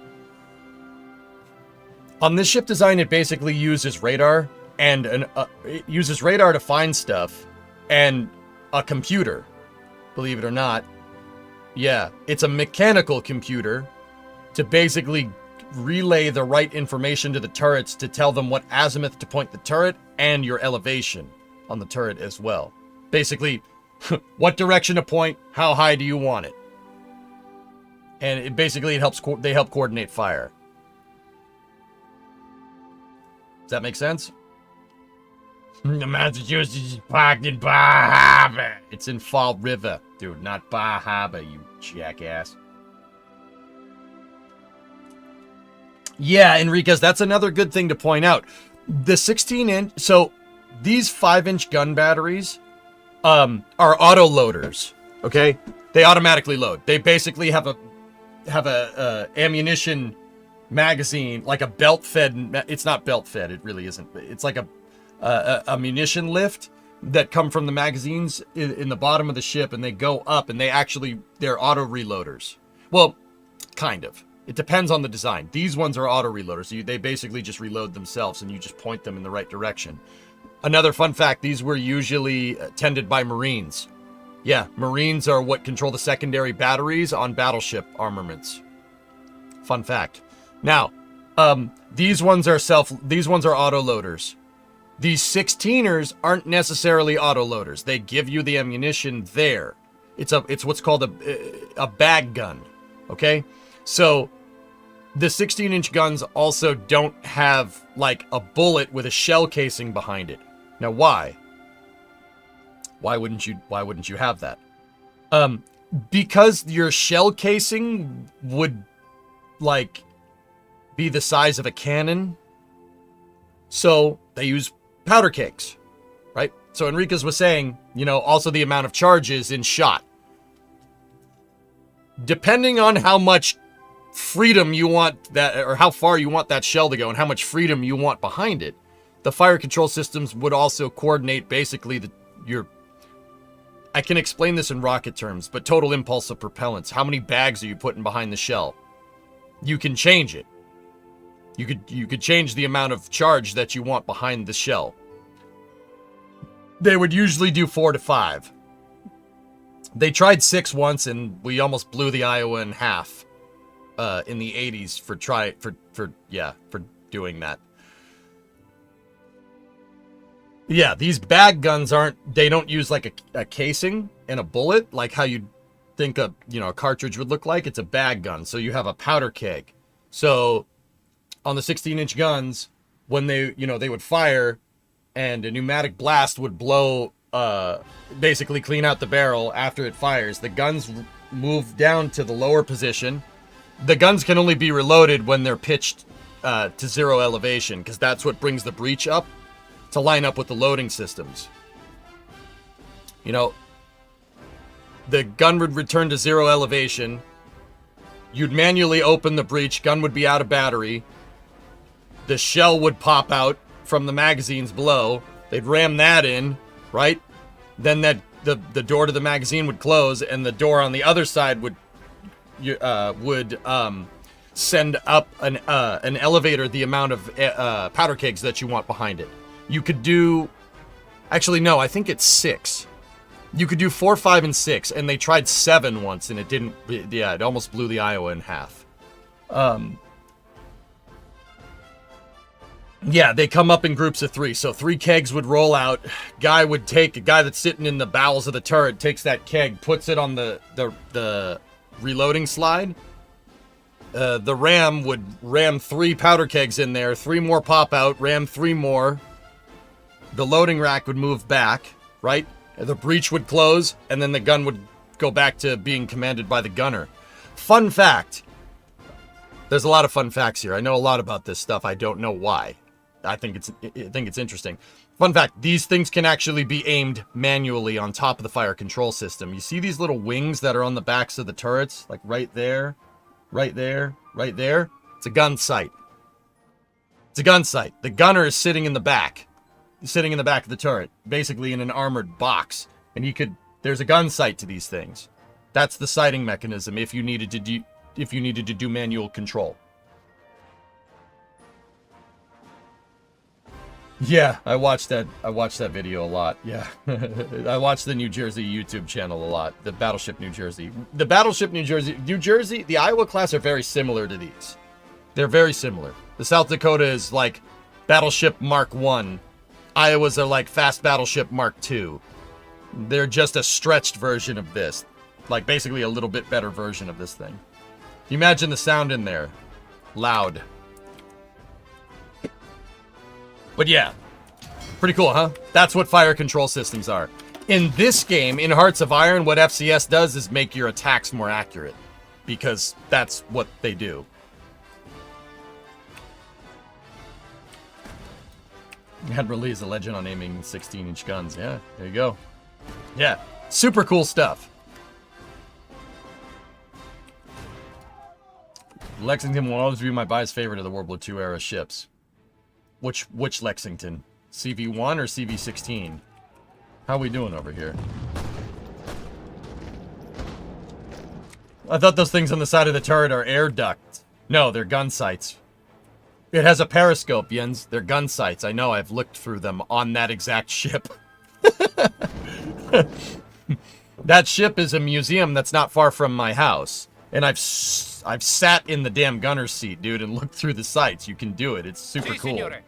on this ship design, it basically uses radar and it uses radar to find stuff and a computer. Believe it or not, yeah, it's a mechanical computer to basically relay the right information to the turrets to tell them what azimuth to point the turret and your elevation on the turret as well. Basically, what direction to point, how high do you want it? And it basically they help coordinate fire. Does that make sense? The Massachusetts is parked in Bar Harbor. It's in Fall River, dude, not Bar Harbor, you jackass. Yeah, Enriquez, that's another good thing to point out. The 16-inch, so these 5-inch gun batteries are auto loaders. Okay, they automatically load. They basically have a ammunition magazine, like a belt fed. It's not belt fed. It really isn't. It's like a munition lift that come from the magazines in the bottom of the ship, and they go up, and they're auto reloaders. Well, kind of. It depends on the design. These ones are auto reloaders. So they basically just reload themselves, and you just point them in the right direction. Another fun fact, these were usually tended by Marines. Yeah, Marines are what control the secondary batteries on battleship armaments. Fun fact. Now, these ones are auto loaders. These 16ers aren't necessarily auto loaders. They give you the ammunition there. It's what's called a bag gun. Okay? So the 16-inch guns also don't have like a bullet with a shell casing behind it. Now, why? Why wouldn't you have that? Because your shell casing would like be the size of a cannon. So they use powder kegs, right? So Enriquez was saying, also the amount of charges in shot. Depending on how much freedom you want that, or how far you want that shell to go and how much freedom you want behind it, the fire control systems would also coordinate basically I can explain this in rocket terms, but total impulse of propellants. How many bags are you putting behind the shell? You can change it. You could change the amount of charge that you want behind the shell. They would usually do 4 to 5. They tried 6 once, and we almost blew the Iowa in half in the 80s for doing that. Yeah, these bag guns they don't use like a casing and a bullet like how you'd think a cartridge would look like. It's a bag gun, so you have a powder keg. So on the 16-inch guns, when they would fire and a pneumatic blast would blow, basically clean out the barrel after it fires, the guns move down to the lower position. The guns can only be reloaded when they're pitched to 0 elevation, because that's what brings the breech up to line up with the loading systems. The gun would return to 0 elevation. You'd manually open the breech. Gun would be out of battery. The shell would pop out from the magazines below. They'd ram that in, right? Then the door to the magazine would close, and the door on the other side would send up an elevator the amount of powder kegs that you want behind it. You could do... Actually, no, I think it's 6. You could do 4, 5, and 6, and they tried 7 once, and it didn't... Yeah, it almost blew the Iowa in half. Yeah, they come up in groups of 3. So 3 kegs would roll out. A guy that's sitting in the bowels of the turret takes that keg, puts it on the reloading slide. The ram would ram 3 powder kegs in there. 3 more pop out, ram 3 more. The loading rack would move back, right? The breech would close, and then the gun would go back to being commanded by the gunner. Fun fact. There's a lot of fun facts here. I know a lot about this stuff. I don't know why. I think it's interesting. Fun fact, these things can actually be aimed manually on top of the fire control system. You see these little wings that are on the backs of the turrets? Like right there, right there, right there? It's a gun sight. It's a gun sight. The gunner is sitting in the back. He's sitting in the back of the turret, basically in an armored box. And there's a gun sight to these things. That's the sighting mechanism if you needed to do manual control. Yeah, I watched that video a lot. Yeah. I watched the New Jersey YouTube channel a lot. The Battleship New Jersey. The Battleship New Jersey, the Iowa class are very similar to these. They're very similar. The South Dakota is like Battleship Mark 1. Iowas are like Fast Battleship Mark 2. They're just a stretched version of this. Like basically a little bit better version of this thing. You imagine the sound in there. Loud. But yeah, pretty cool, huh? That's what fire control systems are. In this game, in Hearts of Iron, what FCS does is make your attacks more accurate. Because that's what they do. Admiral Lee is a legend on aiming 16-inch guns. Yeah, there you go. Yeah, super cool stuff. Lexington will always be my biased favorite of the World War II era ships. Which Lexington? CV-1 or CV-16? How are we doing over here? I thought those things on the side of the turret are air ducts. No, they're gun sights. It has a periscope, Jens. They're gun sights. I know, I've looked through them on that exact ship. That ship is a museum that's not far from my house. And I've sat in the damn gunner's seat, dude, and looked through the sights. You can do it. It's super cool. Signore.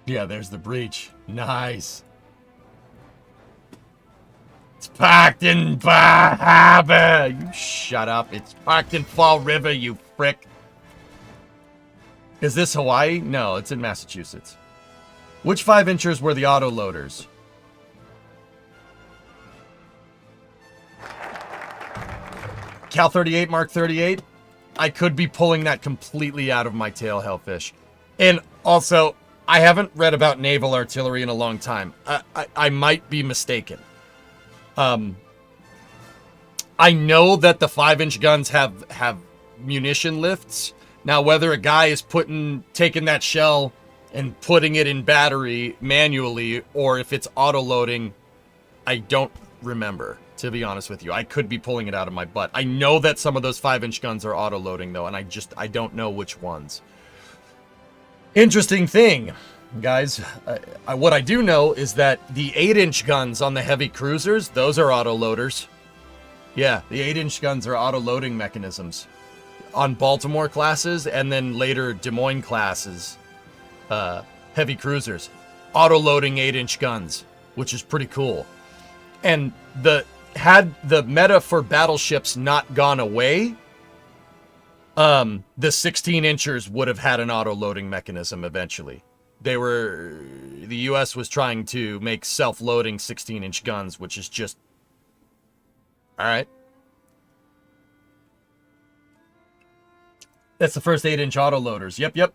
Yeah, there's the breach. Nice. It's parked in Bar Harbor. You shut up. It's parked in Fall River, you frick. Is this Hawaii? No, it's in Massachusetts. Which 5-inchers were the autoloaders? Cal 38, Mark 38? I could be pulling that completely out of my tail, Hellfish. And also, I haven't read about naval artillery in a long time. I might be mistaken. I know that the 5-inch guns have munition lifts. Now, whether a guy is taking that shell and putting it in battery manually, or if it's auto-loading, I don't remember, to be honest with you. I could be pulling it out of my butt. I know that some of those 5-inch guns are auto-loading, though, and I don't know which ones. Interesting thing. Guys, what I do know is that the 8-inch guns on the heavy cruisers, those are auto-loaders. Yeah, the 8-inch guns are auto-loading mechanisms. On Baltimore classes, and then later Des Moines classes, heavy cruisers. Auto-loading 8-inch guns, which is pretty cool. And had the meta for battleships not gone away, the 16-inchers would have had an auto-loading mechanism eventually. The US was trying to make self-loading 16-inch guns, which is just... Alright. That's the first 8-inch autoloaders. Yep.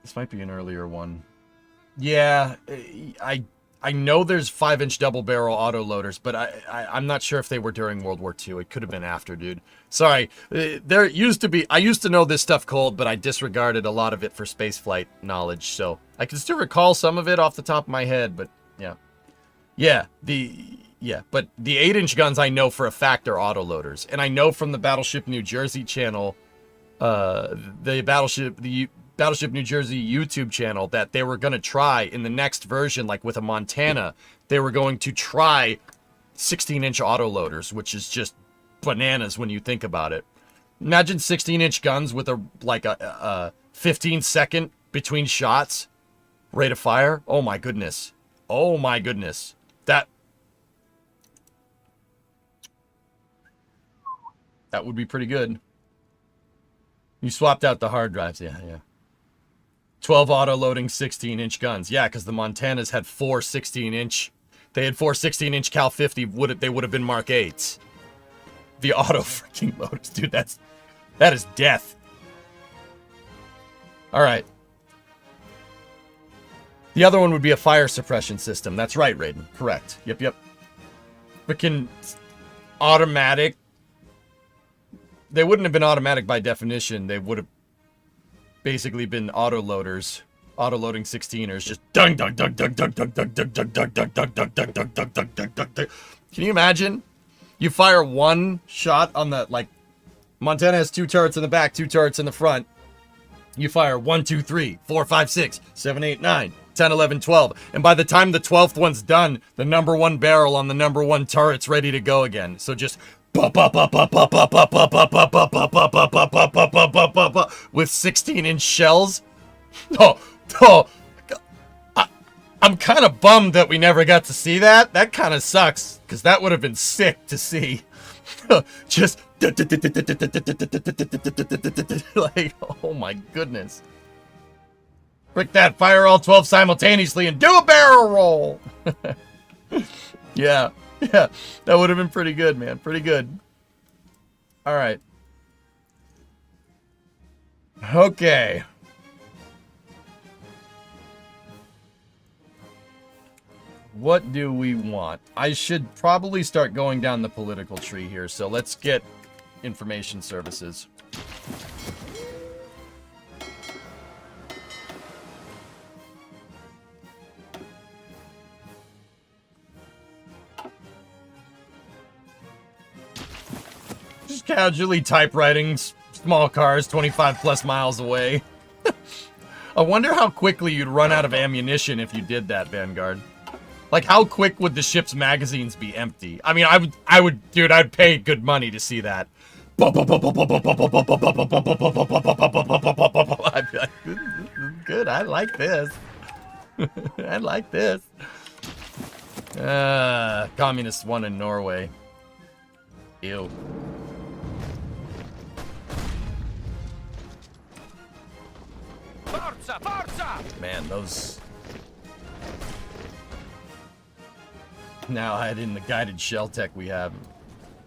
This might be an earlier one. Yeah, I know there's 5-inch double barrel autoloaders, but I'm not sure if they were during World War II. It could have been after, dude. Sorry. There used to be... I used to know this stuff cold, but I disregarded a lot of it for spaceflight knowledge, so I can still recall some of it off the top of my head, but yeah. But the 8-inch guns I know for a fact are autoloaders. And I know from the Battleship New Jersey channel, the Battleship New Jersey YouTube channel, that they were going to try in the next version, like with a Montana, they were going to try 16-inch autoloaders, which is just bananas when you think about it. Imagine 16-inch guns with a 15-second between shots rate of fire. Oh my goodness. That would be pretty good. You swapped out the hard drives. Yeah. 12 auto-loading 16-inch guns. Yeah, because the Montanas had 4 16-inch. They had 4 16-inch Cal 50. They would have been Mark 8s. The auto freaking loaders. Dude, that is death. All right. The other one would be a fire suppression system. That's right, Raiden. Correct. Yep. Freaking automatic. They wouldn't have been automatic by definition. They would have basically been auto-loaders. Auto-loading 16ers. Just dung. Can you imagine? You fire one shot on the, like, Montana has 2 turrets in the back, 2 turrets in the front. You fire 1, 2, 3, 4, 5, 6, 7, 8, 9, 10, 11, 12. And by the time the 12th one's done, the number 1 barrel on the number 1 turret's ready to go again. So just with 16-inch shells. I'm kind of bummed that we never got to see that. That kind of sucks, because that would have been sick to see. Just like, oh my goodness. Frick that, fire all 12 simultaneously and do a barrel roll. Yeah, that would have been pretty good, man. Pretty good. All right. Okay. What do we want? I should probably start going down the political tree here, so let's get information services. Just casually typewriting small cars 25 plus miles away. I wonder how quickly you'd run out of ammunition if you did that, Vanguard. Like, how quick would the ship's magazines be empty? I mean, I would, dude, I'd pay good money to see that. I'd be like, good, I like this. I like this. Communist won in Norway. Ew. Forza, forza! Man, those... Now add in the guided shell tech we have.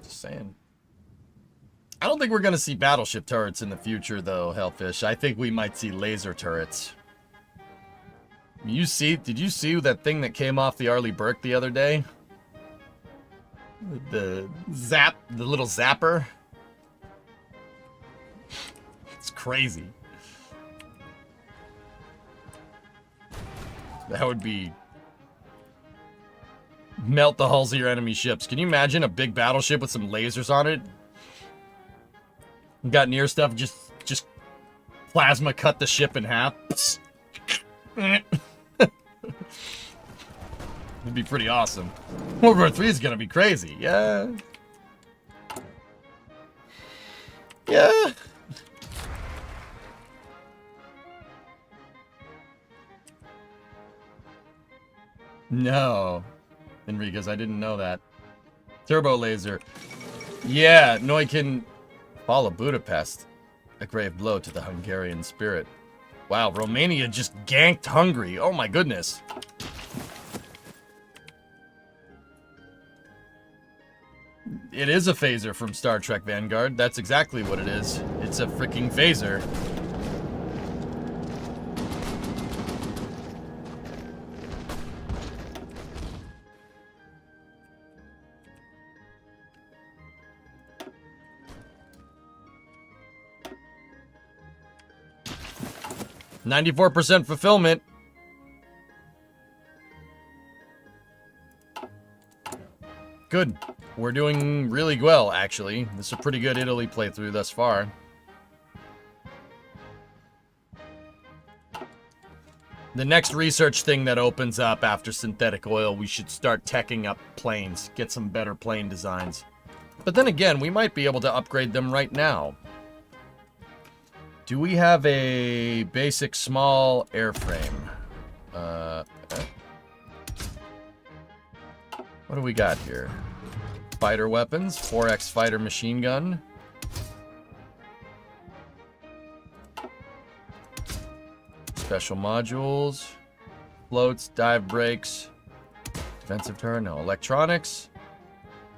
Just saying. I don't think we're going to see battleship turrets in the future, though, Hellfish. I think we might see laser turrets. Did you see that thing that came off the Arleigh Burke the other day? The little zapper? It's crazy. That would be... Melt the hulls of your enemy ships. Can you imagine a big battleship with some lasers on it? Got near stuff, just plasma cut the ship in half. It'd be pretty awesome. World War III is gonna be crazy. Yeah. Yeah. No. Enriquez, I didn't know that. Turbo laser. Yeah, Neukölln fall of Budapest. A grave blow to the Hungarian spirit. Wow, Romania just ganked Hungary. Oh my goodness. It is a phaser from Star Trek Vanguard. That's exactly what it is. It's a freaking phaser. %94 fulfillment. Good. We're doing really well, actually. This is a pretty good Italy playthrough thus far. The next research thing that opens up after synthetic oil, we should start teching up planes. Get some better plane designs. But then again, we might be able to upgrade them right now. Do we have a basic small airframe? What do we got here? Fighter weapons, 4X fighter machine gun. Special modules, floats, dive brakes, defensive turret, no. Electronics,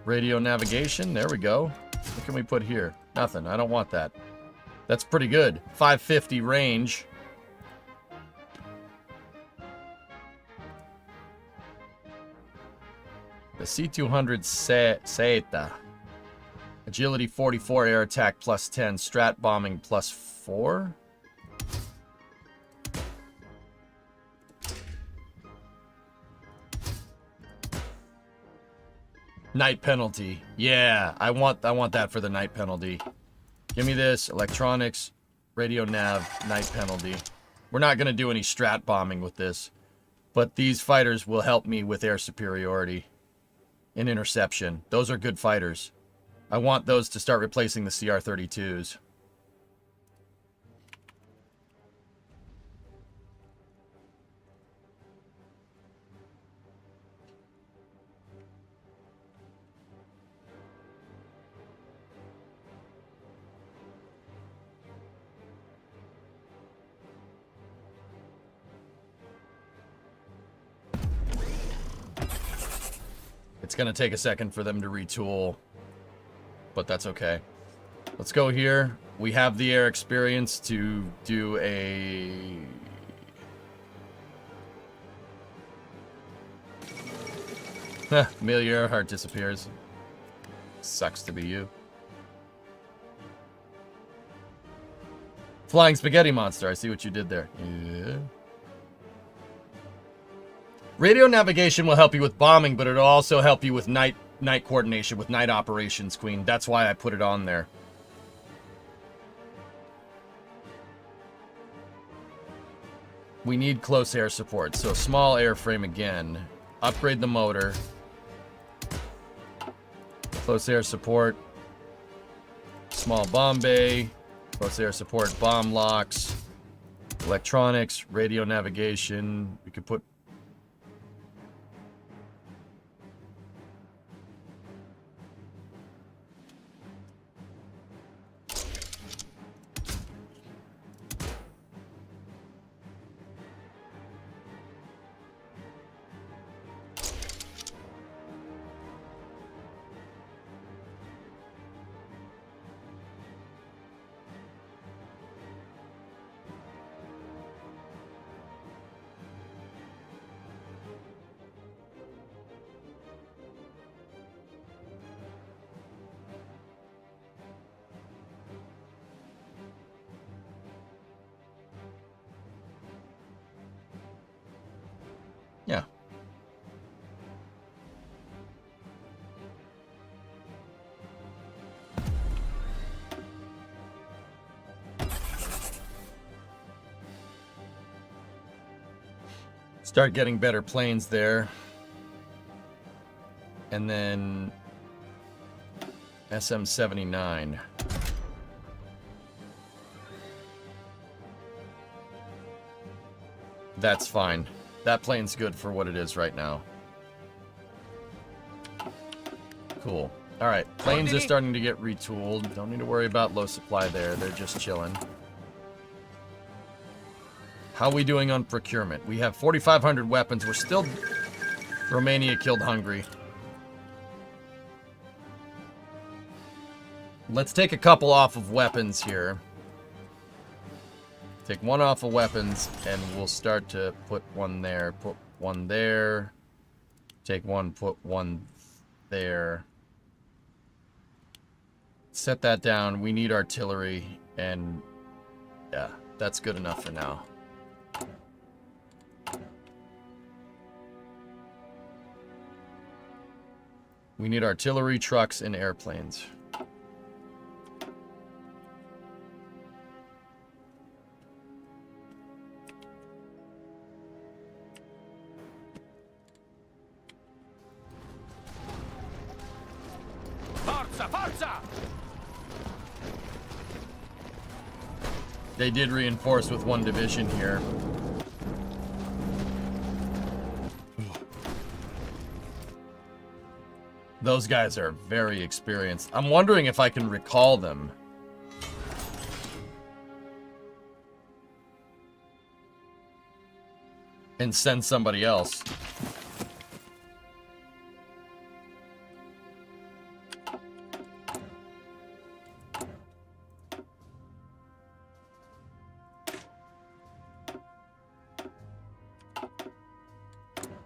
radio navigation, there we go. What can we put here? Nothing, I don't want that. That's pretty good. 550 range. The C-200 Saeta. Agility 44, air attack plus 10, strat bombing plus 4. Night penalty. Yeah, I want that for the night penalty. Give me this, electronics, radio nav, night penalty. We're not going to do any strat bombing with this, but these fighters will help me with air superiority and interception. Those are good fighters. I want those to start replacing the CR-32s. It's going to take a second for them to retool, but that's okay. Let's go here. We have the air experience to do a... Amelia Earhart disappears. Sucks to be you. Flying spaghetti monster. I see what you did there. Yeah. Radio navigation will help you with bombing, but it'll also help you with night coordination, with night operations, Queen. That's why I put it on there. We need close air support, so small airframe again. Upgrade the motor. Close air support. Small bomb bay. Close air support, bomb locks. Electronics, radio navigation. We could put... Start getting better planes there. And then SM-79. That's fine. That plane's good for what it is right now. Cool. Alright, planes are starting to get retooled. Don't need to worry about low supply there. They're just chilling. How are we doing on procurement? We have 4,500 weapons. We're still... Romania killed Hungary. Let's take a couple off of weapons here. Take one off of weapons, and we'll start to put one there. Put one there. Take one, put one there. Set that down. We need artillery, and yeah, that's good enough for now. We need artillery, trucks, and airplanes. Forza, forza! They did reinforce with one division here. Those guys are very experienced. I'm wondering if I can recall them. And send somebody else.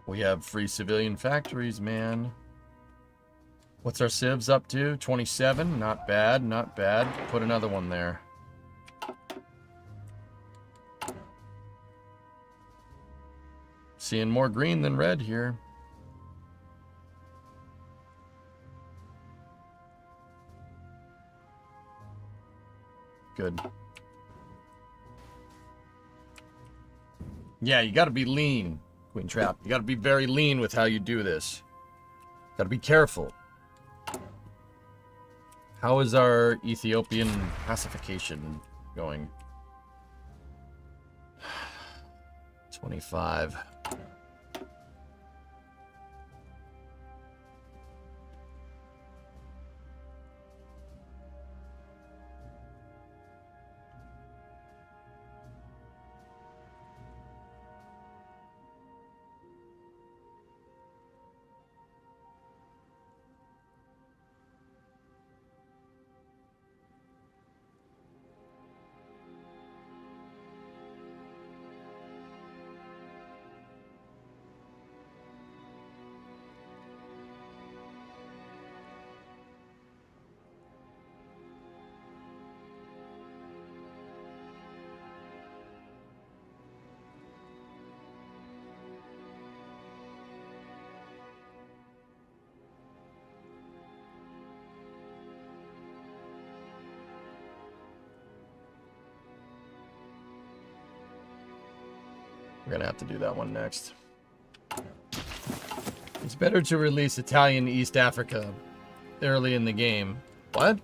We have free civilian factories, man. What's our civs up to? 27? Not bad, not bad. Put another one there. Seeing more green than red here. Good. Yeah, you gotta be lean, Queen Trap. You gotta be very lean with how you do this. Gotta be careful. How is our Ethiopian pacification going? 25. We're gonna have to do that one next. It's better to release Italian East Africa early in the game. What?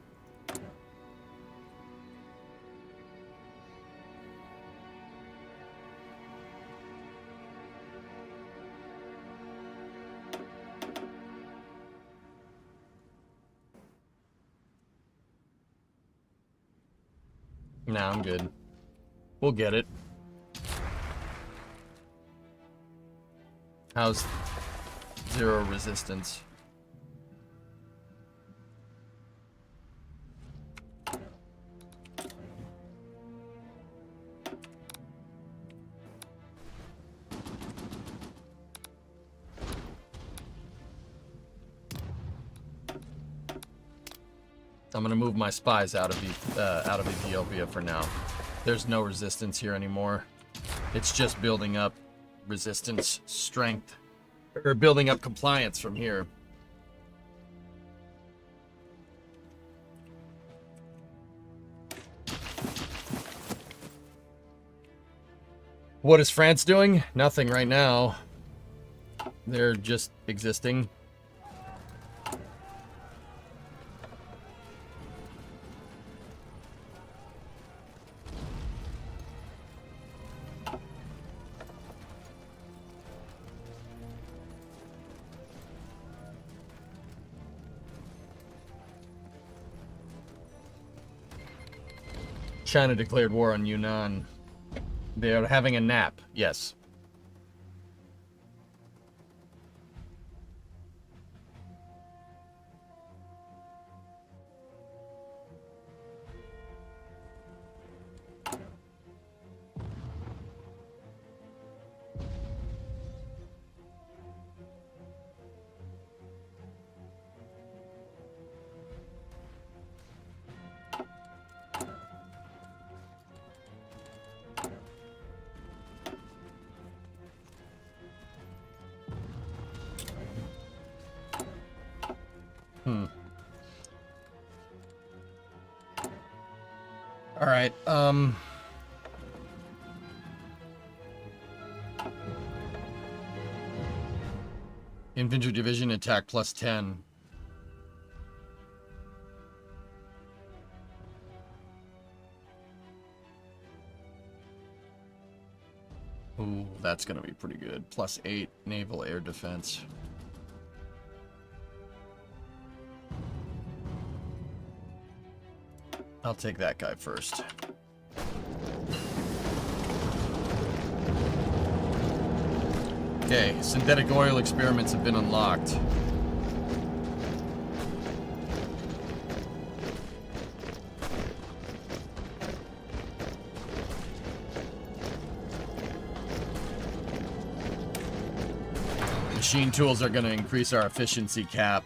Nah, I'm good. We'll get it. How's zero resistance? I'm gonna move my spies out of Ethiopia for now. There's no resistance here anymore. It's just building up resistance strength, or building up compliance from here. What is France doing? Nothing right now. They're just existing. China declared war on Yunnan. They are having a nap. Yes. All right. Infantry division attack +10. Ooh, that's gonna be pretty good. +8 naval air defense. I'll take that guy first. Okay, synthetic oil experiments have been unlocked. Machine tools are going to increase our efficiency cap.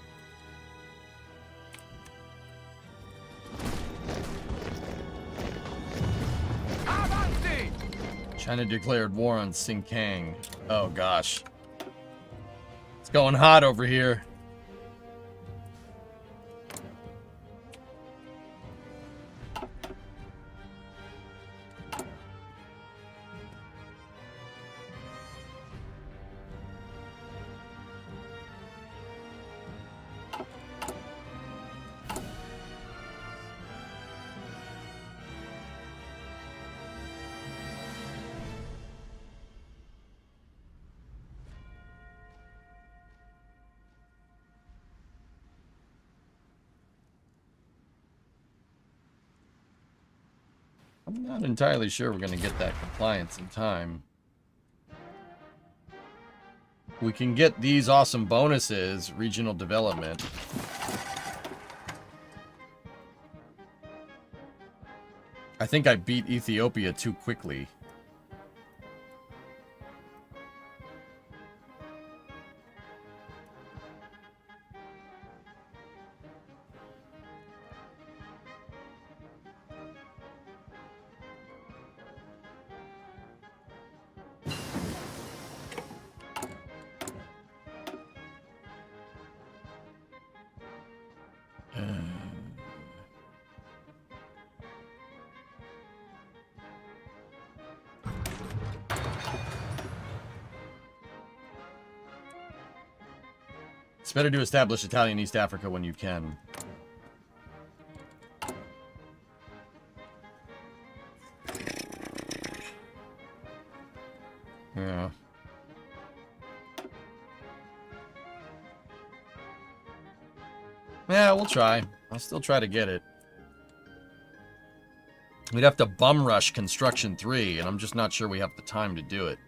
China declared war on Xinjiang. Oh gosh. It's going hot over here. I'm not entirely sure we're going to get that compliance in time. We can get these awesome bonuses, regional development. I think I beat Ethiopia too quickly. It's better to establish Italian East Africa when you can. Yeah. Yeah, we'll try. I'll still try to get it. We'd have to bum rush Construction 3, and I'm just not sure we have the time to do it.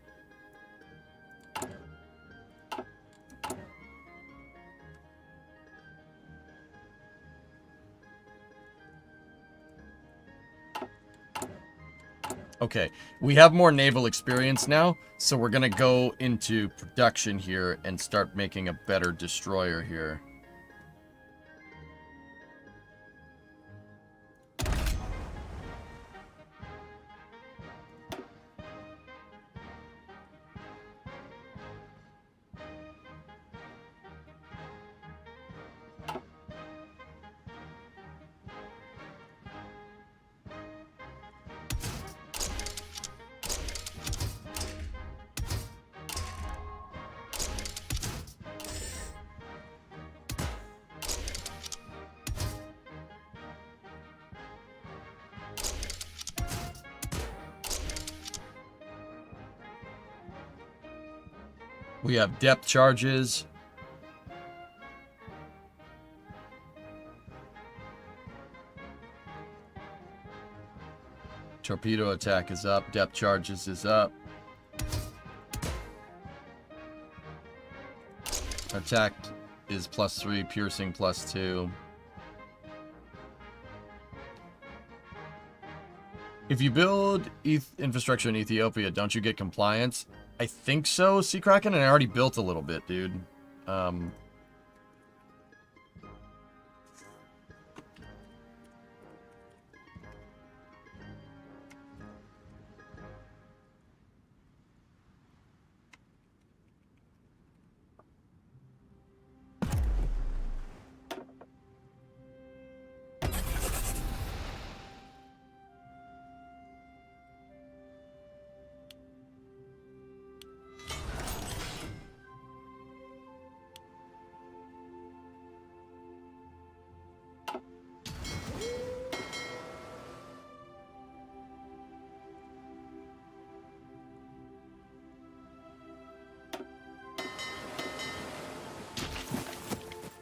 Okay, we have more naval experience now, so we're gonna go into production here and start making a better destroyer here. We have depth charges. Torpedo attack is up. Depth charges is up. Attack is +3. Piercing +2. If you build infrastructure in Ethiopia, don't you get compliance? I think so, Sea Kraken, and I already built a little bit, dude.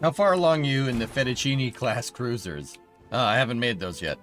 How far along you in the Fettuccine class cruisers? I haven't made those yet.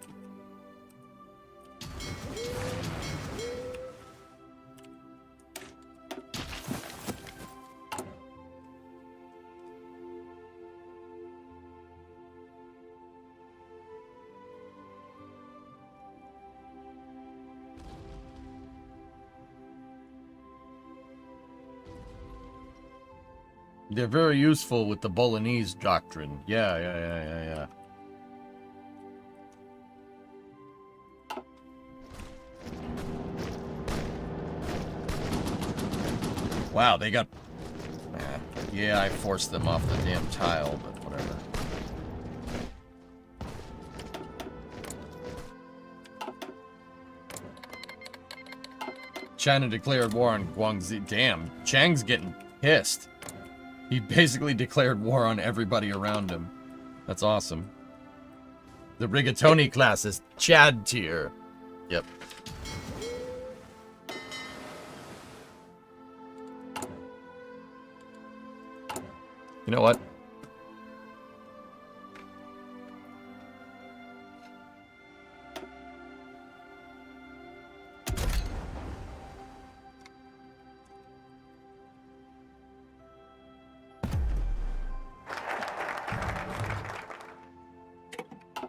They're very useful with the Bolognese doctrine. Yeah. Wow, they got... yeah, I forced them off the damn tile, but whatever. China declared war on Guangxi. Damn, Chang's getting pissed. He basically declared war on everybody around him. That's awesome. The Rigatoni class is Chad tier. Yep. You know what?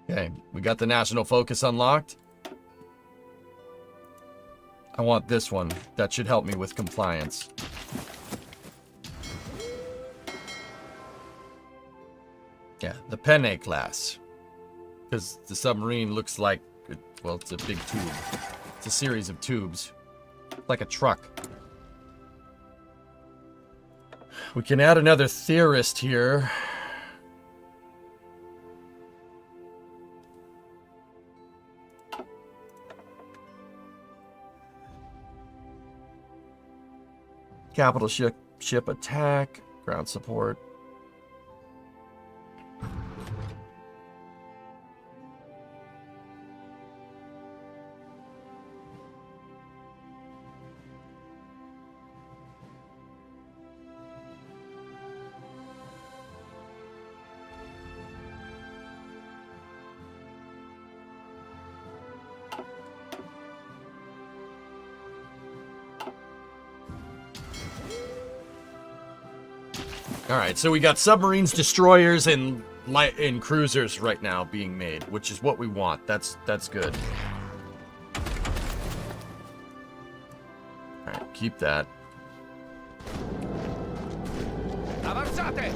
Okay, we got the national focus unlocked. I want this one. That should help me with compliance. Yeah, the Penne class. Because the submarine looks like, well, it's a big tube. It's a series of tubes. Like a truck. We can add another theorist here. Capital ship attack, ground support. All right, so we got submarines, destroyers, and cruisers right now being made, which is what we want. That's good. All right, keep that. Avanzate!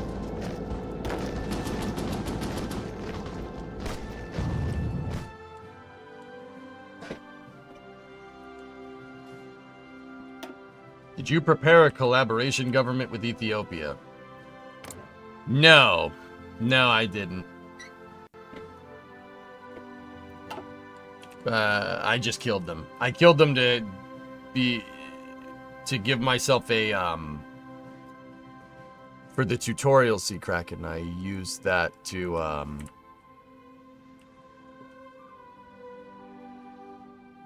Did you prepare a collaboration government with Ethiopia? No. No, I didn't. I just killed them. I killed them to give myself a, for the tutorial Sea Kraken, I used that to,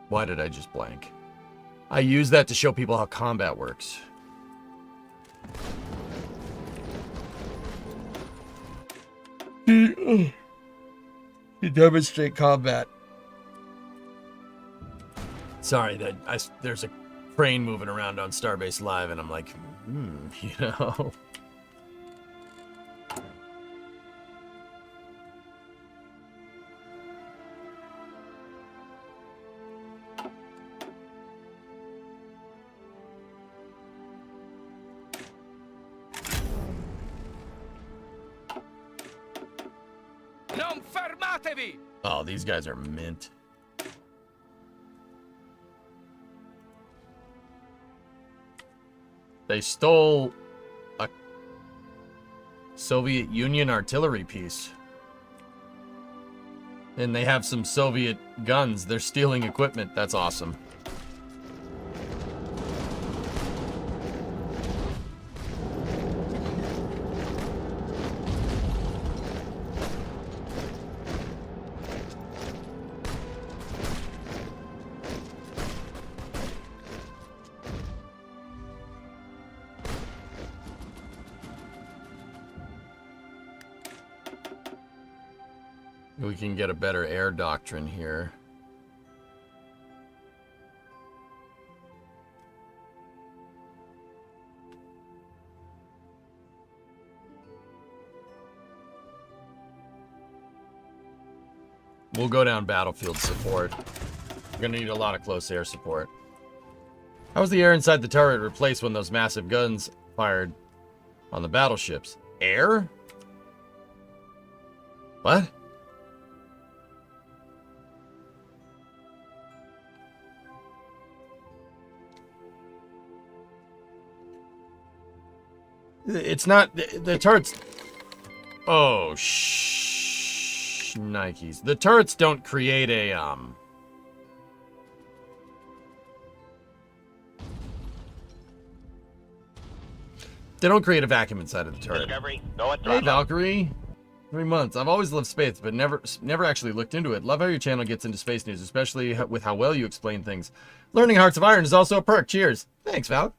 why did I just blank? I used that to show people how combat works. You demonstrate combat. Sorry that there's a crane moving around on Starbase Live, and I'm like, you know. Non fermatevi! Oh, these guys are mint. They stole a Soviet Union artillery piece. And they have some Soviet guns. They're stealing equipment. That's awesome. We can get a better air doctrine here. We'll go down battlefield support. We're gonna need a lot of close air support. How was the air inside the turret replaced when those massive guns fired on the battleships? Air? What? It's not the turrets. Oh, Nikes. The turrets don't create a They don't create a vacuum inside of the turret. Discovery, go at Hey, throttle. Valkyrie. 3 months. I've always loved space, but never actually looked into it. Love how your channel gets into space news, especially with how well you explain things. Learning Hearts of Iron is also a perk. Cheers. Thanks, Val.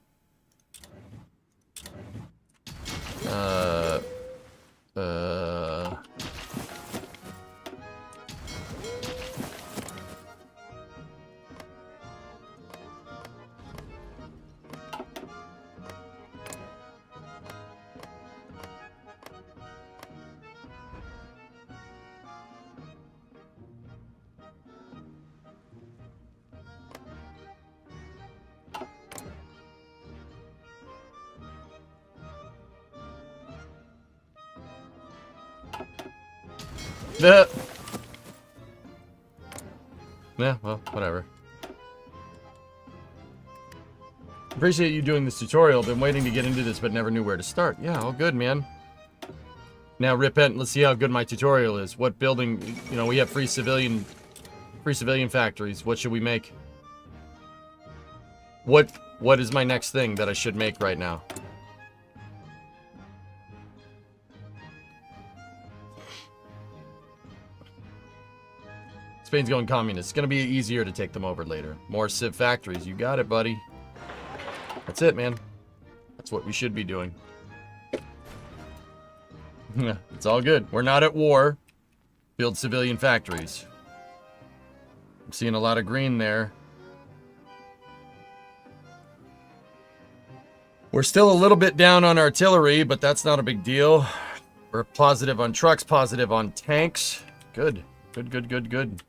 Yeah, well, whatever. Appreciate you doing this tutorial. Been waiting to get into this, but never knew where to start. Yeah, all good, man. Now, repent. Let's see how good my tutorial is. What building? You know, we have free civilian factories. What should we make? What is my next thing that I should make right now? Spain's going communist. It's going to be easier to take them over later. More civ factories. You got it, buddy. That's it, man. That's what we should be doing. It's all good. We're not at war. Build civilian factories. I'm seeing a lot of green there. We're still a little bit down on artillery, but that's not a big deal. We're positive on trucks, positive on tanks. Good. Good, good, good, good.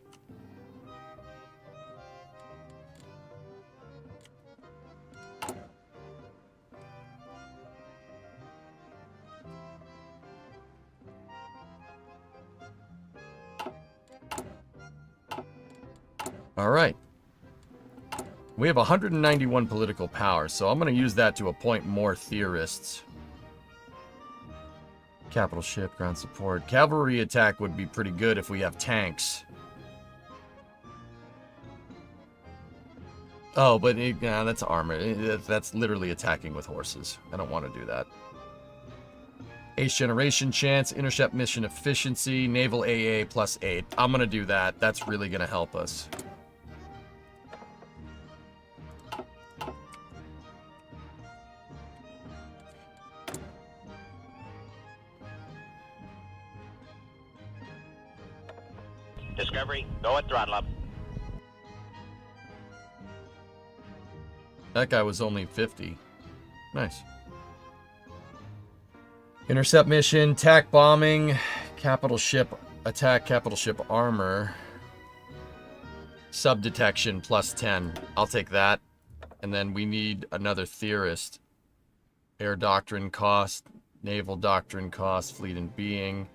All right. We have 191 political power, so I'm going to use that to appoint more theorists. Capital ship, ground support. Cavalry attack would be pretty good if we have tanks. Oh, but nah, that's armor. That's literally attacking with horses. I don't want to do that. Ace generation chance, intercept mission efficiency, naval AA +8. I'm going to do that. That's really going to help us. Discovery, go at throttle up. That guy was only 50. Nice. Intercept mission, attack bombing, capital ship attack, capital ship armor. Sub detection plus 10. I'll take that. And then we need another theorist. Air doctrine cost, naval doctrine cost, fleet and being.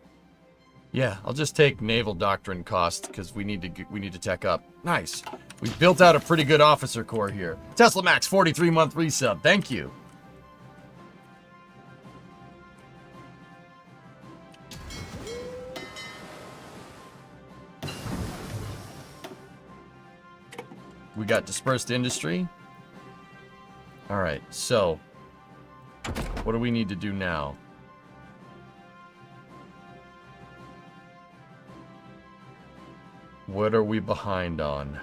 Yeah, I'll just take naval doctrine cost because we need to tech up. Nice. We've built out a pretty good officer corps here. Tesla Max 43-month resub. Thank you. We got dispersed industry. All right, so what do we need to do now? What are we behind on?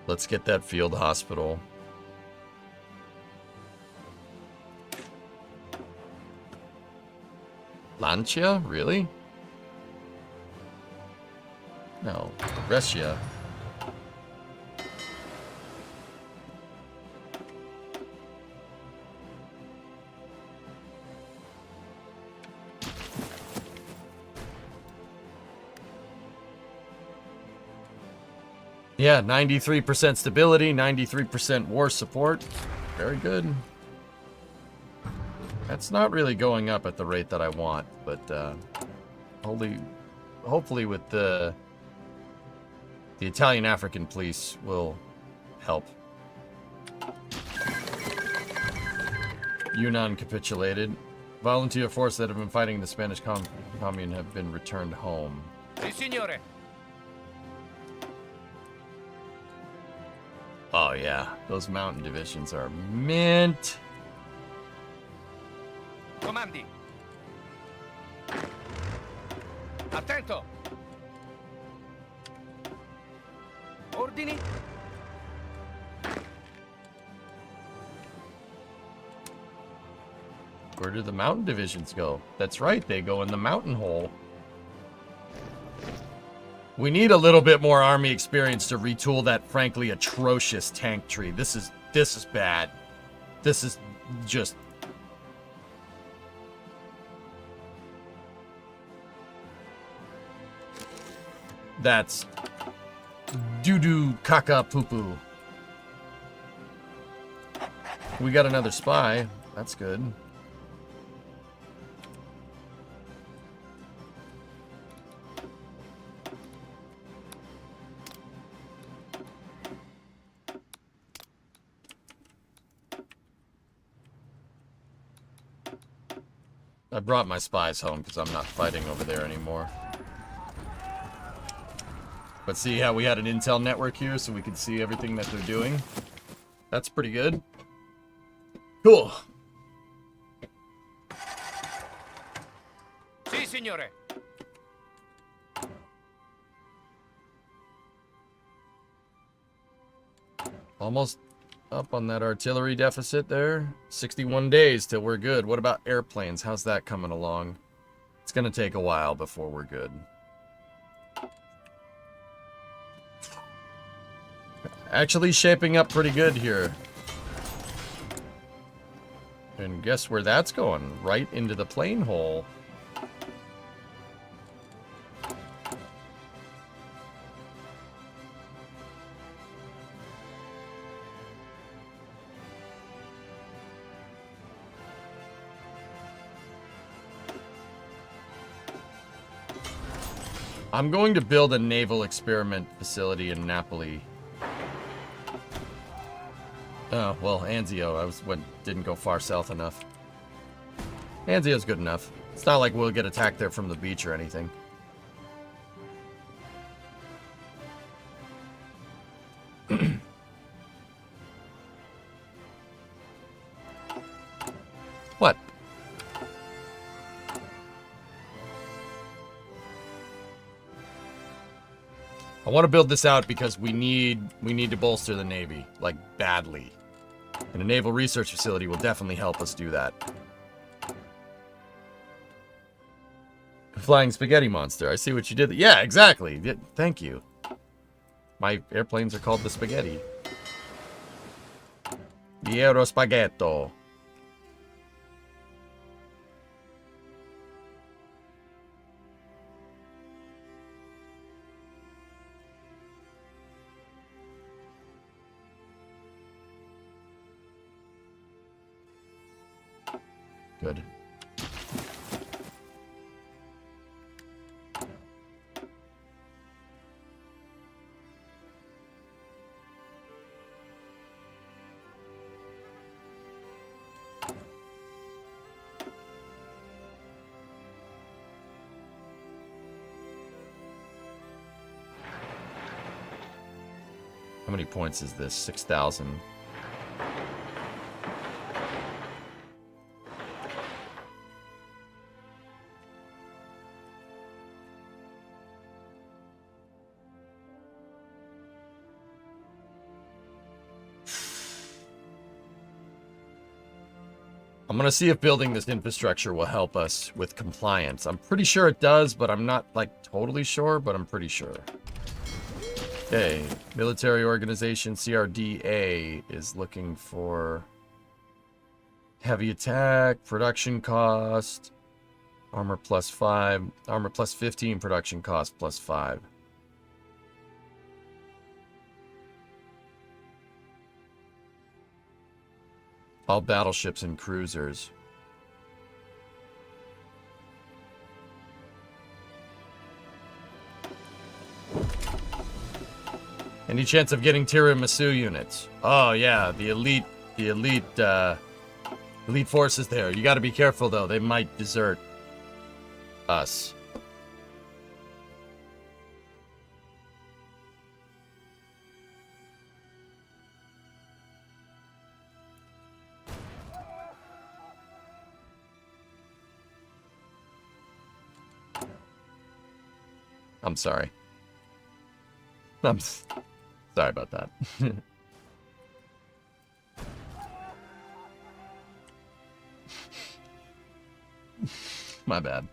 Let's get that field hospital. Lancia? Really? No. Brescia. Yeah, 93% stability, 93% war support. Very good. That's not really going up at the rate that I want, but hopefully with the Italian African police will help. Yunnan capitulated. Volunteer force that have been fighting the Spanish commune have been returned home. Si, signore. Oh yeah, those mountain divisions are mint. Comandi. Attento. Ordini. Where do the mountain divisions go? That's right, they go in the mountain hole. We need a little bit more army experience to retool that frankly atrocious tank tree. This is bad. This is just... That's doo-doo caca poo-poo. We got another spy. That's good. I brought my spies home because I'm not fighting over there anymore. But see how we had an intel network here so we could see everything that they're doing? That's pretty good. Cool. Si, signore. Almost up on that artillery deficit there. 61 days till we're good. What about airplanes? How's that coming along? It's gonna take a while before we're good. Actually shaping up pretty good here. And guess where that's going? Right into the plane hole. I'm going to build a naval experiment facility in Napoli. Oh, well, Anzio. Didn't go far south enough. Anzio's good enough. It's not like we'll get attacked there from the beach or anything. What? I want to build this out because we need to bolster the Navy, like, badly. And a naval research facility will definitely help us do that. Flying spaghetti monster. I see what you did. Yeah, exactly. Thank you. My airplanes are called the Spaghetti. The Aerospaghetto. Good. How many points is this? 6,000. I'm going to see if building this infrastructure will help us with compliance. I'm pretty sure it does, but I'm not, like, totally sure, but I'm pretty sure. Okay, military organization CRDA is looking for heavy attack, production cost, armor +5, armor +15, production cost +5. All battleships and cruisers. Any chance of getting tiramisu units? Oh yeah, the elite forces there. You gotta be careful though, they might desert us. I'm sorry. I'm sorry about that. My bad.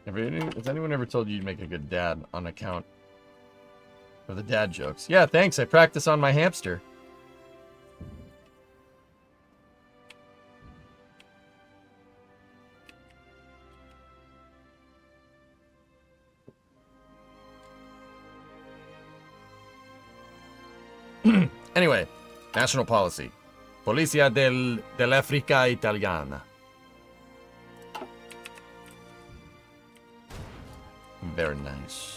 Has anyone ever told you you'd make a good dad on account of the dad jokes? Yeah, thanks. I practice on my hamster. Anyway, national policy. Polizia dell'Africa Italiana. Very nice.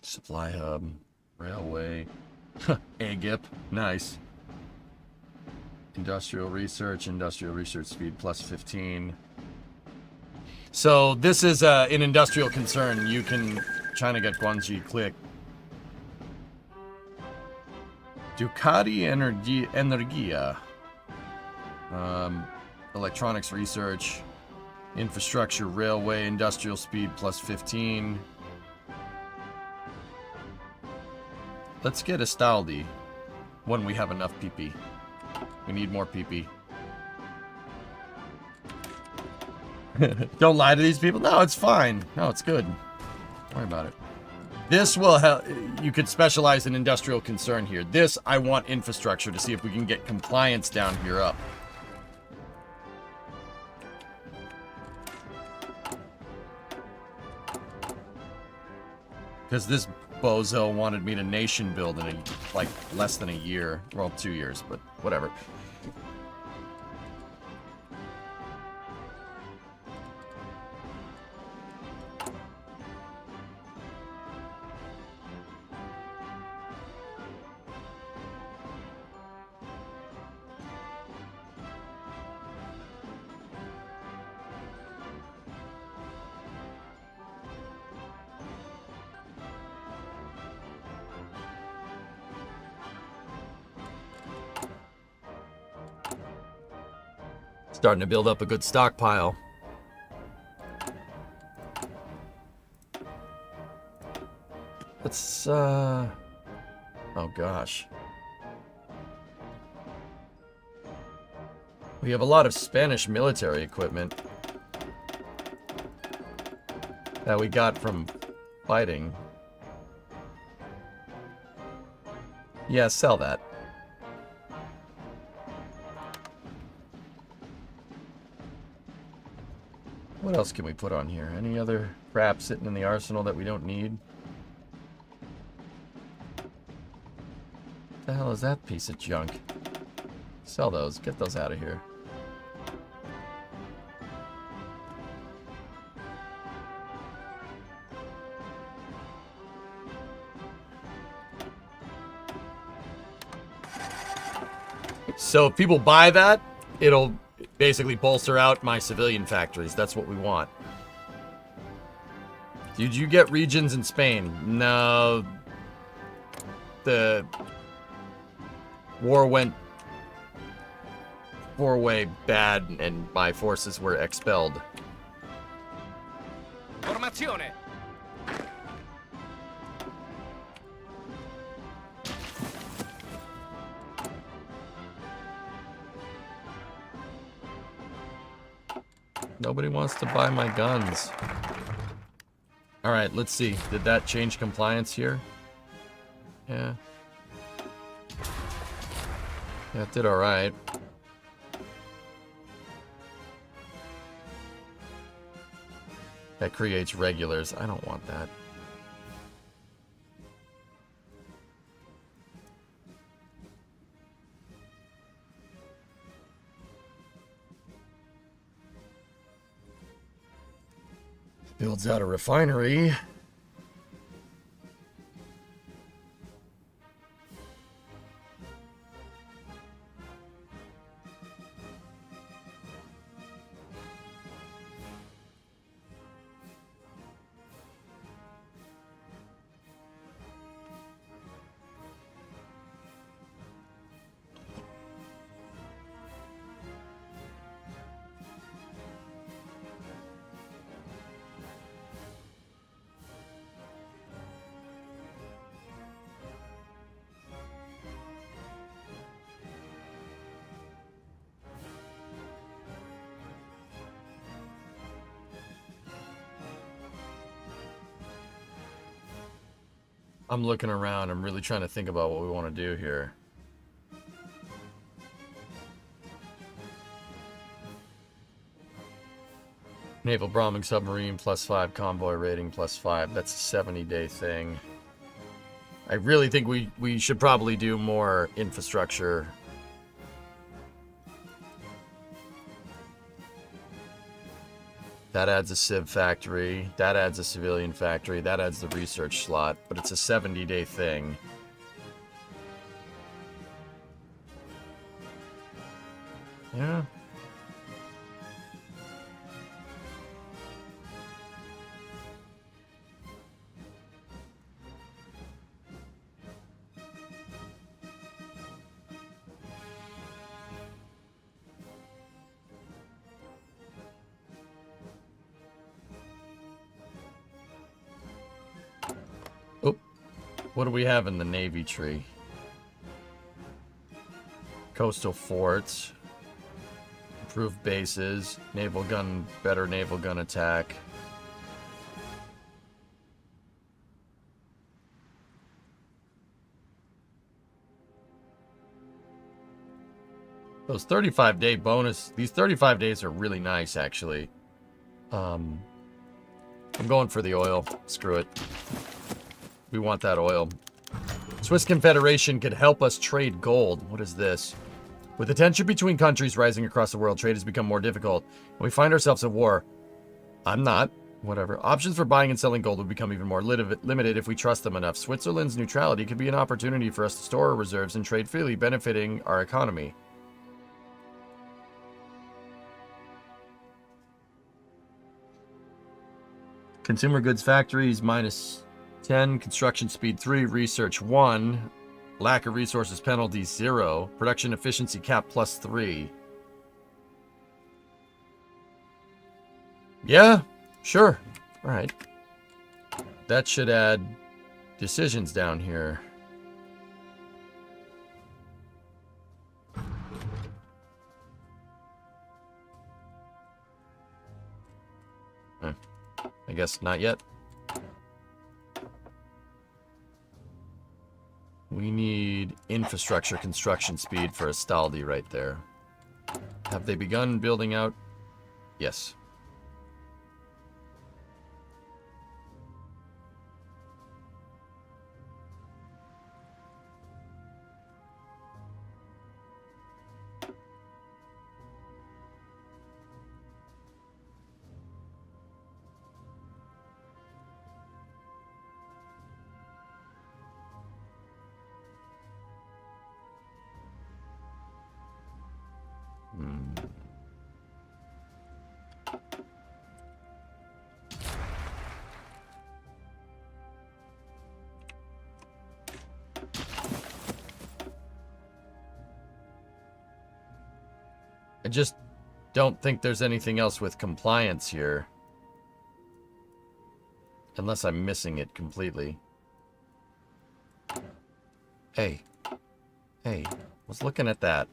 Supply hub, railway, AGIP, nice. Industrial research speed +15. So this is an industrial concern. You can China get Guangxi click. Ducati Energia. Electronics research, infrastructure, railway, industrial speed +15. Let's get Estaldi when we have enough PP. We need more PP. Don't lie to these people. No, it's fine. No, it's good. Don't worry about it. This will help. You could specialize in industrial concern here. This, I want infrastructure to see if we can get compliance down here up. Because this bozo wanted me to nation build in like less than a year. Well, 2 years, but whatever. Starting to build up a good stockpile. Let's, oh gosh. We have a lot of Spanish military equipment that we got from fighting. Yeah, sell that. What else can we put on here? Any other crap sitting in the arsenal that we don't need? What the hell is that piece of junk? Sell those. Get those out of here. So if people buy that, it'll basically bolster out my civilian factories. That's what we want. Did you get regions in Spain? No. The war went 4-way bad and my forces were expelled. Formazione. Nobody wants to buy my guns. Alright, let's see. Did that change compliance here? Yeah. Yeah, it did alright. That creates regulars. I don't want that. Builds out a refinery. I'm looking around. I'm really trying to think about what we want to do here. Naval bombing submarine +5, convoy rating +5. That's a 70-day thing. I really think we should probably do more infrastructure. That adds a civ factory. That adds a civilian factory. That adds the research slot. But it's a 70-day thing. Yeah. What do we have in the Navy tree? Coastal forts. Improved bases. Naval gun, better naval gun attack. Those 35-day bonus, these 35 days are really nice, actually. I'm going for the oil. Screw it. We want that oil. Swiss Confederation could help us trade gold. What is this? With the tension between countries rising across the world, trade has become more difficult. And we find ourselves at war. I'm not. Whatever. Options for buying and selling gold would become even more limited if we trust them enough. Switzerland's neutrality could be an opportunity for us to store our reserves and trade freely, benefiting our economy. Consumer goods factories, -10. Construction speed 3. Research 1. Lack of resources penalty 0. Production efficiency cap +3. Yeah, sure. All right. That should add decisions down here. I guess not yet. We need infrastructure construction speed for Astaldi right there. Have they begun building out? Yes. I just don't think there's anything else with compliance here. Unless I'm missing it completely. Hey. Hey. Was looking at that.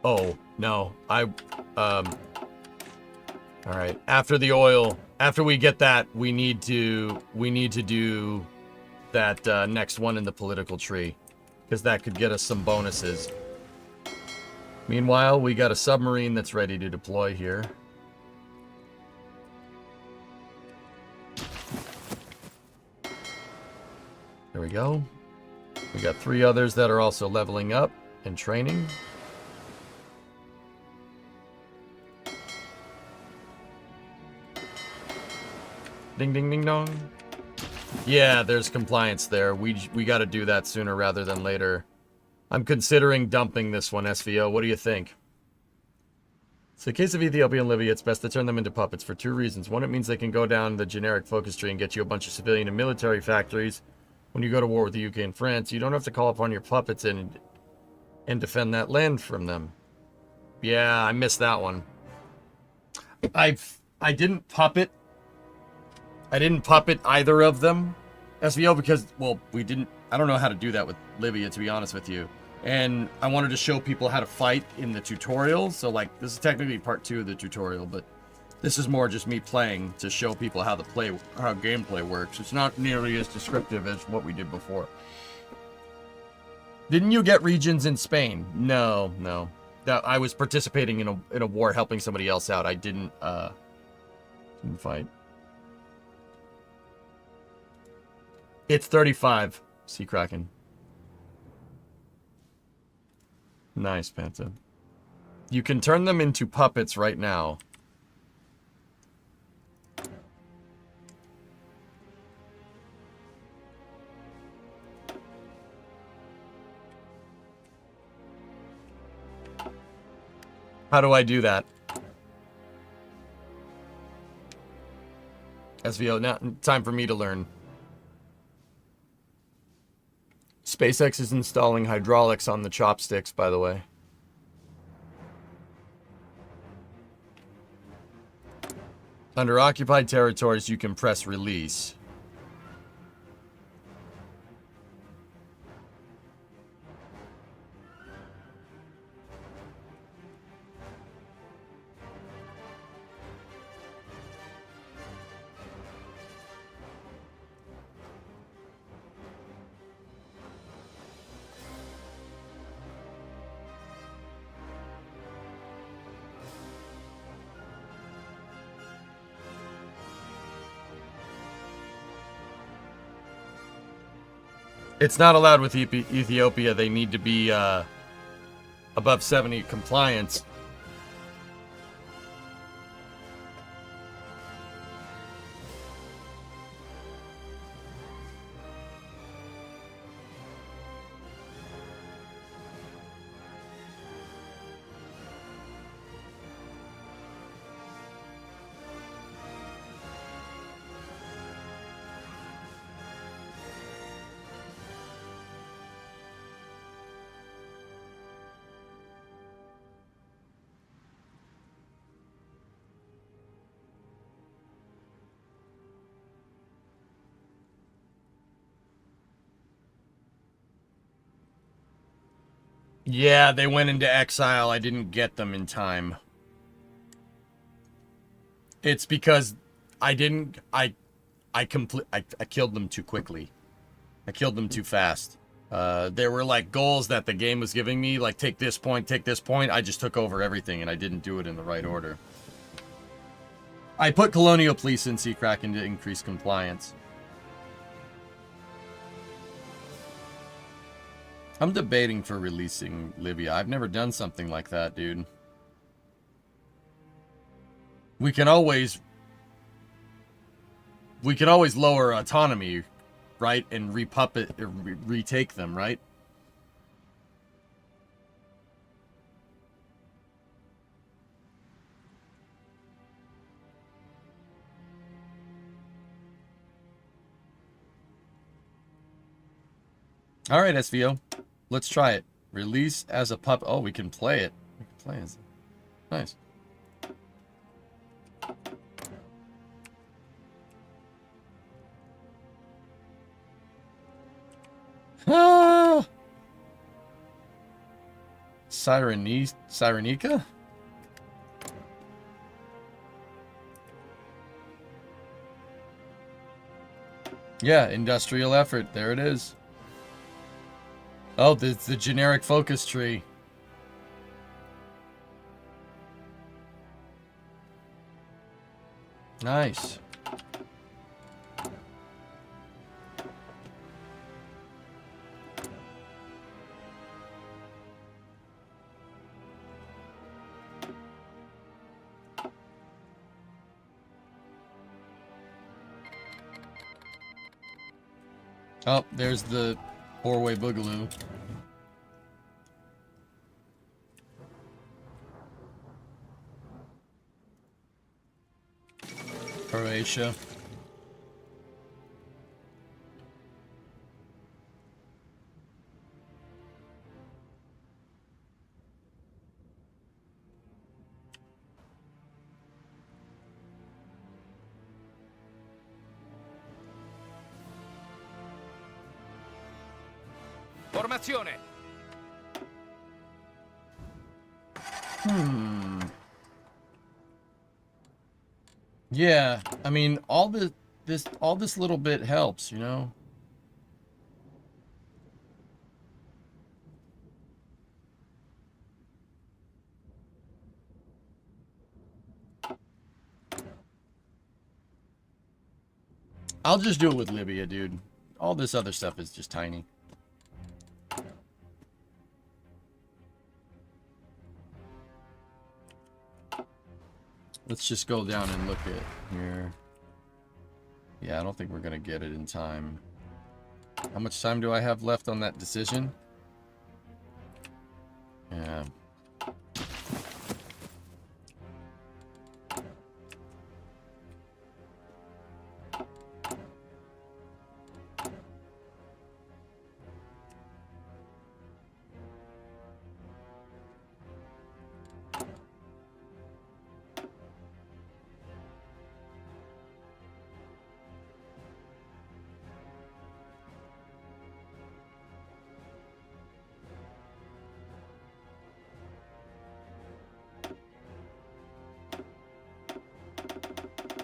Oh, no. All right. After the oil, after we get that, we need to do that next one in the political tree, because that could get us some bonuses. Meanwhile, we got a submarine that's ready to deploy here. There we go. We got 3 others that are also leveling up and training. Ding, ding, ding, dong. Yeah, there's compliance there. We got to do that sooner rather than later. I'm considering dumping this one, SVO. What do you think? So in the case of Ethiopia and Libya, it's best to turn them into puppets for 2 reasons. One, it means they can go down the generic focus tree and get you a bunch of civilian and military factories. When you go to war with the UK and France, you don't have to call upon your puppets and defend that land from them. Yeah, I missed that one. I didn't puppet either of them, SVO, because, well, I don't know how to do that with Libya, to be honest with you. And I wanted to show people how to fight in the tutorial. So, like, this is technically part 2 of the tutorial, but this is more just me playing to show people how gameplay works. It's not nearly as descriptive as what we did before. Didn't you get regions in Spain? No. I was participating in a war, helping somebody else out. I didn't fight. It's 35, Sea Kraken. Nice, Panta. You can turn them into puppets right now. How do I do that? SVO, now time for me to learn. SpaceX is installing hydraulics on the chopsticks, by the way. Under occupied territories, you can press release. It's not allowed with Ethiopia. They need to be above 70 compliance. Yeah, they went into exile. I didn't get them in time. It's because I didn't. I killed them too quickly. I killed them too fast. There were like goals that the game was giving me, like take this point, take this point. I just took over everything, and I didn't do it in the right order. I put colonial police in Sea Kraken to increase compliance. I'm debating for releasing Libya. I've never done something like that, dude. We can always lower autonomy, right? And retake them, right? All right, SVO. Let's try it. Release as a pup. Oh, we can play it. We can play as. Nice. Ah! Sirenica? Yeah, industrial effort. There it is. Oh, it's the generic focus tree. Nice. Oh, there's the four-way boogaloo. Croatia. Formazione. Yeah, I mean, all this little bit helps, you know. I'll just do it with Libya, dude. All this other stuff is just tiny. Let's just go down and look at here. Yeah, I don't think we're gonna get it in time. How much time do I have left on that decision? Yeah.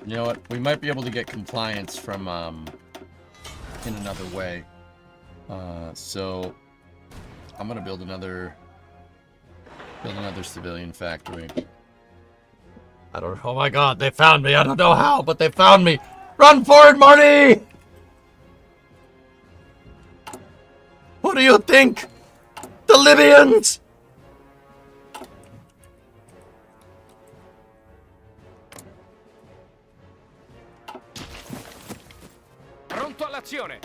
You know what? We might be able to get compliance from in another way. So I'm gonna build another civilian factory. I don't. Oh my God! They found me. I don't know how, but they found me. Run for it, Marty! What do you think? The Libyans! Pronto all'azione.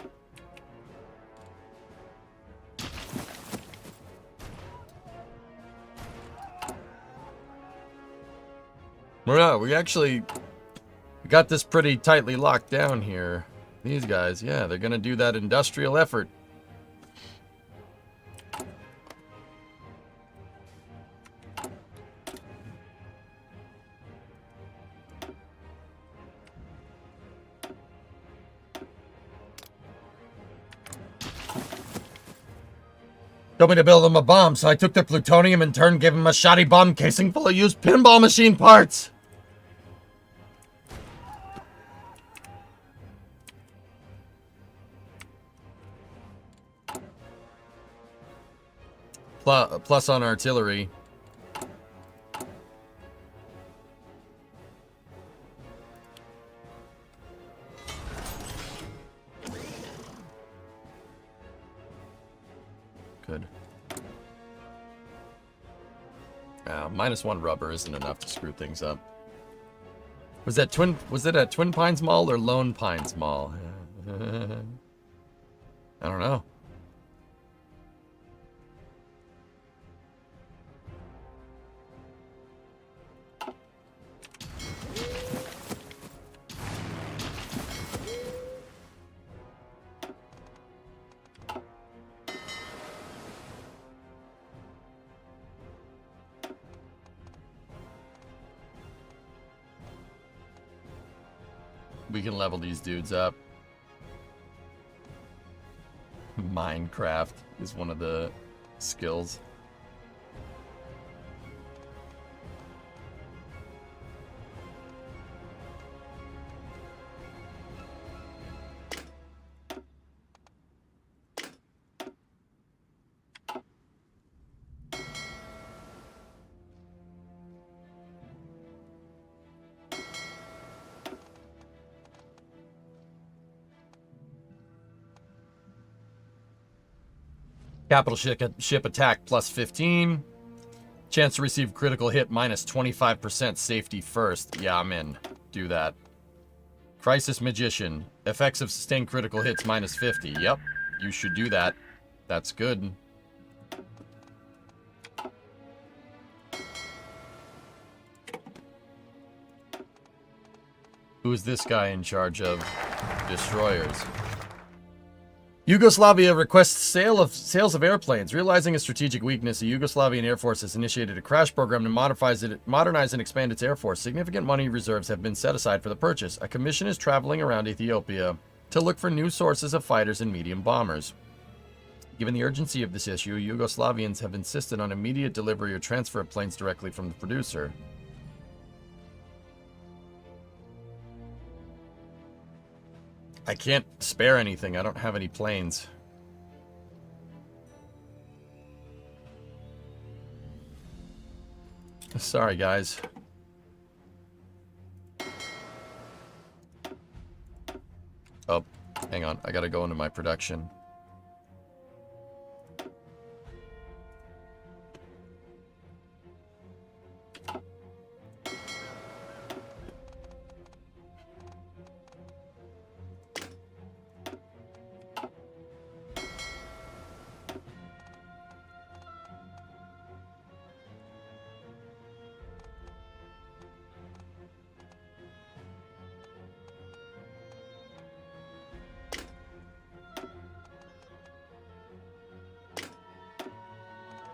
Yeah, we actually got this pretty tightly locked down here. These guys, yeah, they're gonna do that industrial effort. Told me to build them a bomb, so I took their plutonium and in turn gave them a shoddy bomb casing full of used pinball machine parts. Plus on artillery. Good. -1 rubber isn't enough to screw things up. Was it at Twin Pines Mall or Lone Pines Mall? I don't know. We can level these dudes up. Minecraft is one of the skills. Capital ship attack plus 15. Chance to receive critical hit minus 25% safety first. Yeah, I'm in. Do that. Crisis Magician. Effects of sustained critical hits minus 50. Yep, you should do that. That's good. Who is this guy in charge of destroyers? Yugoslavia requests sales of airplanes. Realizing a strategic weakness, the Yugoslavian Air Force has initiated a crash program to modernize and expand its air force. Significant money reserves have been set aside for the purchase. A commission is traveling around Ethiopia to look for new sources of fighters and medium bombers. Given the urgency of this issue, Yugoslavians have insisted on immediate delivery or transfer of planes directly from the producer. I can't spare anything. I don't have any planes. Sorry, guys. Oh, hang on. I gotta go into my production.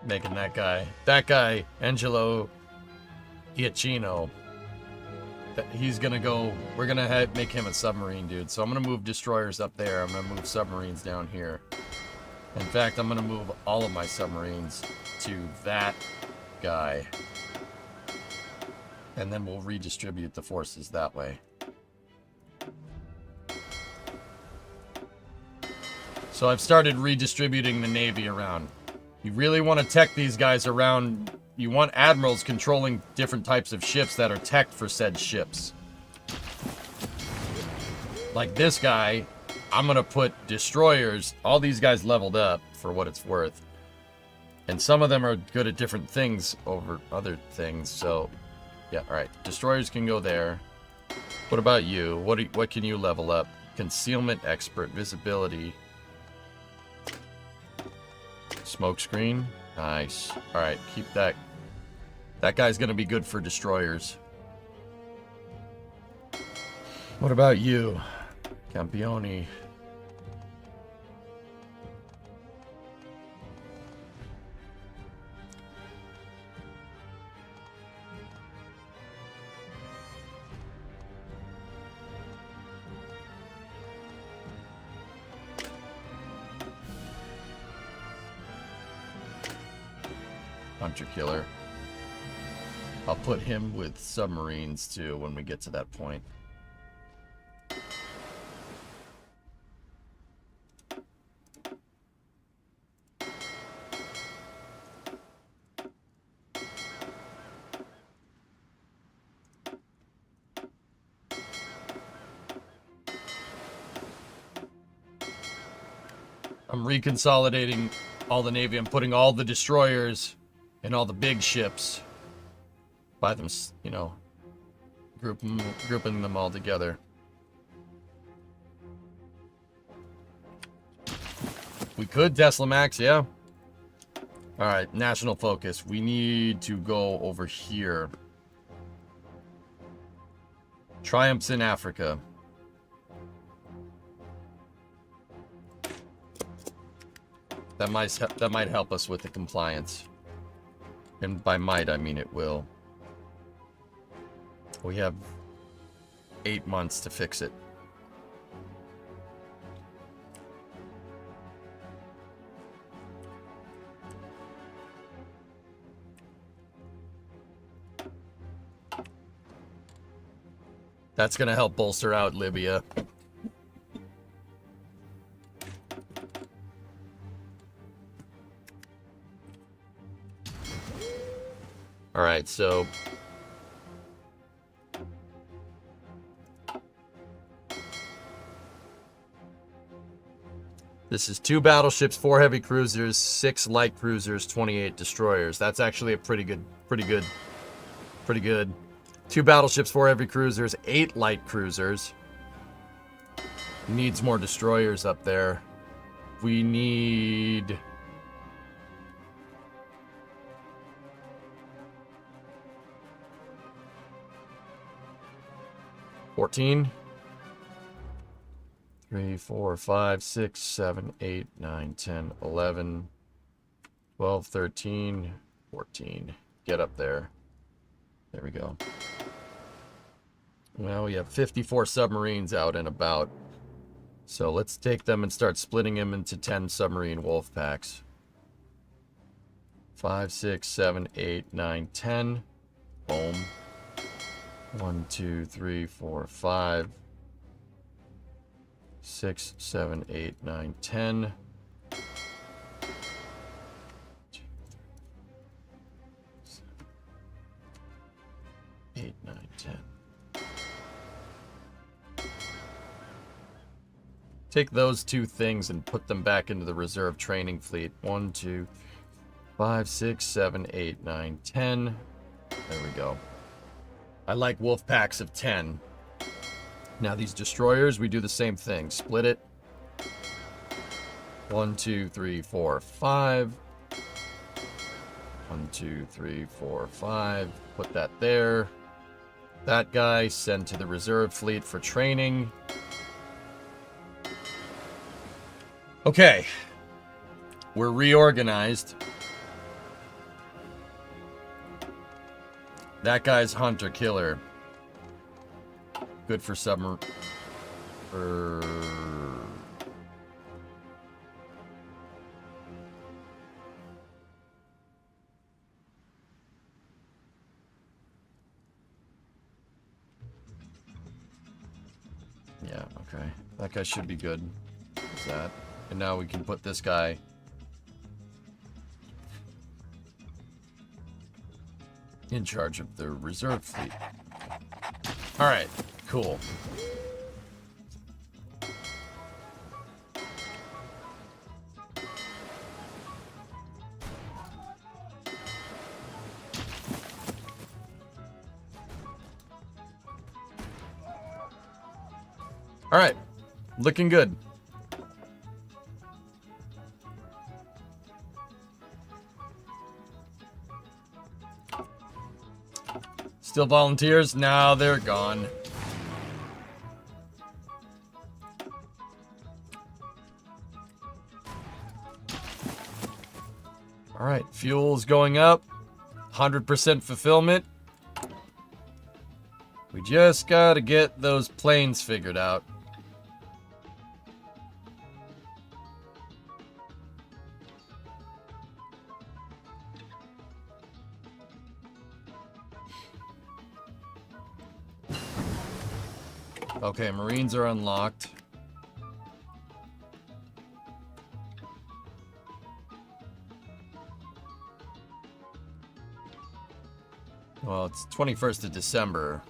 Making that guy, Angelo Iacchino, he's gonna go, we're gonna make him a submarine dude. So I'm gonna move destroyers up there. I'm gonna move submarines down here. In fact, I'm gonna move all of my submarines to that guy. And then we'll redistribute the forces that way. So I've started redistributing the Navy around. You really want to tech these guys around. You want admirals controlling different types of ships that are teched for said ships. Like this guy I'm gonna put destroyers. All these guys leveled up for what it's worth, and some of them are good at different things over other things. So, yeah, all right. Destroyers can go there. What about you? What can you level up? Concealment expert, visibility, smoke screen. Nice. All right, keep that. That guy's gonna be good for destroyers. What about you, Campione? Hunter killer. I'll put him with submarines too when we get to that point. I'm reconsolidating all the Navy. I'm putting all the destroyers and all the big ships by them, you know, grouping them all together. We could Tesla Max, yeah. All right, national focus. We need to go over here. Triumphs in Africa. That might help us with the compliance. And by might, I mean it will. We have 8 months to fix it. That's going to help bolster out Libya. All right, so this is 2 battleships, 4 heavy cruisers, 6 light cruisers, 28 destroyers. That's actually a pretty good. 2 battleships, 4 heavy cruisers, 8 light cruisers. Needs more destroyers up there. We need 14. 3, 4, 5, 6, 7, 8, 9, 10, 11, 12, 13, 14. Get up there. There we go. Well, we have 54 submarines out and about. So let's take them and start splitting them into 10 submarine wolf packs. 5, 6, 7, 8, 9, 10. Boom. 1, 2, 3, 4, 5. 6, 7, 8, 9, 10. 8, 9, 10. Take those 2 things and put them back into the reserve training fleet. 1, 2, 5, 6, 7, 8, 9, 10. There we go. I like wolf packs of 10. Now these destroyers, we do the same thing. Split it. 1, 2, 3, 4, 5. 1, 2, 3, 4, 5. Put that there. That guy, send to the reserve fleet for training. Okay. We're reorganized. That guy's hunter killer. Good for submarine. Yeah, okay. That guy should be good. Is that? And now we can put this guy in charge of the reserve fleet. All right, cool. Alright. Looking good. Still volunteers? No, they're gone. Alright, fuel's going up. 100% fulfillment. We just gotta get those planes figured out. Okay, Marines are unlocked. Well, it's 21st of December.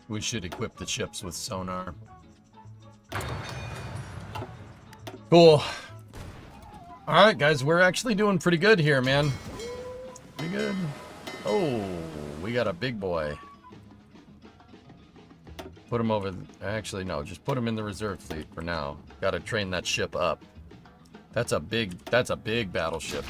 We should equip the ships with sonar. Cool. Alright, guys, we're actually doing pretty good here, man. Pretty good. Oh, we got a big boy. Put him over... Actually, no, just put him in the reserve fleet for now. Gotta train that ship up. That's a big battleship.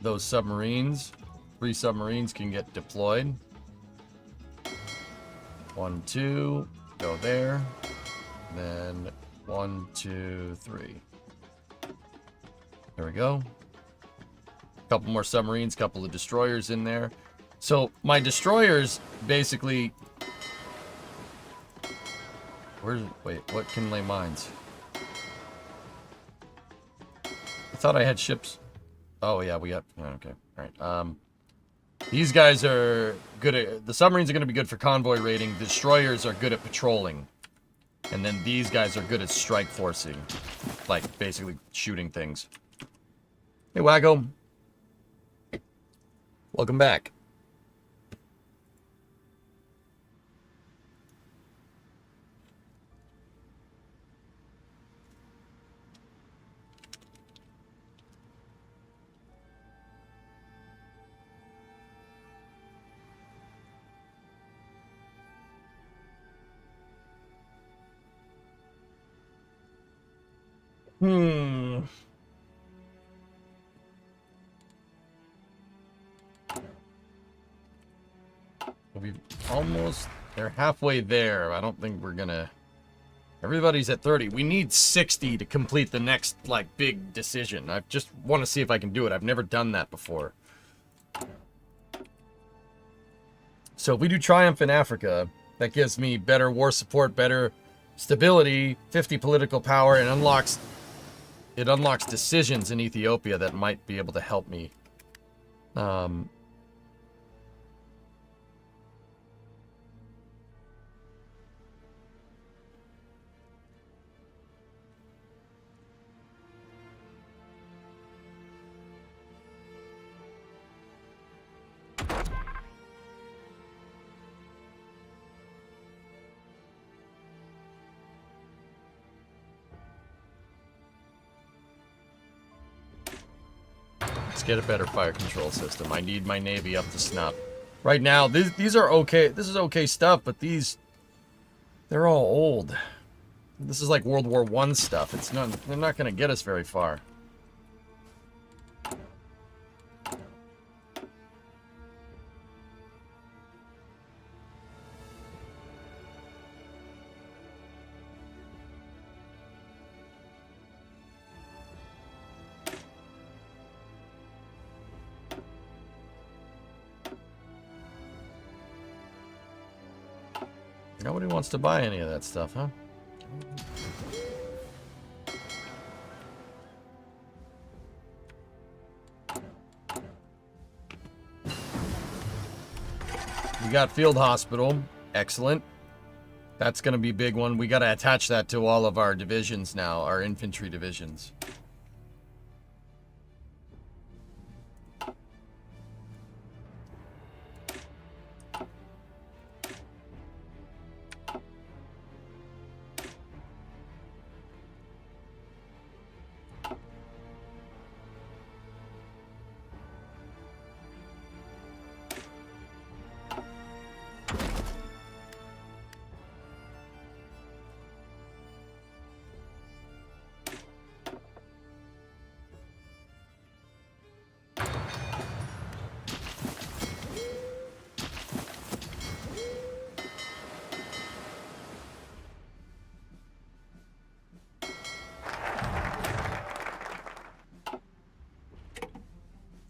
Those submarines, 3 submarines can get deployed. 1, 2, go there. Then 1, 2, 3. There we go. Couple more submarines, couple of destroyers in there. So my destroyers basically... Wait, what can lay mines? I thought I had ships... Oh, yeah, we got... Okay, alright. These guys are good at... The submarines are going to be good for convoy raiding. The destroyers are good at patrolling. And then these guys are good at strike forcing. Like, basically shooting things. Hey, Waggo. Welcome back. We've almost... They're halfway there. I don't think we're gonna... Everybody's at 30. We need 60 to complete the next, like, big decision. I just want to see if I can do it. I've never done that before. So if we do Triumph in Africa, that gives me better war support, better stability, 50 political power, and it unlocks decisions in Ethiopia that might be able to help me. Let's get a better fire control system. I need my navy up to snuff. Right now, these are okay. This is okay stuff, but they're all old. This is like World War I stuff. They're not going to get us very far. Nobody wants to buy any of that stuff, huh? got field hospital. Excellent. That's going to be a big one. We got to attach that to all of our divisions now, our infantry divisions.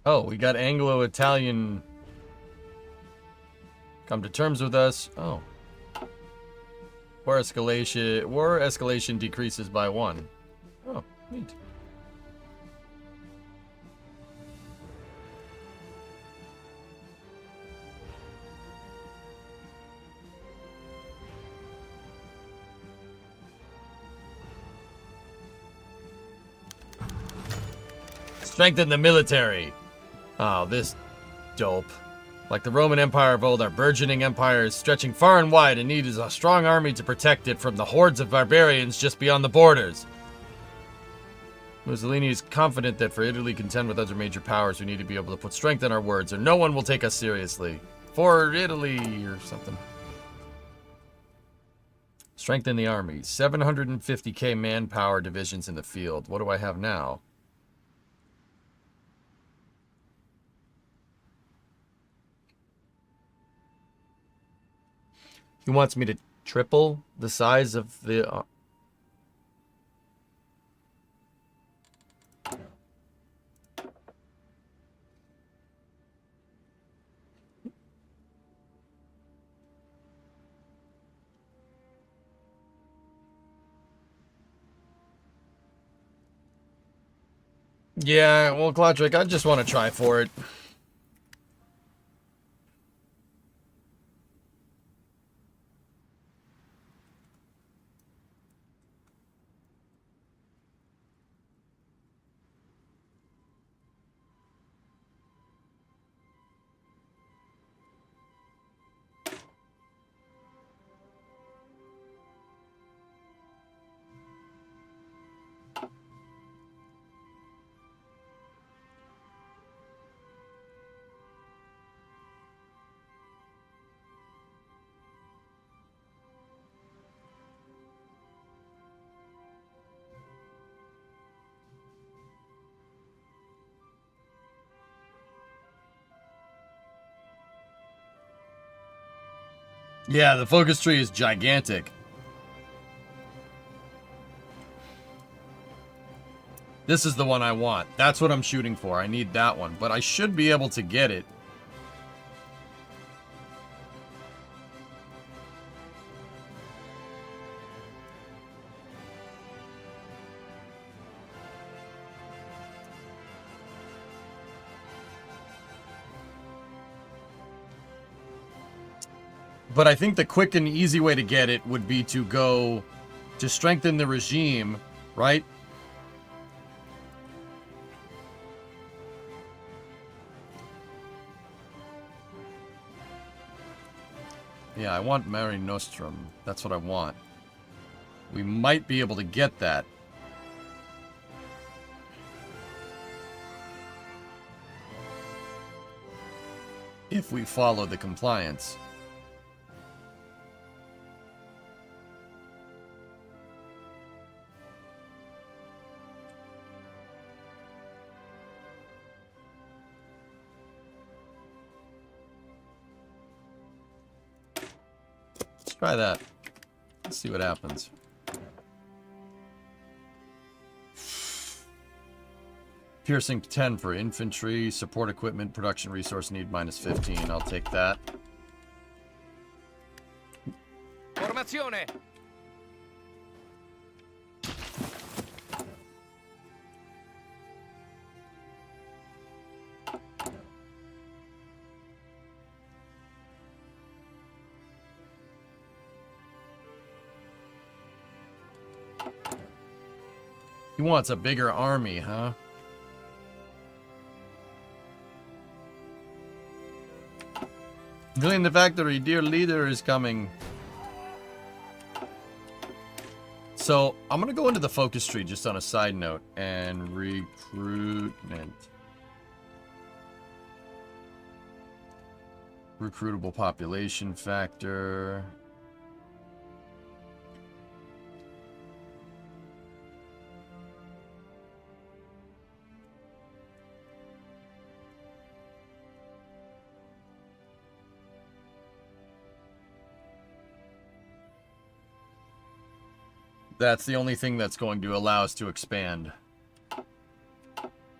Oh, we got Anglo-Italian come to terms with us. Oh. War escalation decreases by 1. Oh, neat. Strengthen the military. Oh, this dope. Like the Roman Empire of old, our burgeoning empire is stretching far and wide and needs a strong army to protect it from the hordes of barbarians just beyond the borders. Mussolini is confident that for Italy to contend with other major powers, we need to be able to put strength in our words, or no one will take us seriously. For Italy, or something. Strengthen the army. 750k manpower divisions in the field. What do I have now? He wants me to triple the size of the... Yeah, well, Claudric, I just want to try for it. Yeah, the focus tree is gigantic. This is the one I want. That's what I'm shooting for. I need that one, but I should be able to get it. But I think the quick and easy way to get it would be to go to strengthen the regime, right? Yeah, I want Mare Nostrum. That's what I want. We might be able to get that. If we follow the compliance. Try that. Let's see what happens. Piercing 10 for infantry, support equipment, production resource need -15. I'll take that. Formazione! He wants a bigger army, huh? Clean the factory, dear leader is coming. So, I'm gonna go into the focus tree just on a side note and recruitment. Recruitable population factor. That's the only thing that's going to allow us to expand.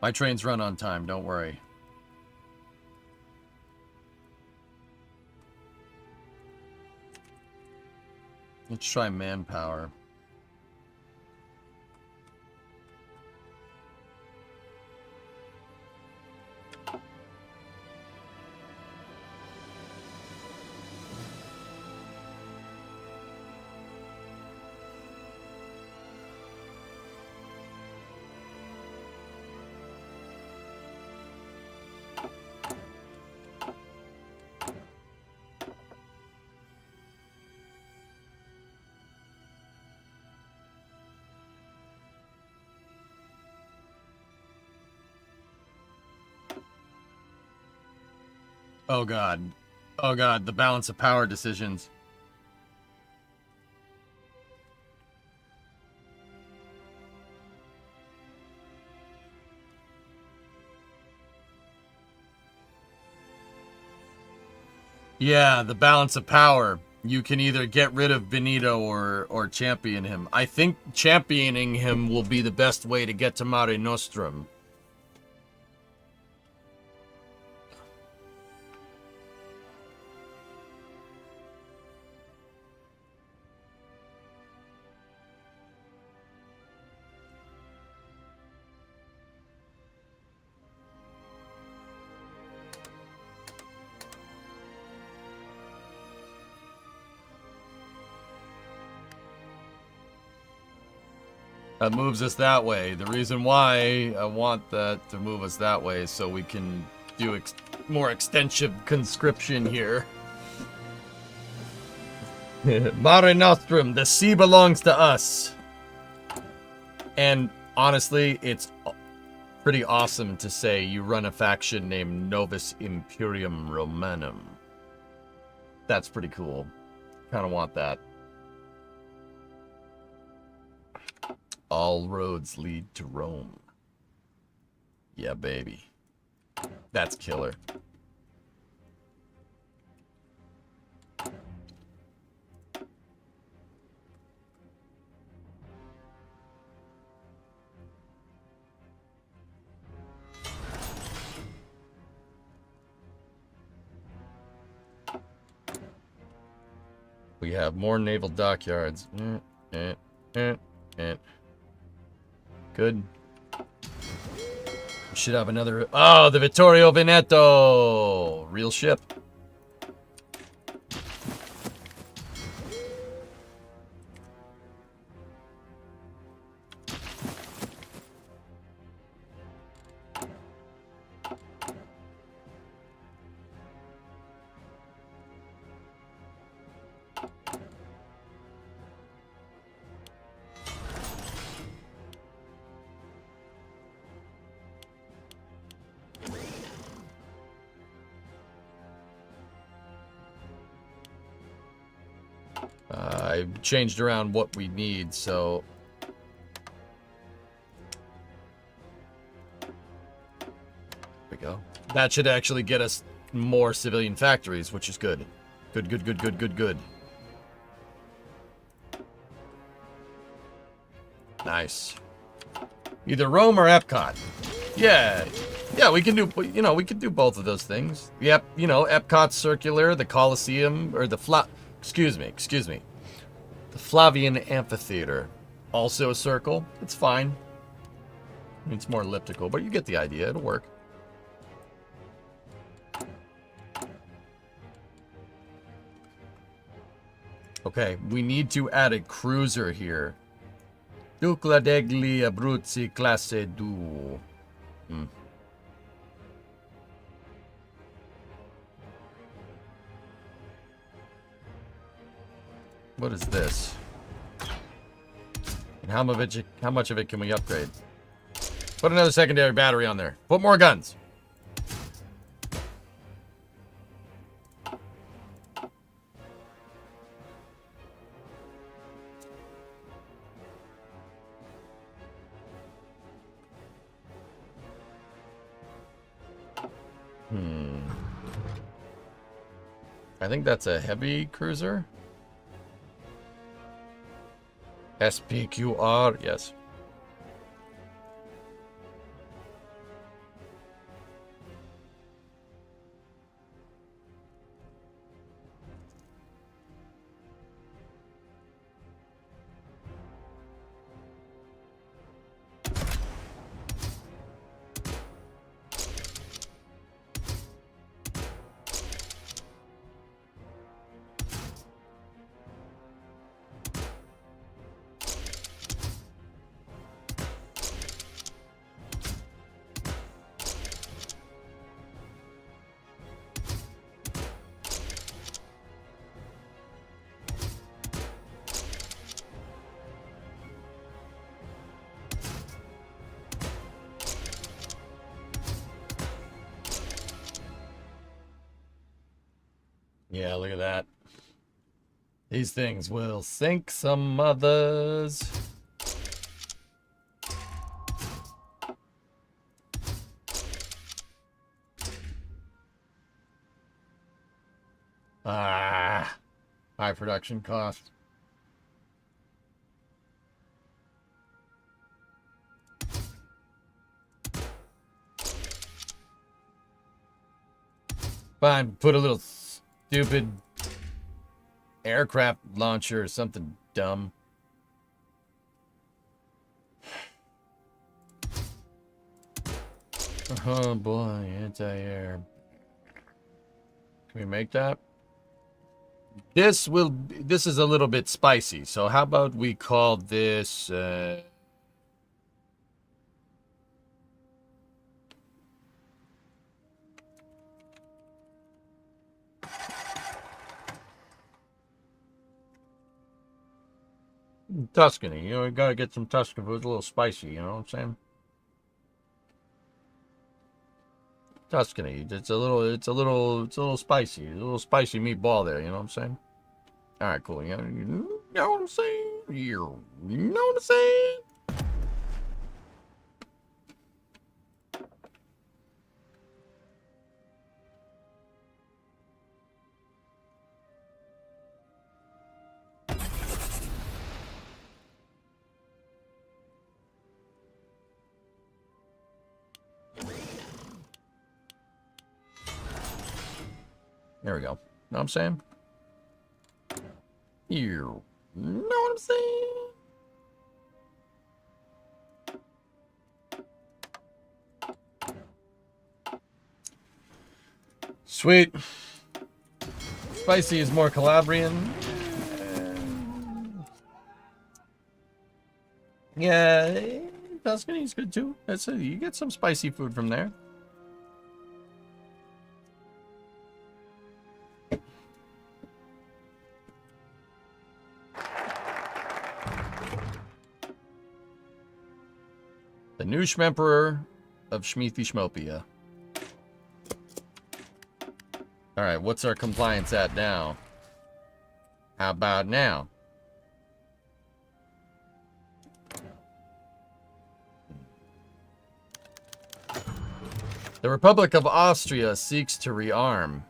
My trains run on time, don't worry. Let's try manpower. Oh god. Oh god, the balance of power decisions. Yeah, the balance of power. You can either get rid of Benito or champion him. I think championing him will be the best way to get to Mare Nostrum. That moves us that way. The reason why I want that to move us that way is so we can do more extensive conscription here. Mare Nostrum, the sea belongs to us. And honestly, it's pretty awesome to say you run a faction named Novus Imperium Romanum. That's pretty cool. Kind of want that. All roads lead to Rome. Yeah, baby. That's killer. We have more naval dockyards. Good. We should have another... Oh, the Vittorio Veneto! Real ship. I've changed around what we need, so... There we go. That should actually get us more civilian factories, which is good. Good, good, good, good, good, good. Nice. Either Rome or Epcot. Yeah. Yeah, we can do, you know, we can do both of those things. Yep, you know, Epcot's circular, the Colosseum, or the excuse me. The Flavian Amphitheater. Also a circle. It's fine. It's more elliptical, but you get the idea. It'll work. Okay, we need to add a cruiser here. Ducla degli Abruzzi classe 2. What is this? And how much of it can we upgrade? Put another secondary battery on there. Put more guns. I think that's a heavy cruiser. SPQR, yes. Yeah, look at that. These things will sink some others. Ah, high production cost. Fine, put a little stupid aircraft launcher or something dumb. Oh boy, anti-air. Can we make that? This is a little bit spicy, so how about we call this Tuscany. You know, we gotta get some Tuscany food. It's a little spicy, you know what I'm saying? Tuscany. It's a little spicy. A little spicy meatball there, you know what I'm saying? Alright, cool. You know what I'm saying? You know what I'm saying? There we go. Know what I'm saying? You know what I'm saying? Sweet. Spicy is more Calabrian. Yeah, Tuscany's good too. You get some spicy food from there. The new Schmemperor of Schmeethy-Schmopia. Alright, what's our compliance at now? How about now? The Republic of Austria seeks to rearm.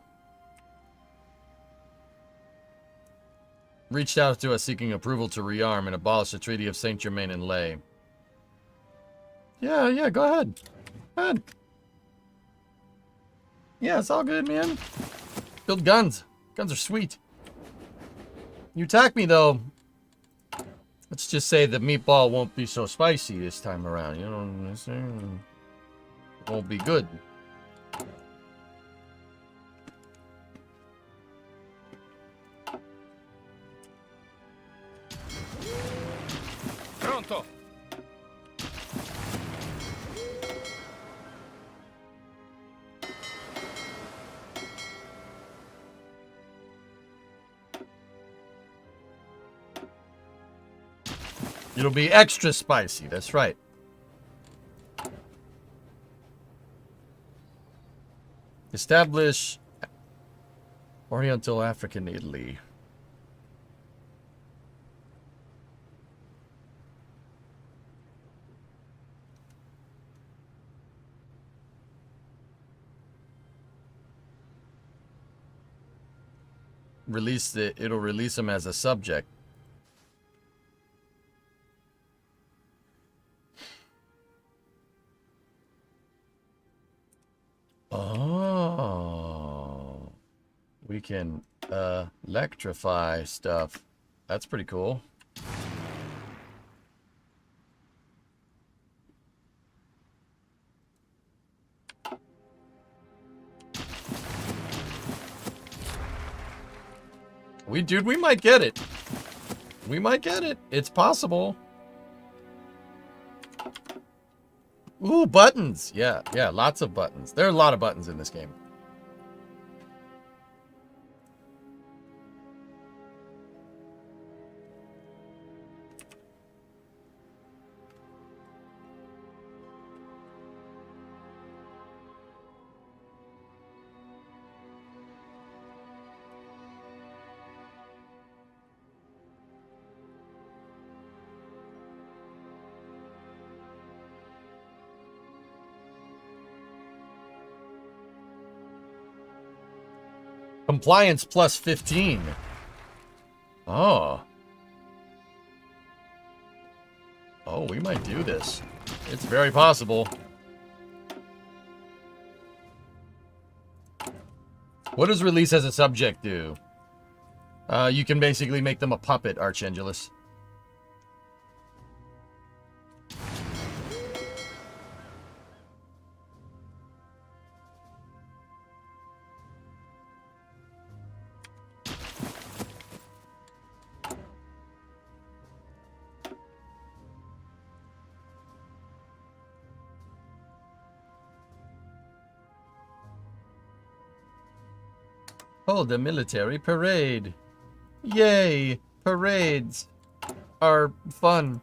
Reached out to us seeking approval to rearm and abolish the Treaty of Saint-Germain-en-Laye. Yeah, go ahead. Go ahead. Yeah, it's all good, man. Build guns. Guns are sweet. You attack me, though. Let's just say the meatball won't be so spicy this time around. You know what I'm saying? It won't be good. Pronto. It'll be extra spicy. That's right. Establish Oriental African Italy. It'll release them as a subject. Oh, we can electrify stuff. That's pretty cool. Dude, we might get it. We might get it. It's possible. Ooh, buttons. Yeah, lots of buttons. There are a lot of buttons in this game. Compliance plus 15. Oh. Oh, we might do this. It's very possible. What does release as a subject do? You can basically make them a puppet, Archangelus. Hold a military parade. Yay! Parades are fun.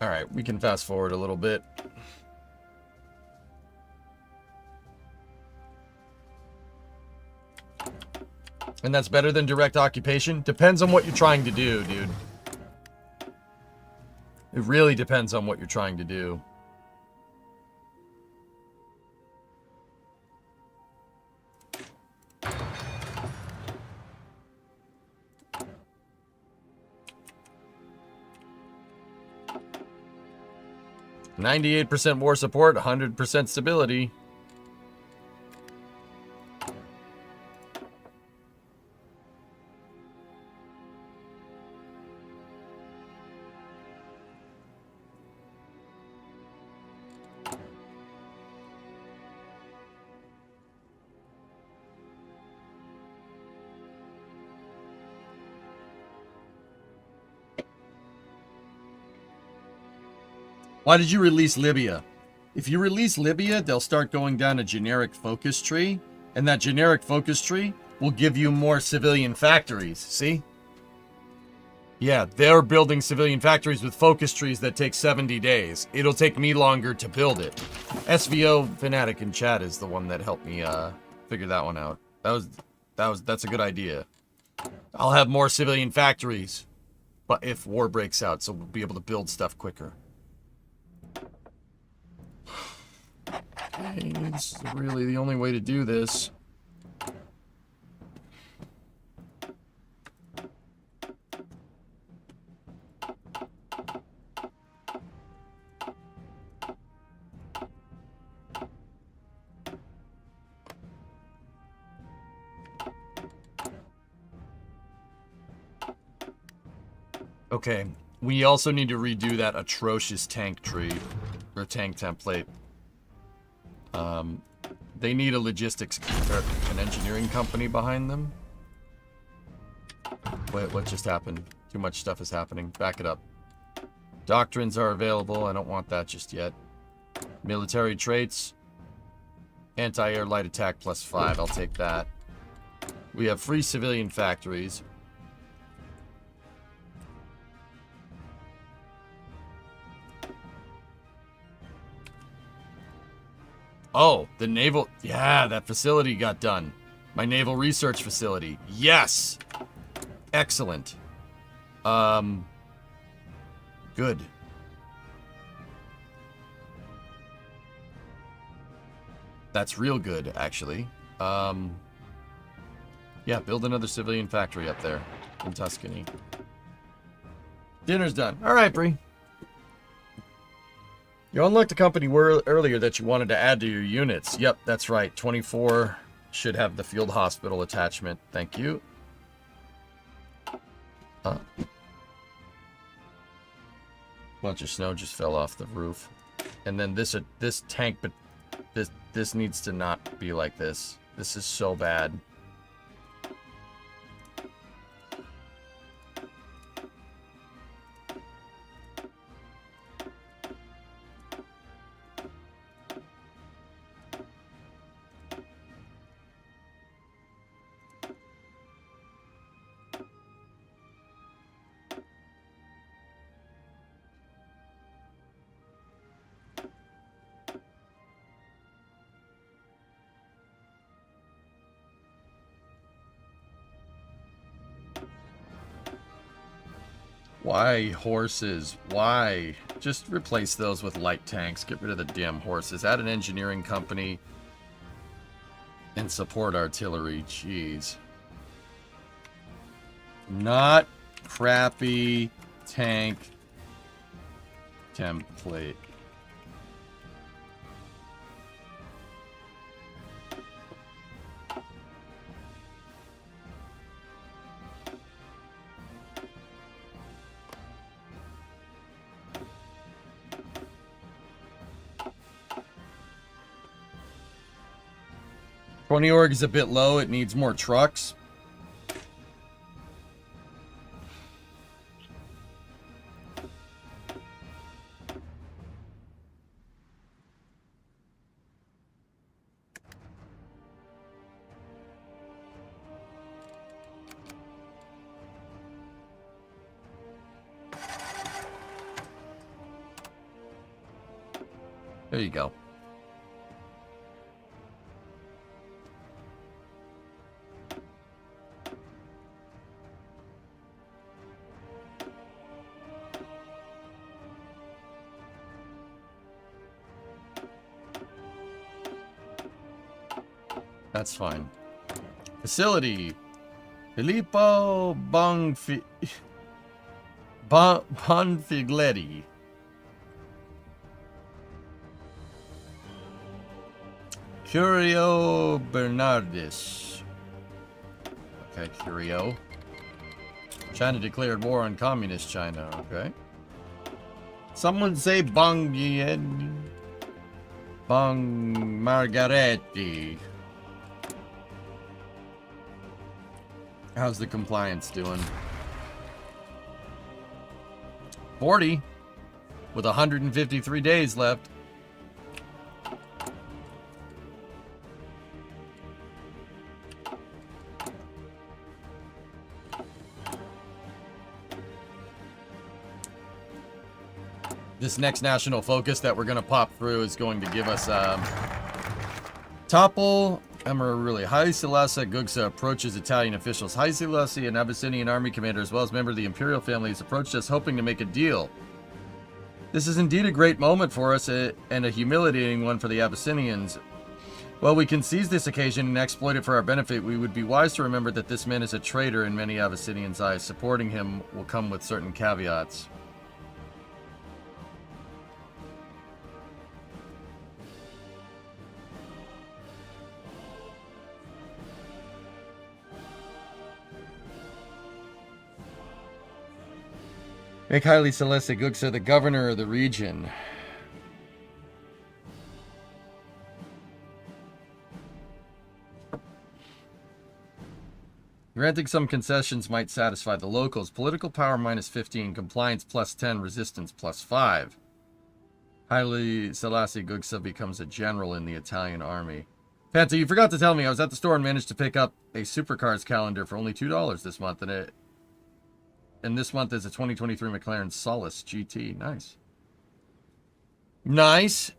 Alright, we can fast forward a little bit. And that's better than direct occupation? Depends on what you're trying to do, dude. It really depends on what you're trying to do. %98 war support, 100% stability. Why did you release Libya? If you release Libya, they'll start going down a generic focus tree, and that generic focus tree will give you more civilian factories, see? Yeah, they're building civilian factories with focus trees that take 70 days. It'll take me longer to build it. SVO Fanatic in chat is the one that helped me figure that one out. That's a good idea. I'll have more civilian factories, but if war breaks out, so we'll be able to build stuff quicker. Okay, this is really the only way to do this. Okay, we also need to redo that atrocious tank tree, or tank template. They need a logistics or an engineering company behind them. Wait, what just happened? Too much stuff is happening. Back it up. Doctrines are available. I don't want that just yet. Military traits. Anti-air light attack +5. I'll take that. We have free civilian factories. Oh, the naval... Yeah, that facility got done. My naval research facility. Yes! Excellent. Good. That's real good, actually. Yeah, build another civilian factory up there in Tuscany. Dinner's done. All right, Bree. You unlocked a company earlier that you wanted to add to your units. Yep, that's right. 24 should have the field hospital attachment. Thank you. Bunch of snow just fell off the roof. And then this tank, but this needs to not be like this. This is so bad. Why horses? Why? Just replace those with light tanks. Get rid of the damn horses. Add an engineering company. And support artillery. Jeez. Not crappy tank template. Twenty org is a bit low. It needs more trucks. There you go. That's fine. Facility. Filippo Bonfigletti. Curio Bernardis. Okay, Curio. China declared war on communist China. Okay. Someone say Bong Margaretti. How's the compliance doing? 40 with 153 days left. This next national focus that we're going to pop through is going to give us topple Emperor Ruli. Haile Selassie Gugsa approaches Italian officials. Haile Selassie, an Abyssinian army commander as well as member of the imperial family, has approached us hoping to make a deal. This is indeed a great moment for us and a humiliating one for the Abyssinians. While we can seize this occasion and exploit it for our benefit, we would be wise to remember that this man is a traitor in many Abyssinians' eyes. Supporting him will come with certain caveats. Make Haile Selassie Gugsa the governor of the region. Granting some concessions might satisfy the locals. Political power -15, compliance +10, resistance +5. Haile Selassie Gugsa becomes a general in the Italian army. Panta, you forgot to tell me I was at the store and managed to pick up a Supercars calendar for only $2 this month, and this month is a 2023 McLaren Solus GT. Nice. Nice.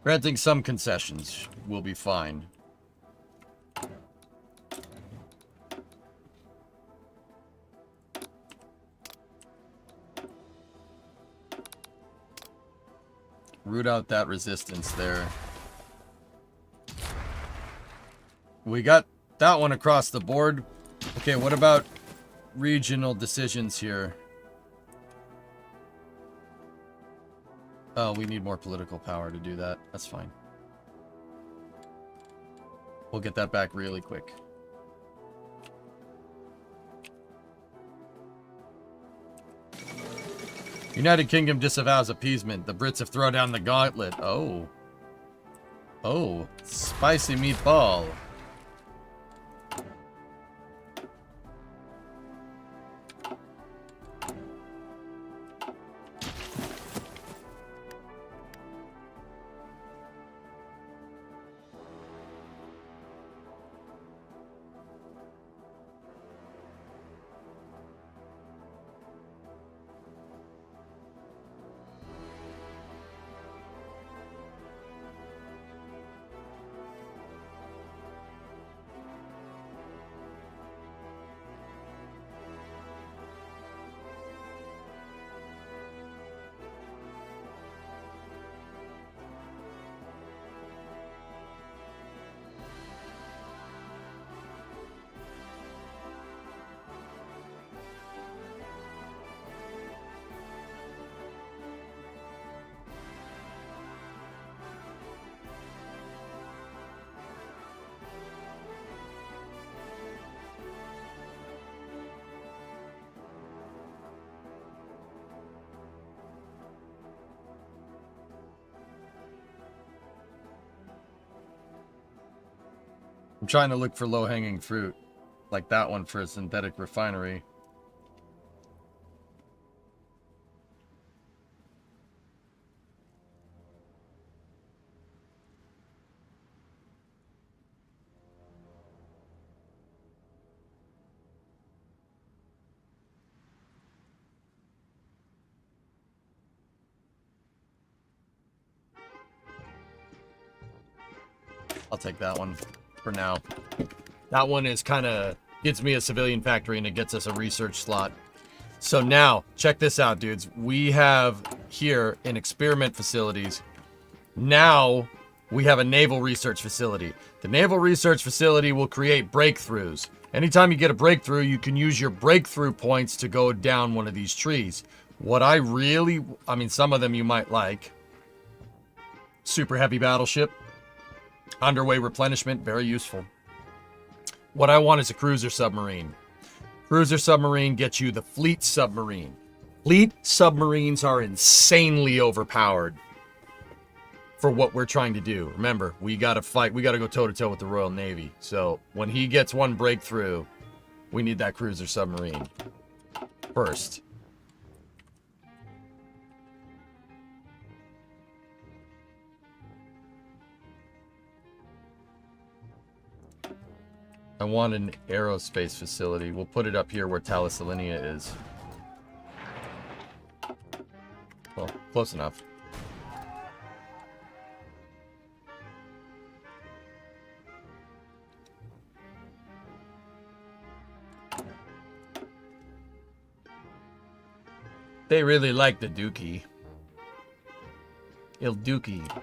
Granting some concessions will be fine. Root out that resistance there. We got that one across the board. Okay, what about regional decisions here? Oh, we need more political power to do that. That's fine. We'll get that back really quick. United Kingdom disavows appeasement. The Brits have thrown down the gauntlet. Oh. Oh. Spicy meatball. I'm trying to look for low-hanging fruit, like that one for a synthetic refinery. I'll take that one for now. That one is kind of gets me a civilian factory and it gets us a research slot. So now, check this out, dudes. We have here in experiment facilities. Now we have a naval research facility. The naval research facility will create breakthroughs. Anytime you get a breakthrough, you can use your breakthrough points to go down one of these trees. What I mean, some of them you might like. Super heavy battleship. Underway replenishment, very useful. What I want is a cruiser submarine. Cruiser submarine gets you the fleet submarine. Fleet submarines are insanely overpowered for what we're trying to do. Remember, we got to fight. We got to go toe-to-toe with the Royal Navy. So when he gets one breakthrough, we need that cruiser submarine first. I want an aerospace facility. We'll put it up here where Thalassalinia is. Well, close enough. They really like the Dookie. Il Dookie.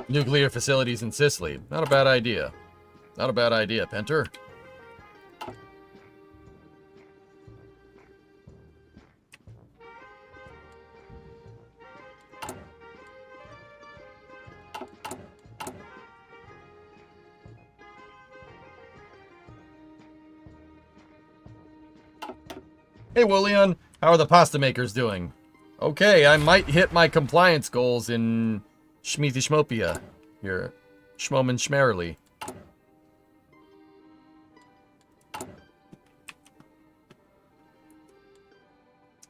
Nuclear facilities in Sicily. Not a bad idea. Not a bad idea, Penter. Hey, Willian. How are the pasta makers doing? Okay, I might hit my compliance goals in Shmeethy Schmopia. Here. Schmoman Schmerily.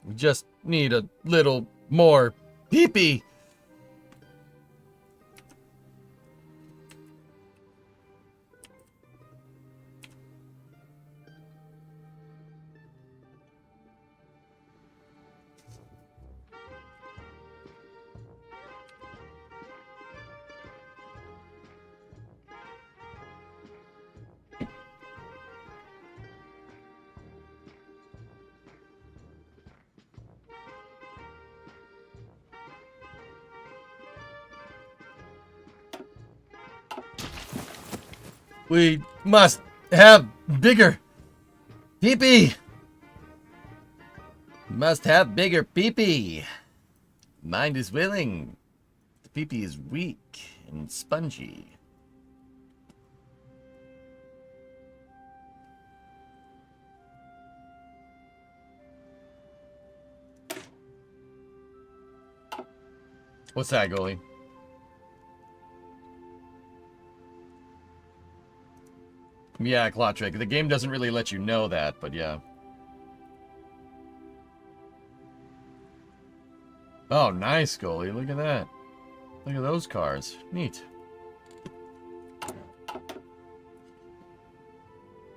We just need a little more pee-pee. We must have bigger pee-pee. Must have bigger pee-pee. Mind is willing. The pee-pee is weak and spongy. What's that, goalie? Yeah, Clotrick. The game doesn't really let you know that, but yeah. Oh, nice, goalie. Look at that. Look at those cars. Neat.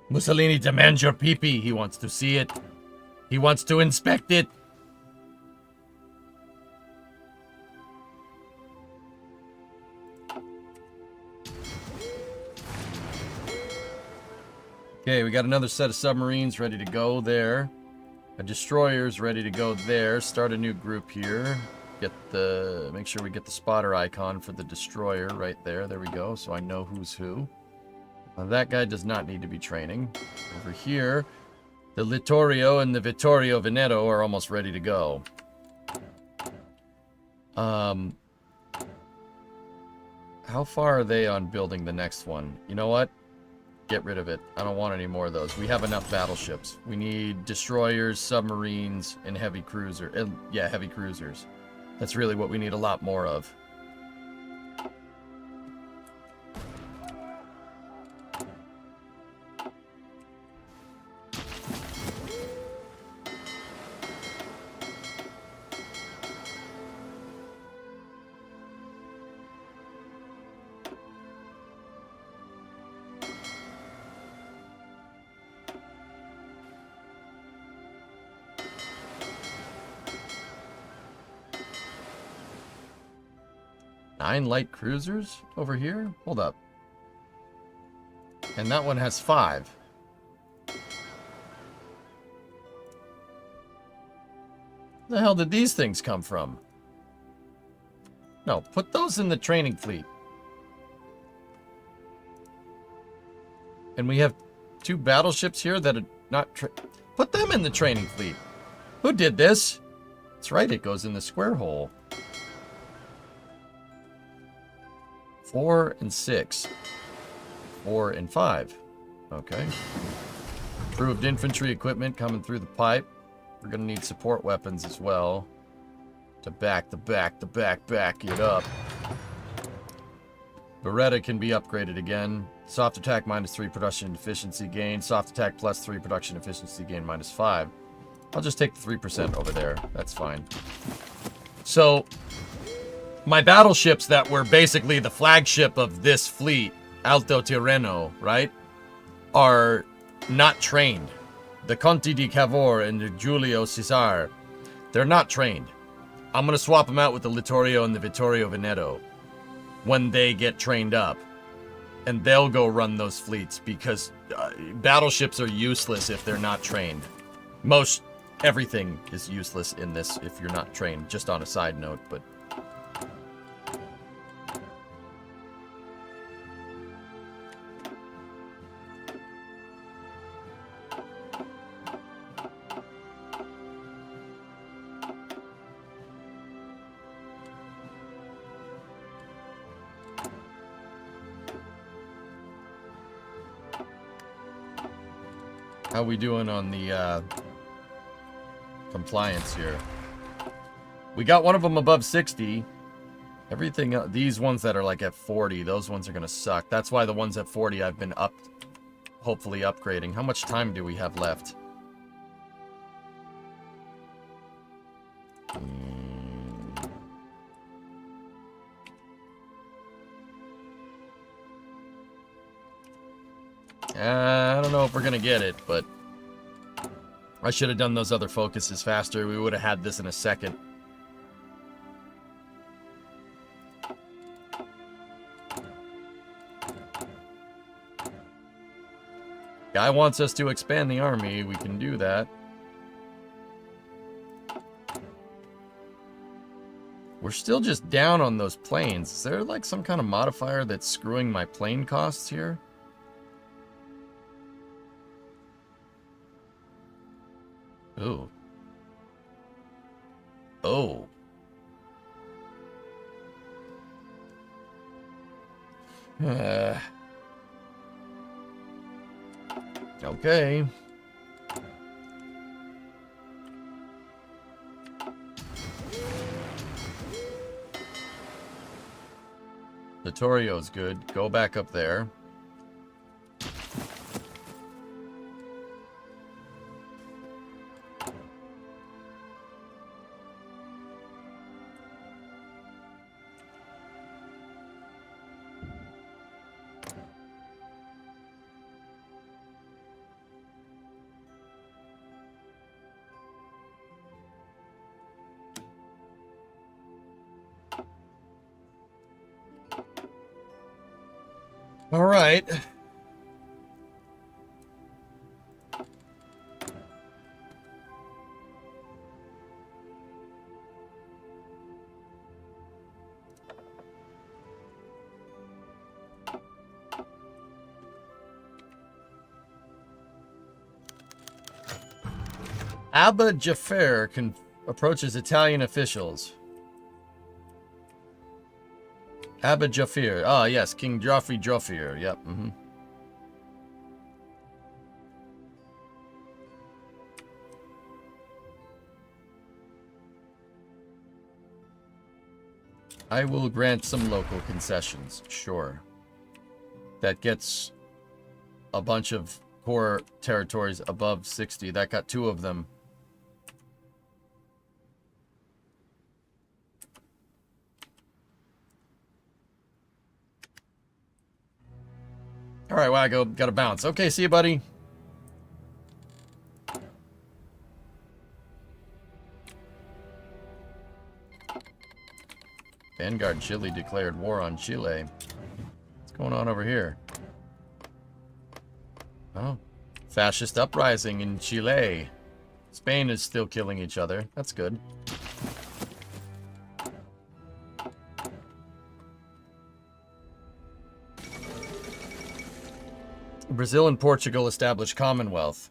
Mussolini demands your pee-pee. He wants to see it. He wants to inspect it. Okay, we got another set of submarines ready to go there. A destroyer's ready to go there. Start a new group here. Make sure we get the spotter icon for the destroyer right there. There we go, so I know who's who. That guy does not need to be training. Over here, the Littorio and the Vittorio Veneto are almost ready to go. How far are they on building the next one? You know what? Get rid of it. I don't want any more of those. We have enough battleships. We need destroyers, submarines, and heavy cruisers. Yeah, heavy cruisers. That's really what we need a lot more of. Nine light cruisers over here? Hold up. And that one has 5. Where the hell did these things come from? No, put those in the training fleet. And we have 2 battleships here that are not... Put them in the training fleet. Who did this? That's right, it goes in the square hole. 4 and 6. 4 and 5. Okay. Improved infantry equipment coming through the pipe. We're going to need support weapons as well. To back it up. Beretta can be upgraded again. Soft attack -3 production efficiency gain. Soft attack +3 production efficiency gain -5. I'll just take the 3% over there. That's fine. So... my battleships that were basically the flagship of this fleet, Alto Tirreno, right, are not trained. The Conti di Cavour and the Giulio Cesar, they're not trained. I'm going to swap them out with the Littorio and the Vittorio Veneto when they get trained up. And they'll go run those fleets because battleships are useless if they're not trained. Everything is useless in this if you're not trained, just on a side note, but... How we doing on the compliance here. We got one of them above 60. Everything else, these ones that are like at 40, those ones are going to suck. That's why the ones at 40 I've been hopefully upgrading. How much time do we have left? I don't know if we're going to get it, but I should have done those other focuses faster. We would have had this in a second. Guy wants us to expand the army. We can do that. We're still just down on those planes. Is there like some kind of modifier that's screwing my plane costs here? Ooh. Oh. Okay. Vittorio's good. Go back up there. All right. Abba Jafar approaches Italian officials. Abba Jafar. Ah, yes, King Joffrey Jafar. Yep. I will grant some local concessions. Sure. That gets a bunch of core territories above 60. That got 2 of them. All right, Waggo, gotta bounce. Okay, see you, buddy. Vanguard Chile declared war on Chile. What's going on over here? Oh, fascist uprising in Chile. Spain is still killing each other. That's good. Brazil and Portugal established Commonwealth.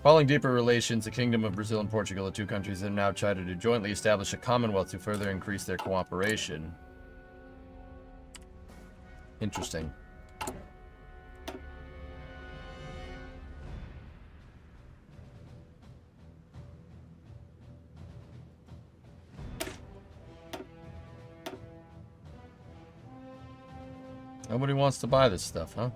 Following deeper relations, the Kingdom of Brazil and Portugal, the 2 countries have now tried to jointly establish a Commonwealth to further increase their cooperation. Interesting. Nobody wants to buy this stuff, huh?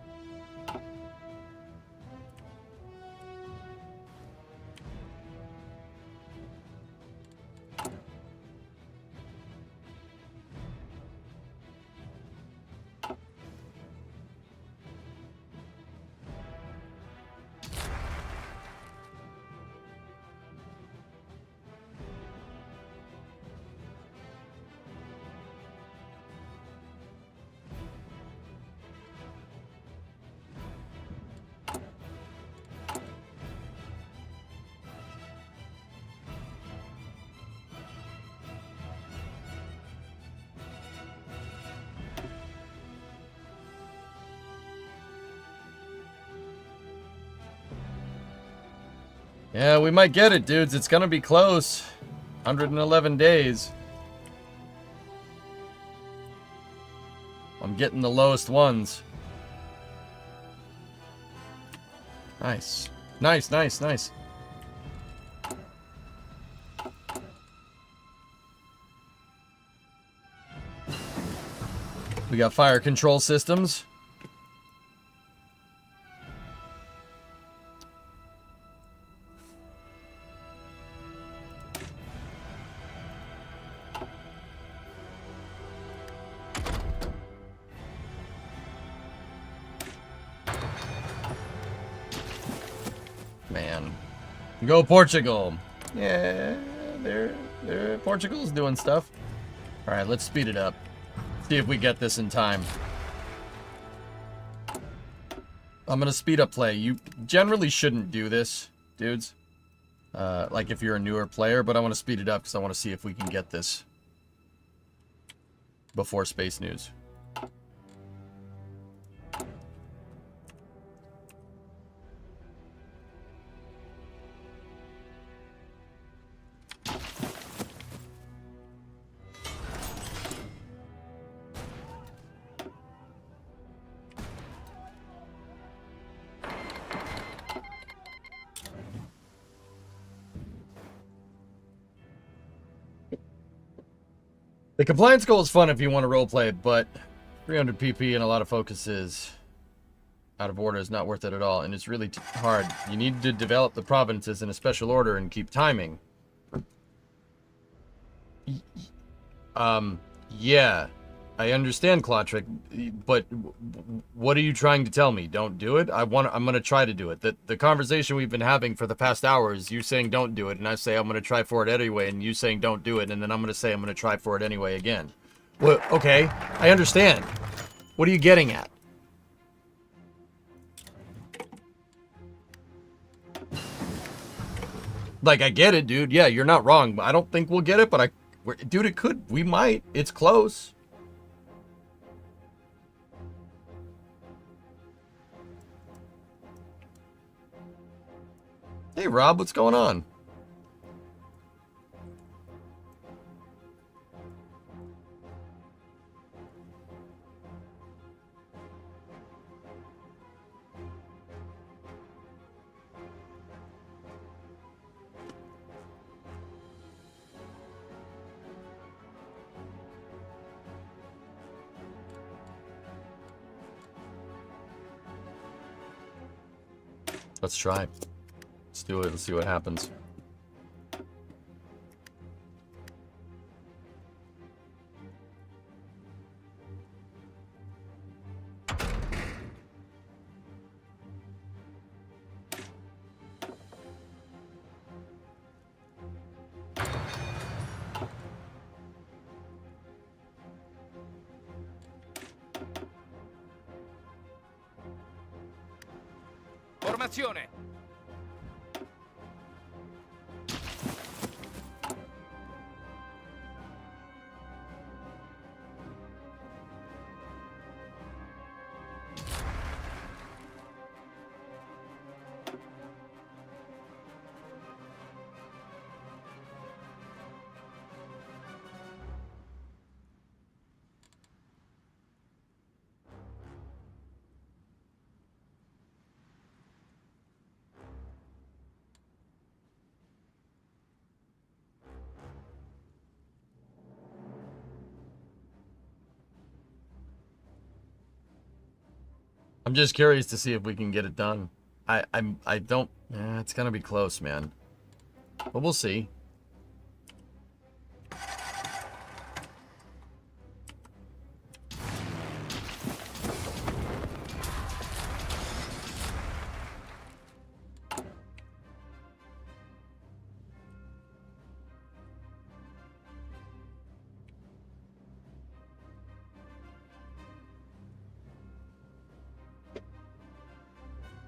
Yeah, we might get it, dudes. It's gonna be close. 111 days. I'm getting the lowest ones. Nice. Nice, nice, nice. We got fire control systems. Man. Go Portugal. Yeah, Portugal's doing stuff. All right, let's speed it up. See if we get this in time. I'm gonna speed up play. You generally shouldn't do this, dudes. Like if you're a newer player, but I want to speed it up because I want to see if we can get this before space news. The compliance goal is fun if you want to roleplay, but 300 PP and a lot of focus is out of order is not worth it at all, and it's really hard. You need to develop the provinces in a special order and keep timing. Yeah, I understand, Clautric, but what are you trying to tell me? Don't do it? I'm gonna try to do it. The conversation we've been having for the past hour is you saying don't do it, and I say I'm gonna try for it anyway, and you saying don't do it, and then I'm gonna say I'm gonna try for it anyway again. Well, okay, I understand. What are you getting at? Like, I get it, dude. Yeah, you're not wrong. I don't think we'll get it, but dude, it could. We might. It's close. Hey, Rob, what's going on? Let's try. Let's do it. Let's see what happens. Formazione. I'm just curious to see if we can get it done. I don't. It's gonna be close, man. But we'll see.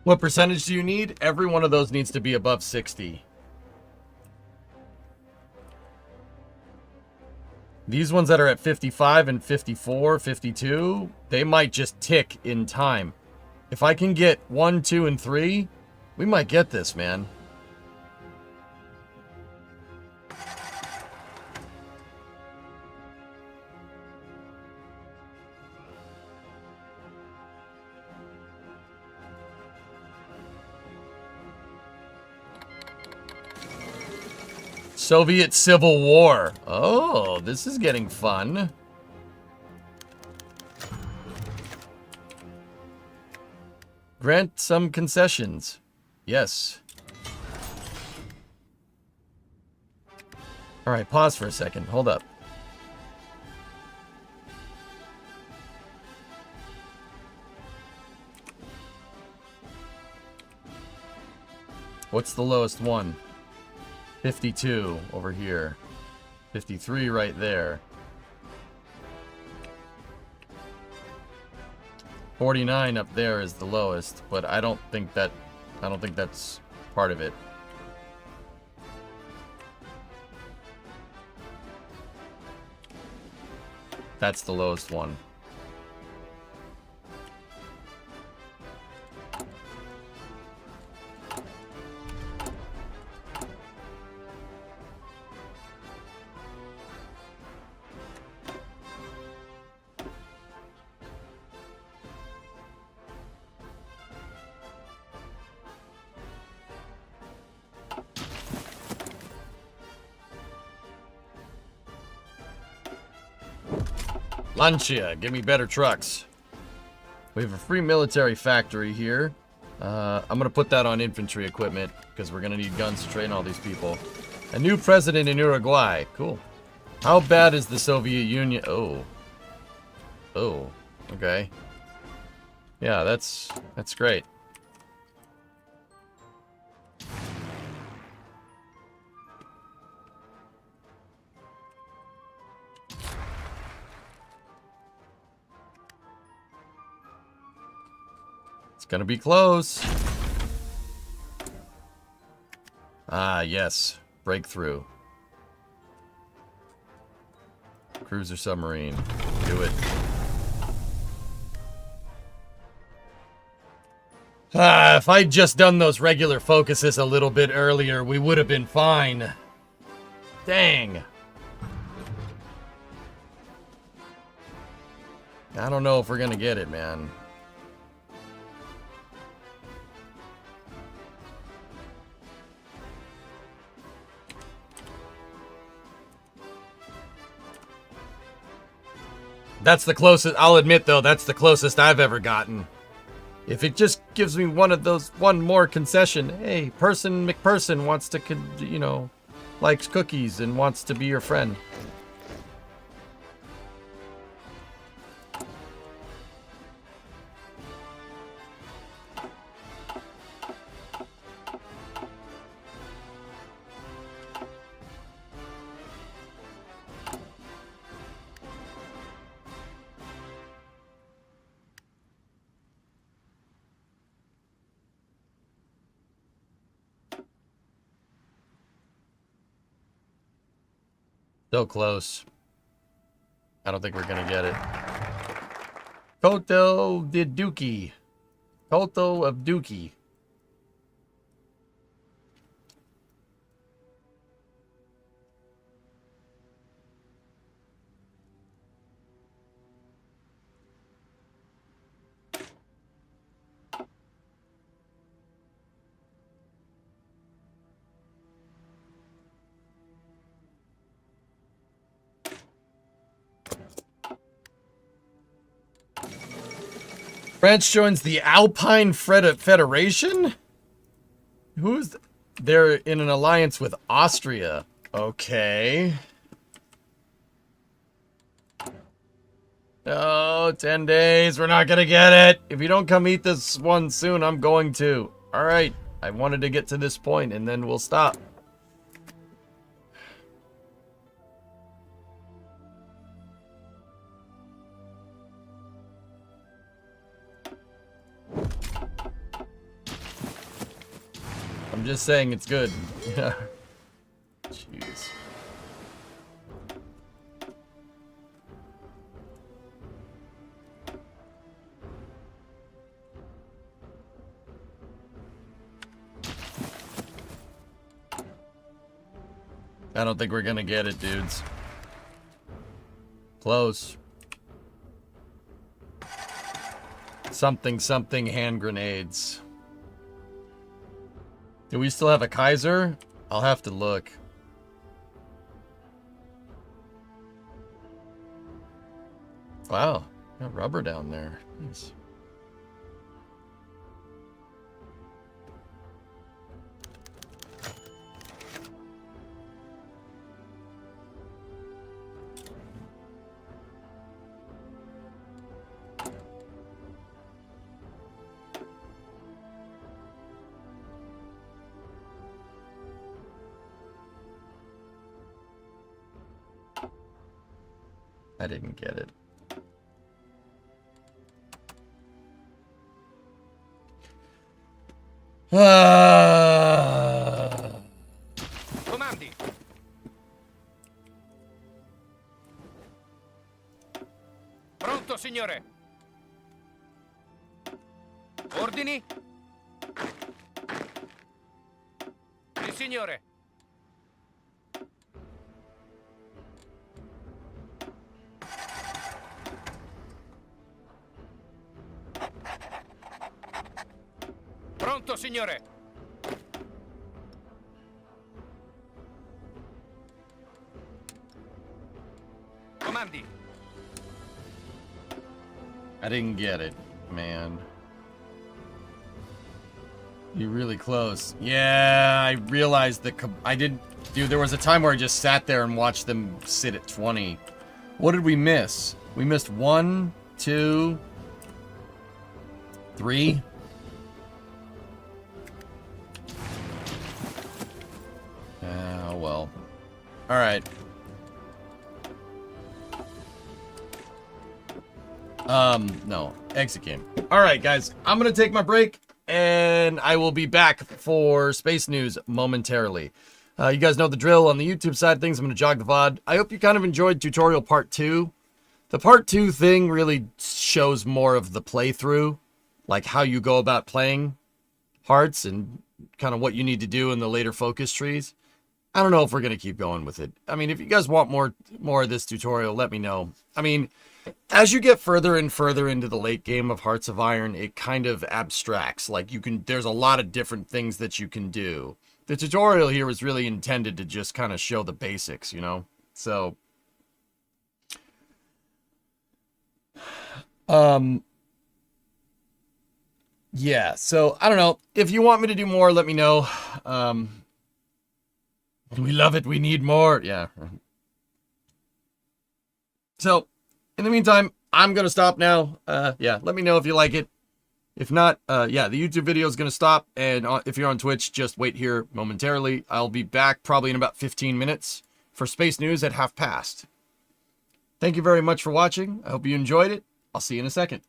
What percentage do you need? Every one of those needs to be above 60. These ones that are at 55 and 54, 52, they might just tick in time. If I can get 1, 2, and 3, we might get this, man. Soviet Civil War. Oh, this is getting fun. Grant some concessions. Yes. Alright, pause for a second. Hold up. What's the lowest one? 52 over here. 53 right there. 49 up there is the lowest, but I don't think that's part of it. That's the lowest one. Lancia, give me better trucks. We have a free military factory here. I'm going to put that on infantry equipment because we're going to need guns to train all these people. A new president in Uruguay. Cool. How bad is the Soviet Union? Oh. Oh. Okay. Yeah, that's great. Gonna be close. Ah, yes. Breakthrough. Cruiser submarine. Do it. Ah, if I'd just done those regular focuses a little bit earlier, we would have been fine. Dang. I don't know if we're gonna get it, man. That's the closest, I'll admit though, that's the closest I've ever gotten. If it just gives me one of those, one more concession, hey, person McPerson wants to, you know, likes cookies and wants to be your friend. So close. I don't think we're gonna get it. Koto de Dookie. Koto of Dookie. France joins the Alpine Federation? Who's... They're in an alliance with Austria. Okay. Oh, 10 days. We're not gonna get it. If you don't come eat this one soon, I'm going to. Alright. I wanted to get to this point, and then we'll stop. I'm just saying it's good. Jeez. I don't think we're gonna get it, dudes. Close. Something hand grenades. Do we still have a Kaiser? I'll have to look. Wow, got rubber down there. Nice. I didn't get it. Comandi. Pronto, signore. Ordini? Sì, signore. Pronto, signore. Comandi. I didn't get it, man. You're really close. Yeah, I realized that I didn't... Dude, there was a time where I just sat there and watched them sit at 20. What did we miss? We missed 1, 2, 3. Oh, well. Alright. No. Exit game. Alright, guys. I'm gonna take my break, and I will be back for Space News momentarily. You guys know the drill on the YouTube side of things. I'm gonna jog the VOD. I hope you kind of enjoyed tutorial part 2. The part 2 thing really shows more of the playthrough, like how you go about playing hearts and kind of what you need to do in the later focus trees. I don't know if we're going to keep going with it. I mean, if you guys want more of this tutorial, let me know. I mean, as you get further and further into the late game of Hearts of Iron, it kind of abstracts. Like, there's a lot of different things that you can do. The tutorial here was really intended to just kind of show the basics, you know? So, yeah, so, I don't know. If you want me to do more, let me know. We love it. We need more. Yeah. So, in the meantime, I'm going to stop now. Yeah, let me know if you like it. If not, yeah, the YouTube video is going to stop. And if you're on Twitch, just wait here momentarily. I'll be back probably in about 15 minutes for Space News at 1/2 past. Thank you very much for watching. I hope you enjoyed it. I'll see you in a second.